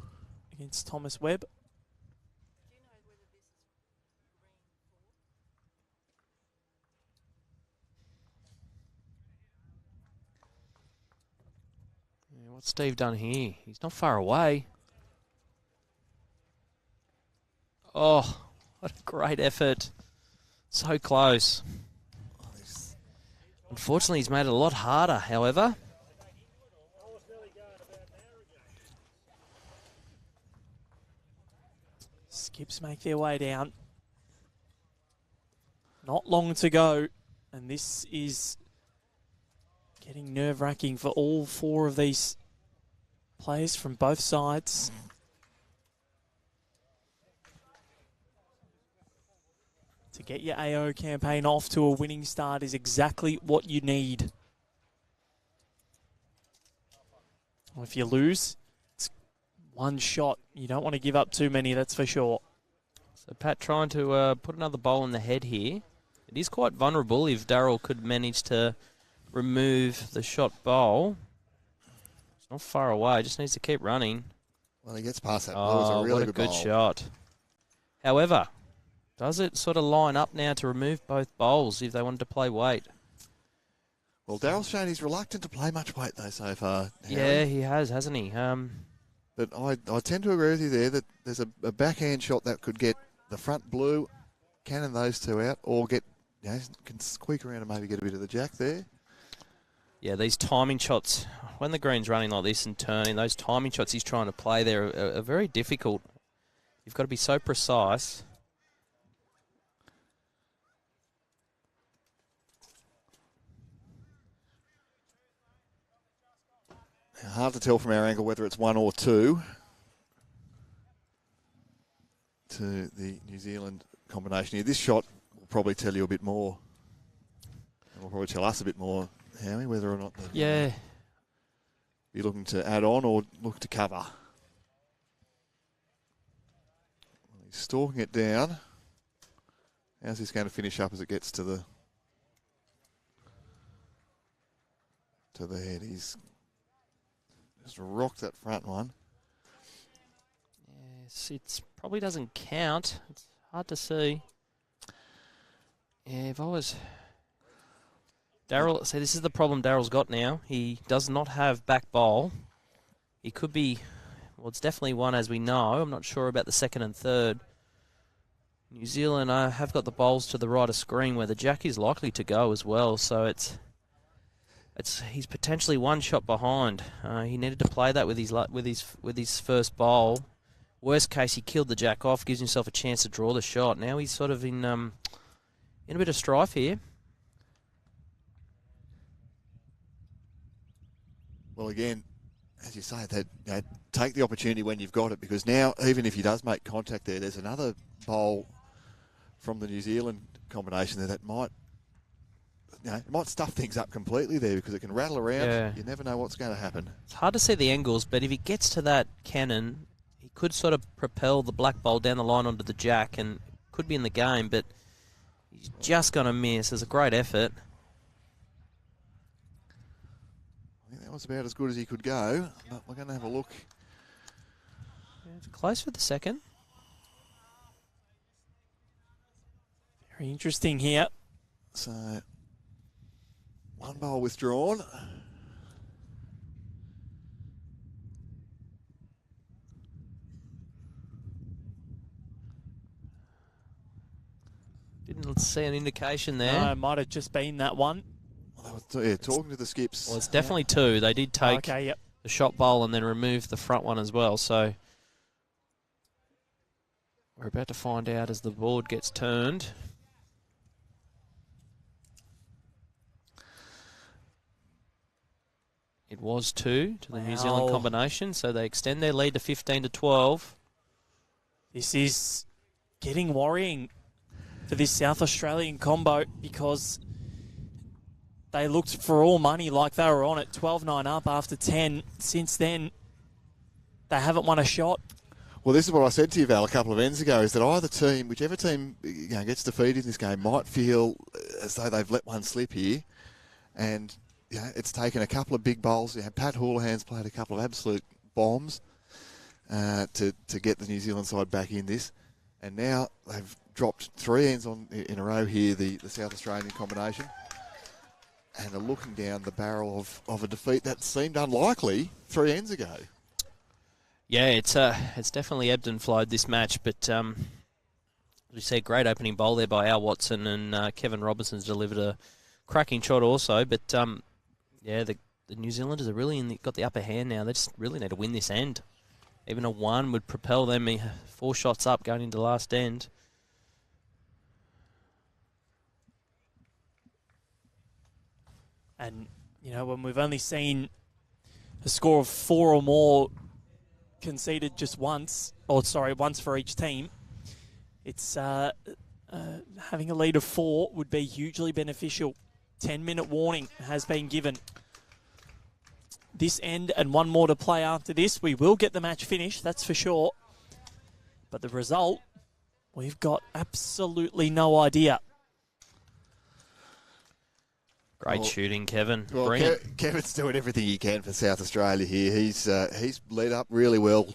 against Thomas Webb. Yeah, what's Steve done here? He's not far away. Oh, what a great effort. So close. Unfortunately, he's made it a lot harder, however. Skips make their way down. Not long to go, and this is getting nerve-wracking for all four of these players from both sides. To get your AO campaign off to a winning start is exactly what you need. Well, if you lose, it's one shot. You don't want to give up too many, that's for sure. So Pat trying to put another bowl in the head here. It is quite vulnerable if Daryl could manage to remove the shot bowl. It's not far away, just needs to keep running. Well, he gets past that. That was a really what a good good bowl. shot. However, does it sort of line up now to remove both bowls if they wanted to play weight? Well, Daryl's shown he's reluctant to play much weight, though, so far. Yeah, Harry. he has, hasn't he? But I tend to agree with you there that there's a backhand shot that could get the front blue, cannon those two out, or get, you know, can squeak around and maybe get a bit of the jack there. Yeah, these timing shots, when the green's running like this and turning, those timing shots he's trying to play there are very difficult. You've got to be so precise. Hard to tell from our angle whether it's one or two to the New Zealand combination here. This shot will probably tell you a bit more. And will probably tell us a bit more, Howie, whether or not they'll be looking to add on or look to cover. He's stalking it down. How's this going to finish up as it gets to the head? He's just rocked that front one. Yes, it probably doesn't count. It's hard to see. Yeah, if I was Daryl, see, this is the problem Daryl's got now. He does not have back bowl. He could be, well, it's definitely one as we know. I'm not sure about the second and third. New Zealand have got the bowls to the right of screen where the jack is likely to go as well. So he's potentially one shot behind. He needed to play that with his first bowl. Worst case, he killed the jack off, gives himself a chance to draw the shot. Now he's sort of in a bit of strife here. Well, again, as you say, that take the opportunity when you've got it, because now, even if he does make contact there, there's another bowl from the New Zealand combination there that might, it might stuff things up completely there because it can rattle around. Yeah. You never know what's going to happen. It's hard to see the angles, but if he gets to that cannon, he could sort of propel the black bowl down the line onto the jack and could be in the game, but he's just going to miss. It's a great effort. I think that was about as good as he could go, but we're going to have a look. Yeah, it's close for the second. Very interesting here. So, one bowl withdrawn. Didn't see an indication there. No, it might have just been that one. Well, Yeah, talking to the skips. Well, it's definitely two. They did take Okay, yep. the shot bowl and then remove the front one as well. So we're about to find out as the board gets turned. It was 2 to the New Zealand combination, so they extend their lead to 15-12. This is getting worrying for this South Australian combo because they looked for all money like they were on it, 12-9 up after 10. Since then, they haven't won a shot. Well, this is what I said to you, Val, a couple of ends ago, is that either team, whichever team gets defeated in this game, might feel as though they've let one slip here. And it's taken a couple of big bowls. Pat Houlahan's played a couple of absolute bombs to get the New Zealand side back in this. And now they've dropped 3 ends in a row here, the South Australian combination. And are looking down the barrel of a defeat that seemed unlikely 3 ends ago. Yeah, it's definitely ebbed and flowed this match, but as you see, great opening bowl there by Al Watson, and Kevin Robinson's delivered a cracking shot also. But yeah, the New Zealanders are really got the upper hand now. They just really need to win this end. Even a 1 would propel them 4 shots up going into the last end. And, when we've only seen a score of 4 or more conceded just once, once for each team, it's having a lead of 4 would be hugely beneficial. 10-minute warning has been given. This end and 1 more to play after this. We will get the match finished, that's for sure. But the result, we've got absolutely no idea. Great shooting, Kevin. Well, Kevin's doing everything he can for South Australia here. He's led up really well,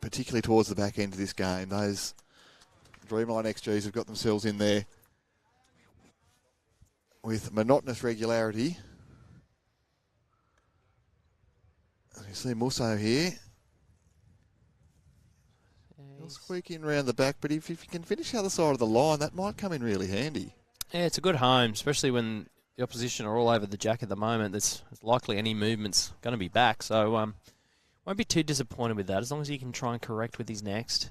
particularly towards the back end of this game. Those Dreamline XGs have got themselves in there with monotonous regularity. You see Musso here. He'll squeak in round the back, but if you can finish the other side of the line, that might come in really handy. Yeah, it's a good home, especially when the opposition are all over the jack at the moment. There's likely any movement's going to be back, so won't be too disappointed with that, as long as he can try and correct with his next.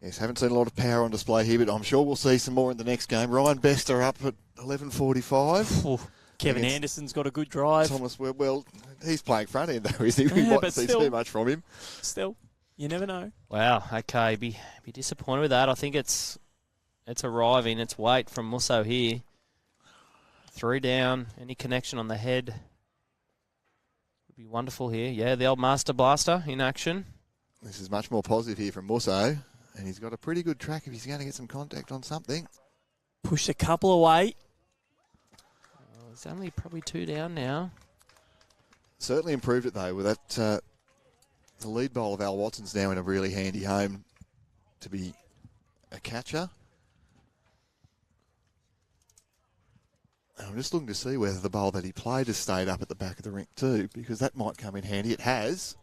Yes, haven't seen a lot of power on display here, but I'm sure we'll see some more in the next game. Ryan Bester up at 11:45. Kevin Anderson's got a good drive. Thomas, well, he's playing front end though, isn't he? We might see too much from him. Still, you never know. Wow, okay, be disappointed with that. I think it's arriving. It's weight from Musso here. 3 down, any connection on the head would be wonderful here. Yeah, the old Master Blaster in action. This is much more positive here from Musso, and he's got a pretty good track if he's going to get some contact on something. Push a couple away. It's only probably 2 down now. Certainly improved it though with that. The lead bowl of Al Watson's now in a really handy home to be a catcher. And I'm just looking to see whether the bowl that he played has stayed up at the back of the rink too, because that might come in handy. It has.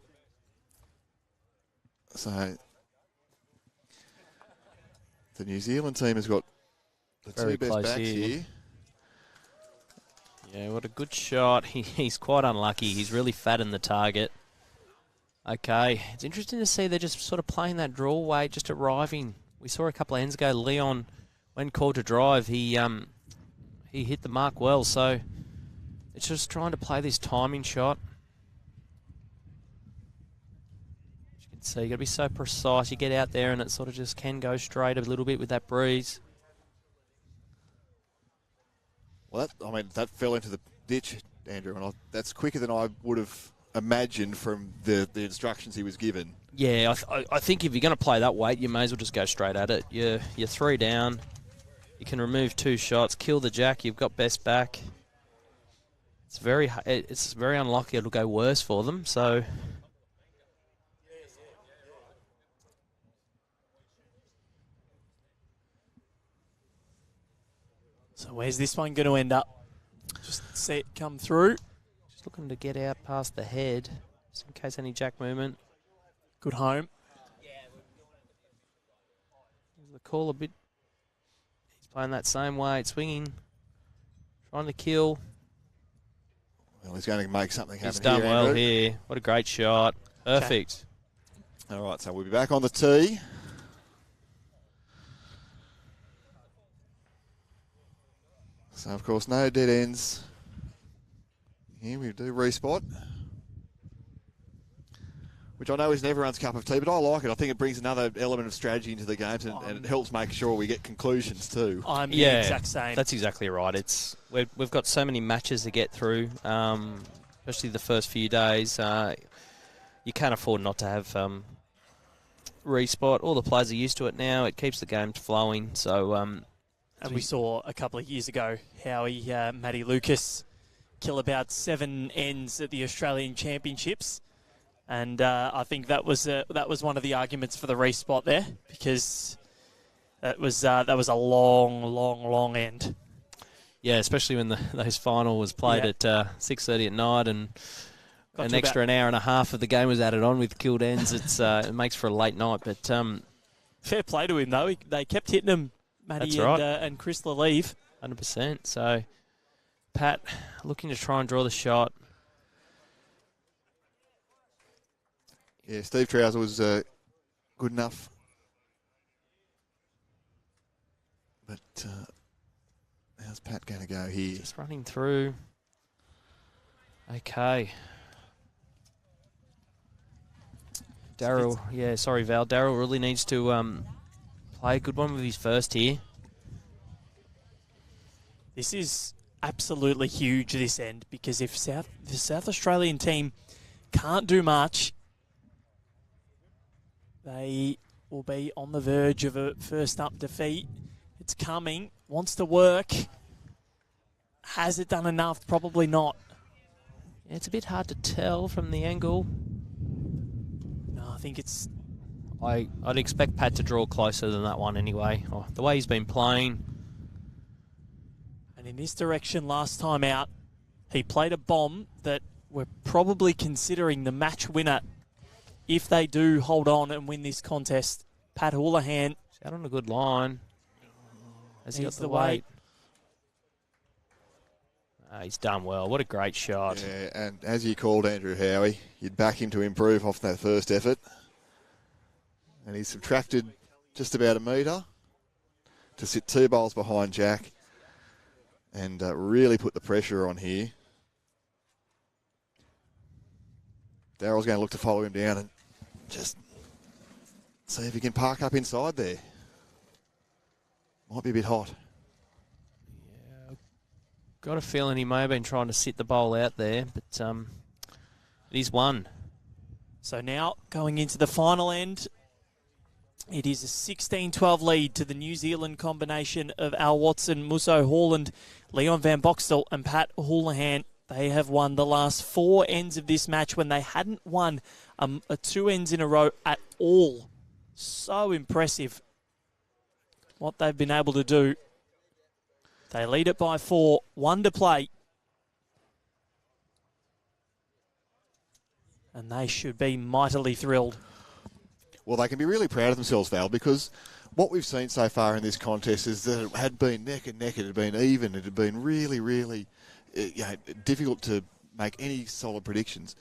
So the New Zealand team has got the Very 2 best close backs here. here. Yeah, what a good shot. He's quite unlucky. He's really fat in the target. Okay, it's interesting to see they're just sort of playing that draw weight, just arriving. We saw a couple of ends ago, Leon, when called to drive, he hit the mark well, so it's just trying to play this timing shot. As you can see, you've got to be so precise. You get out there and it sort of just can go straight a little bit with that breeze. Well, that fell into the ditch, Andrew, and that's quicker than I would have imagined from the instructions he was given. Yeah, I think if you're going to play that weight, you may as well just go straight at it. You're 3 down. You can remove 2 shots, kill the jack. You've got best back. It's very unlikely it'll go worse for them. So where's this one going to end up? Just see it come through. just looking to get out past the head, just in case any jack movement. Good home. call a bit. He's playing that same way, swinging, trying to kill. Well, he's going to make something happen. He's done here, well Andrew. here. What a great shot. Perfect. All right, so we'll be back on the tee. So, of course, no dead ends. Here we do respot, which I know isn't everyone's cup of tea, but I like it. I think it brings another element of strategy into the games, and it helps make sure we get conclusions too. I'm the exact same. That's exactly right. We've got so many matches to get through, especially the first few days. You can't afford not to have respot. All the players are used to it now. It keeps the games flowing. So, and we saw a couple of years ago how Matty Lucas kill about 7 ends at the Australian Championships, and I think that was one of the arguments for the respot there, because that was a long end. Yeah, especially when those final was played at 6:30 at night, and an extra an hour and a half of the game was added on with killed ends. It makes for a late night, but fair play to him though. They kept hitting him, Matty and Chris Lalive. 100%. So Pat looking to try and draw the shot. Yeah, Steve Trowse was good enough. But how's Pat going to go here? Just running through. Okay. Daryl, Val. Daryl really needs to play a good one with his first here. This is absolutely huge, this end, because if the South Australian team can't do much, they will be on the verge of a first-up defeat. It's coming, wants to work. Has it done enough? Probably not. Yeah, it's a bit hard to tell from the angle. No, I think it's... I'd expect Pat to draw closer than that one anyway. Oh, the way he's been playing. And in this direction last time out, he played a bomb that we're probably considering the match winner if they do hold on and win this contest. Pat Houlahan. He's out on a good line. Has he got the weight? He's done well. What a great shot. Yeah, and as you called Andrew Howie, you'd back him to improve off that first effort. And he subtracted just about a metre to sit 2 bowls behind Jack and really put the pressure on here. Daryl's going to look to follow him down and just see if he can park up inside there. Might be a bit hot. Yeah, got a feeling he may have been trying to sit the bowl out there, but he's won. So now going into the final end, it is a 16-12 lead to the New Zealand combination of Al Watson, Musso Haaland, Leon Van Boxtel and Pat Houlahan. They have won the last 4 ends of this match when they hadn't won 2 ends in a row at all. So impressive what they've been able to do. They lead it by 4, 1 to play. And they should be mightily thrilled. Well, they can be really proud of themselves, Val, because what we've seen so far in this contest is that it had been neck and neck, it had been even, it had been really, really difficult to make any solid predictions.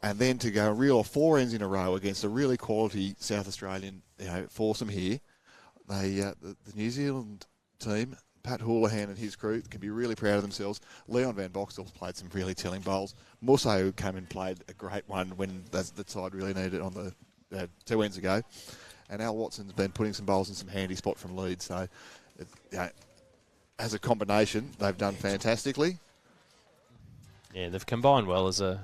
And then to go reel off 4 ends in a row against a really quality South Australian foursome here, the New Zealand team, Pat Houlahan and his crew, can be really proud of themselves. Leon Van Boxtel's played some really telling bowls. Musso came and played a great one when the side really needed it on the 2 ends ago. And Al Watson's been putting some bowls in some handy spot from lead. So, as a combination, they've done fantastically. Yeah, they've combined well as a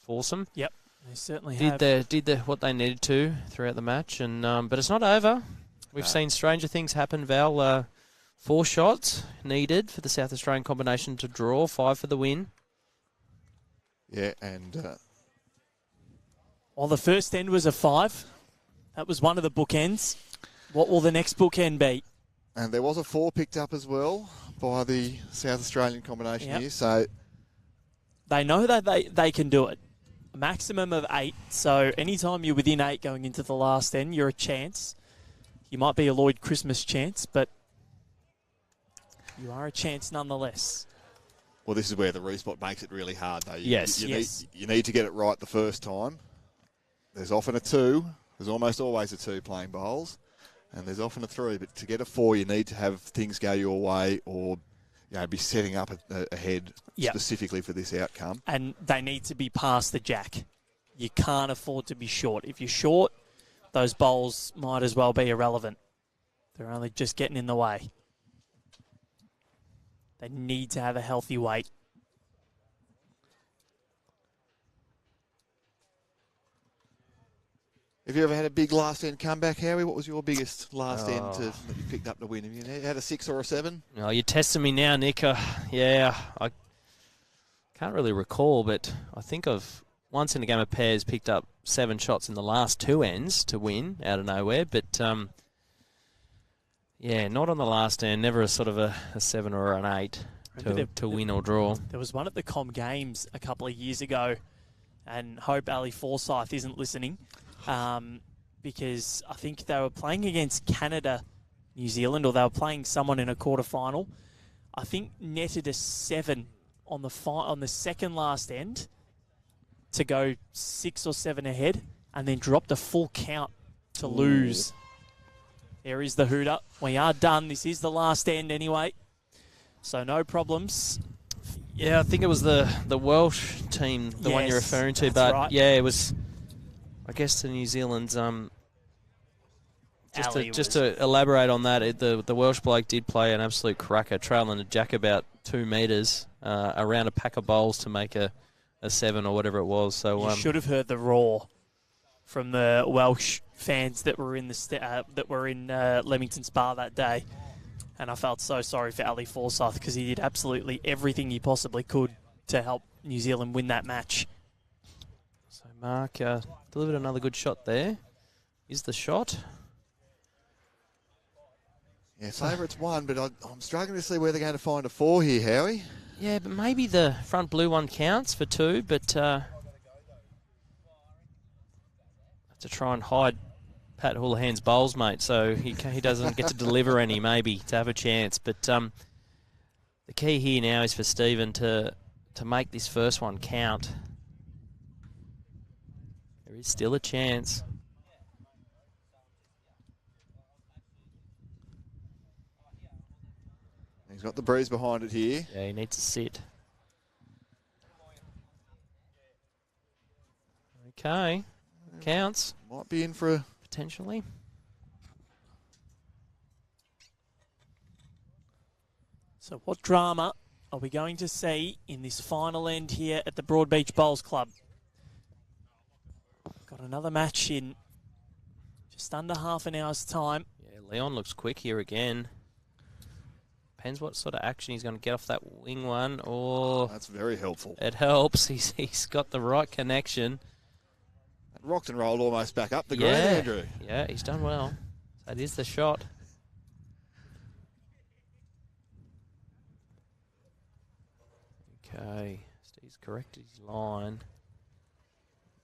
foursome. Yep, they certainly did what they needed to throughout the match, and but it's not over. We've seen stranger things happen, Val. 4 shots needed for the South Australian combination to draw, 5 for the win. Yeah, and well, the first end was a 5. That was one of the bookends. What will the next bookend be? And there was a 4 picked up as well by the South Australian combination here. So they know that they can do it. A maximum of 8. So anytime you're within 8 going into the last end, you're a chance. You might be a Lloyd Christmas chance, but you are a chance nonetheless. Well, this is where the respot makes it really hard, though. Yes. You need to get it right the first time. There's often a 2. There's almost always a 2 playing bowls. And there's often a 3. But to get a 4, you need to have things go your way or be setting up ahead specifically for this outcome. And they need to be past the jack. You can't afford to be short. If you're short, those bowls might as well be irrelevant. They're only just getting in the way. They need to have a healthy weight. Have you ever had a big last end comeback, Howie? What was your biggest last end that you picked up to win? Have you had a 6 or a 7? Oh, you're testing me now, Nick. Yeah, I can't really recall, but I think I've once in a game of pairs picked up 7 shots in the last 2 ends to win out of nowhere. But yeah, not on the last end. Never a sort of a 7 or an 8 to win or draw. There was one at the Com Games a couple of years ago, and hope Ali Forsyth isn't listening, because I think they were playing against Canada, New Zealand, or they were playing someone in a quarterfinal. I think netted a 7 on the second last end to go 6 or 7 ahead, and then dropped a full count to lose. There is the hooter. We are done. This is the last end anyway, so no problems. Yeah, I think it was the Welsh team, the one you're referring to. But right. yeah, it was, I guess, the New Zealand's. Just to elaborate on that, the Welsh bloke did play an absolute cracker, trailing a jack about 2 metres around a pack of bowls to make a 7 or whatever it was. So you should have heard the roar from the Welsh fans that were in Leamington Spa that day, and I felt so sorry for Ali Forsyth because he did absolutely everything he possibly could to help New Zealand win that match. So Mark delivered another good shot there. Is the shot? Yeah, favourites 1, but I'm struggling to see where they're going to find a 4 here, Howie. Yeah, but maybe the front blue one counts for 2, but have to try and hide Pat Houlahan's bowls, mate, so he doesn't get to deliver any, maybe, to have a chance. But the key here now is for Stephen to make this first one count. There is still a chance. He's got the breeze behind it here. Yeah, he needs to sit. Okay, counts. Might be in for a... Potentially. So what drama are we going to see in this final end here at the Broadbeach Bowls Club? Got another match in just under half an hour's time. Yeah, Leon looks quick here again. Depends what sort of action he's going to get off that wing one. Or that's very helpful. It helps. He's got the right connection. That rocked and rolled almost back up the green, Andrew. Yeah, he's done well. That is the shot. Okay, Steve's corrected his line.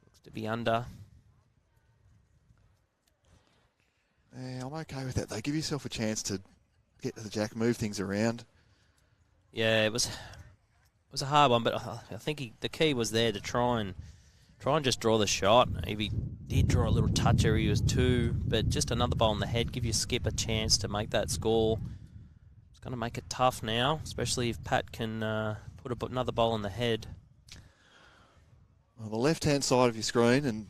Looks to be under. Yeah, I'm okay with that. They give yourself a chance to get to the jack, move things around. Yeah, it was a hard one, but I think the key was there to try and just draw the shot. If he did draw a little toucher, he was 2, but just another ball in the head, give your skip a chance to make that score. It's going to make it tough now, especially if Pat can put another ball in the head. On the left-hand side of your screen and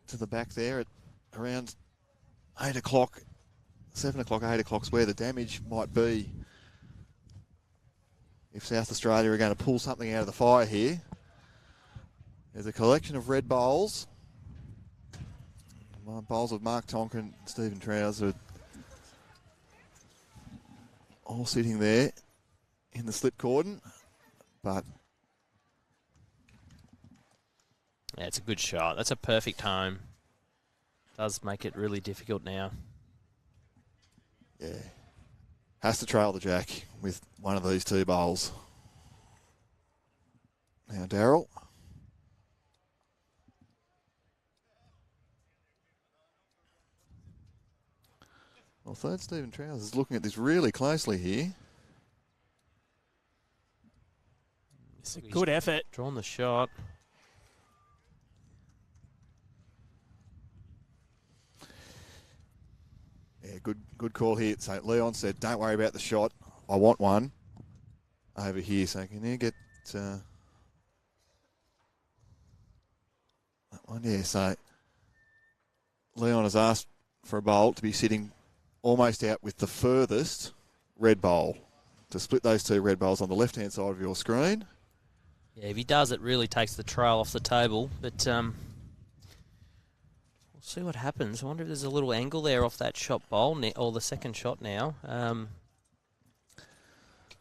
to the back there at around 8 o'clock, 7 o'clock, 8 o'clock's where the damage might be. If South Australia are going to pull something out of the fire here. There's a collection of red bowls. Bowls of Mark Tonkin, Stephen Trowse are all sitting there in the slip cordon. But yeah, it's a good shot. That's a perfect home. Does make it really difficult now. Yeah. Has to trail the jack with one of these 2 bowls. Now, Daryl. Well, third Stephen Trowse is looking at this really closely here. It's a good effort. Drawn the shot. Yeah, good call here. So Leon said, don't worry about the shot. I want one over here. So can you get that one? Yeah, so Leon has asked for a bowl to be sitting almost out with the furthest red bowl. To split those two red bowls on the left-hand side of your screen. Yeah, if he does, it really takes the trail off the table. But we'll see what happens. I wonder if there's a little angle there off that shot bowl, or the second shot now.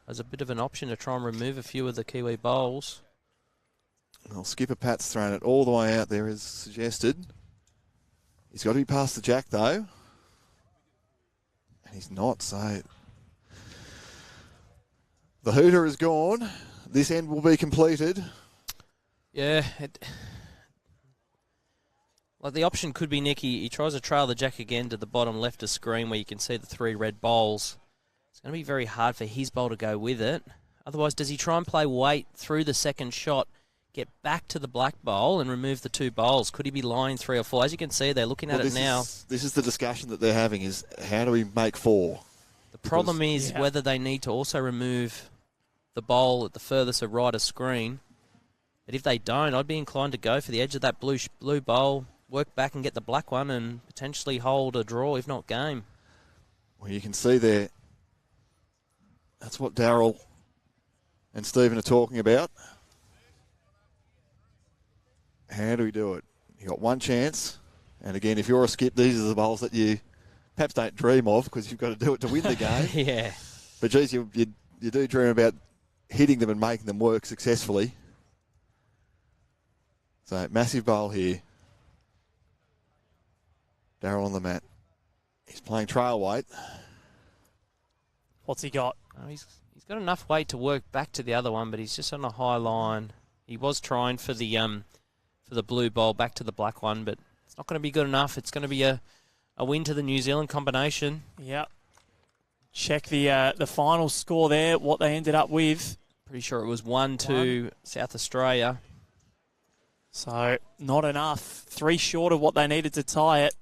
There's a bit of an option to try and remove a few of the Kiwi bowls. Well, skipper Pat's thrown it all the way out there as suggested. He's got to be past the jack, though. And he's not, so... The hooter is gone. This end will be completed. Yeah. Like the option could be, Nick, he tries to trail the jack again to the bottom left of screen where you can see the three red bowls. It's going to be very hard for his bowl to go with it. Otherwise, does he try and play weight through the second shot, get back to the black bowl and remove the two bowls? Could he be lying 3 or 4? As you can see, they're looking at it now. This is the discussion that they're having, is how do we make 4? The problem is whether they need to also remove the bowl at the furthest right of screen. But if they don't, I'd be inclined to go for the edge of that blue bowl, work back and get the black one and potentially hold a draw, if not game. Well, you can see there, that's what Daryl and Stephen are talking about. How do we do it? You got one chance. And again, if you're a skip, these are the bowls that you perhaps don't dream of because you've got to do it to win the game. Yeah. But geez, you do dream about hitting them and making them work successfully. So, massive bowl here. Daryl on the mat. He's playing trail weight. What's he got? Oh, he's got enough weight to work back to the other one, but he's just on a high line. He was trying for the blue bowl back to the black one, but it's not going to be good enough. It's going to be a win to the New Zealand combination. Yep. Check the final score there, what they ended up with. Pretty sure it was 1-2 South Australia. So, not enough. 3 short of what they needed to tie it.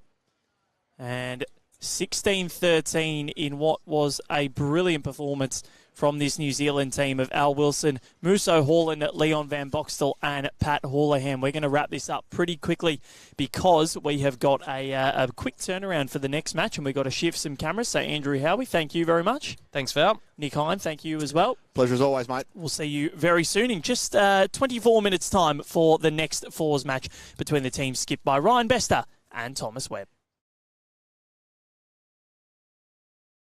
And 16-13 in what was a brilliant performance from this New Zealand team of Al Wilson, Muso Houlahan, Leon Van Boxtel and Pat Houlahan. We're going to wrap this up pretty quickly because we have got a quick turnaround for the next match and we've got to shift some cameras. So Andrew Howie, thank you very much. Thanks, Val. Nick Hine, thank you as well. Pleasure as always, mate. We'll see you very soon in just 24 minutes' time for the next fours match between the teams skipped by Ryan Bester and Thomas Webb.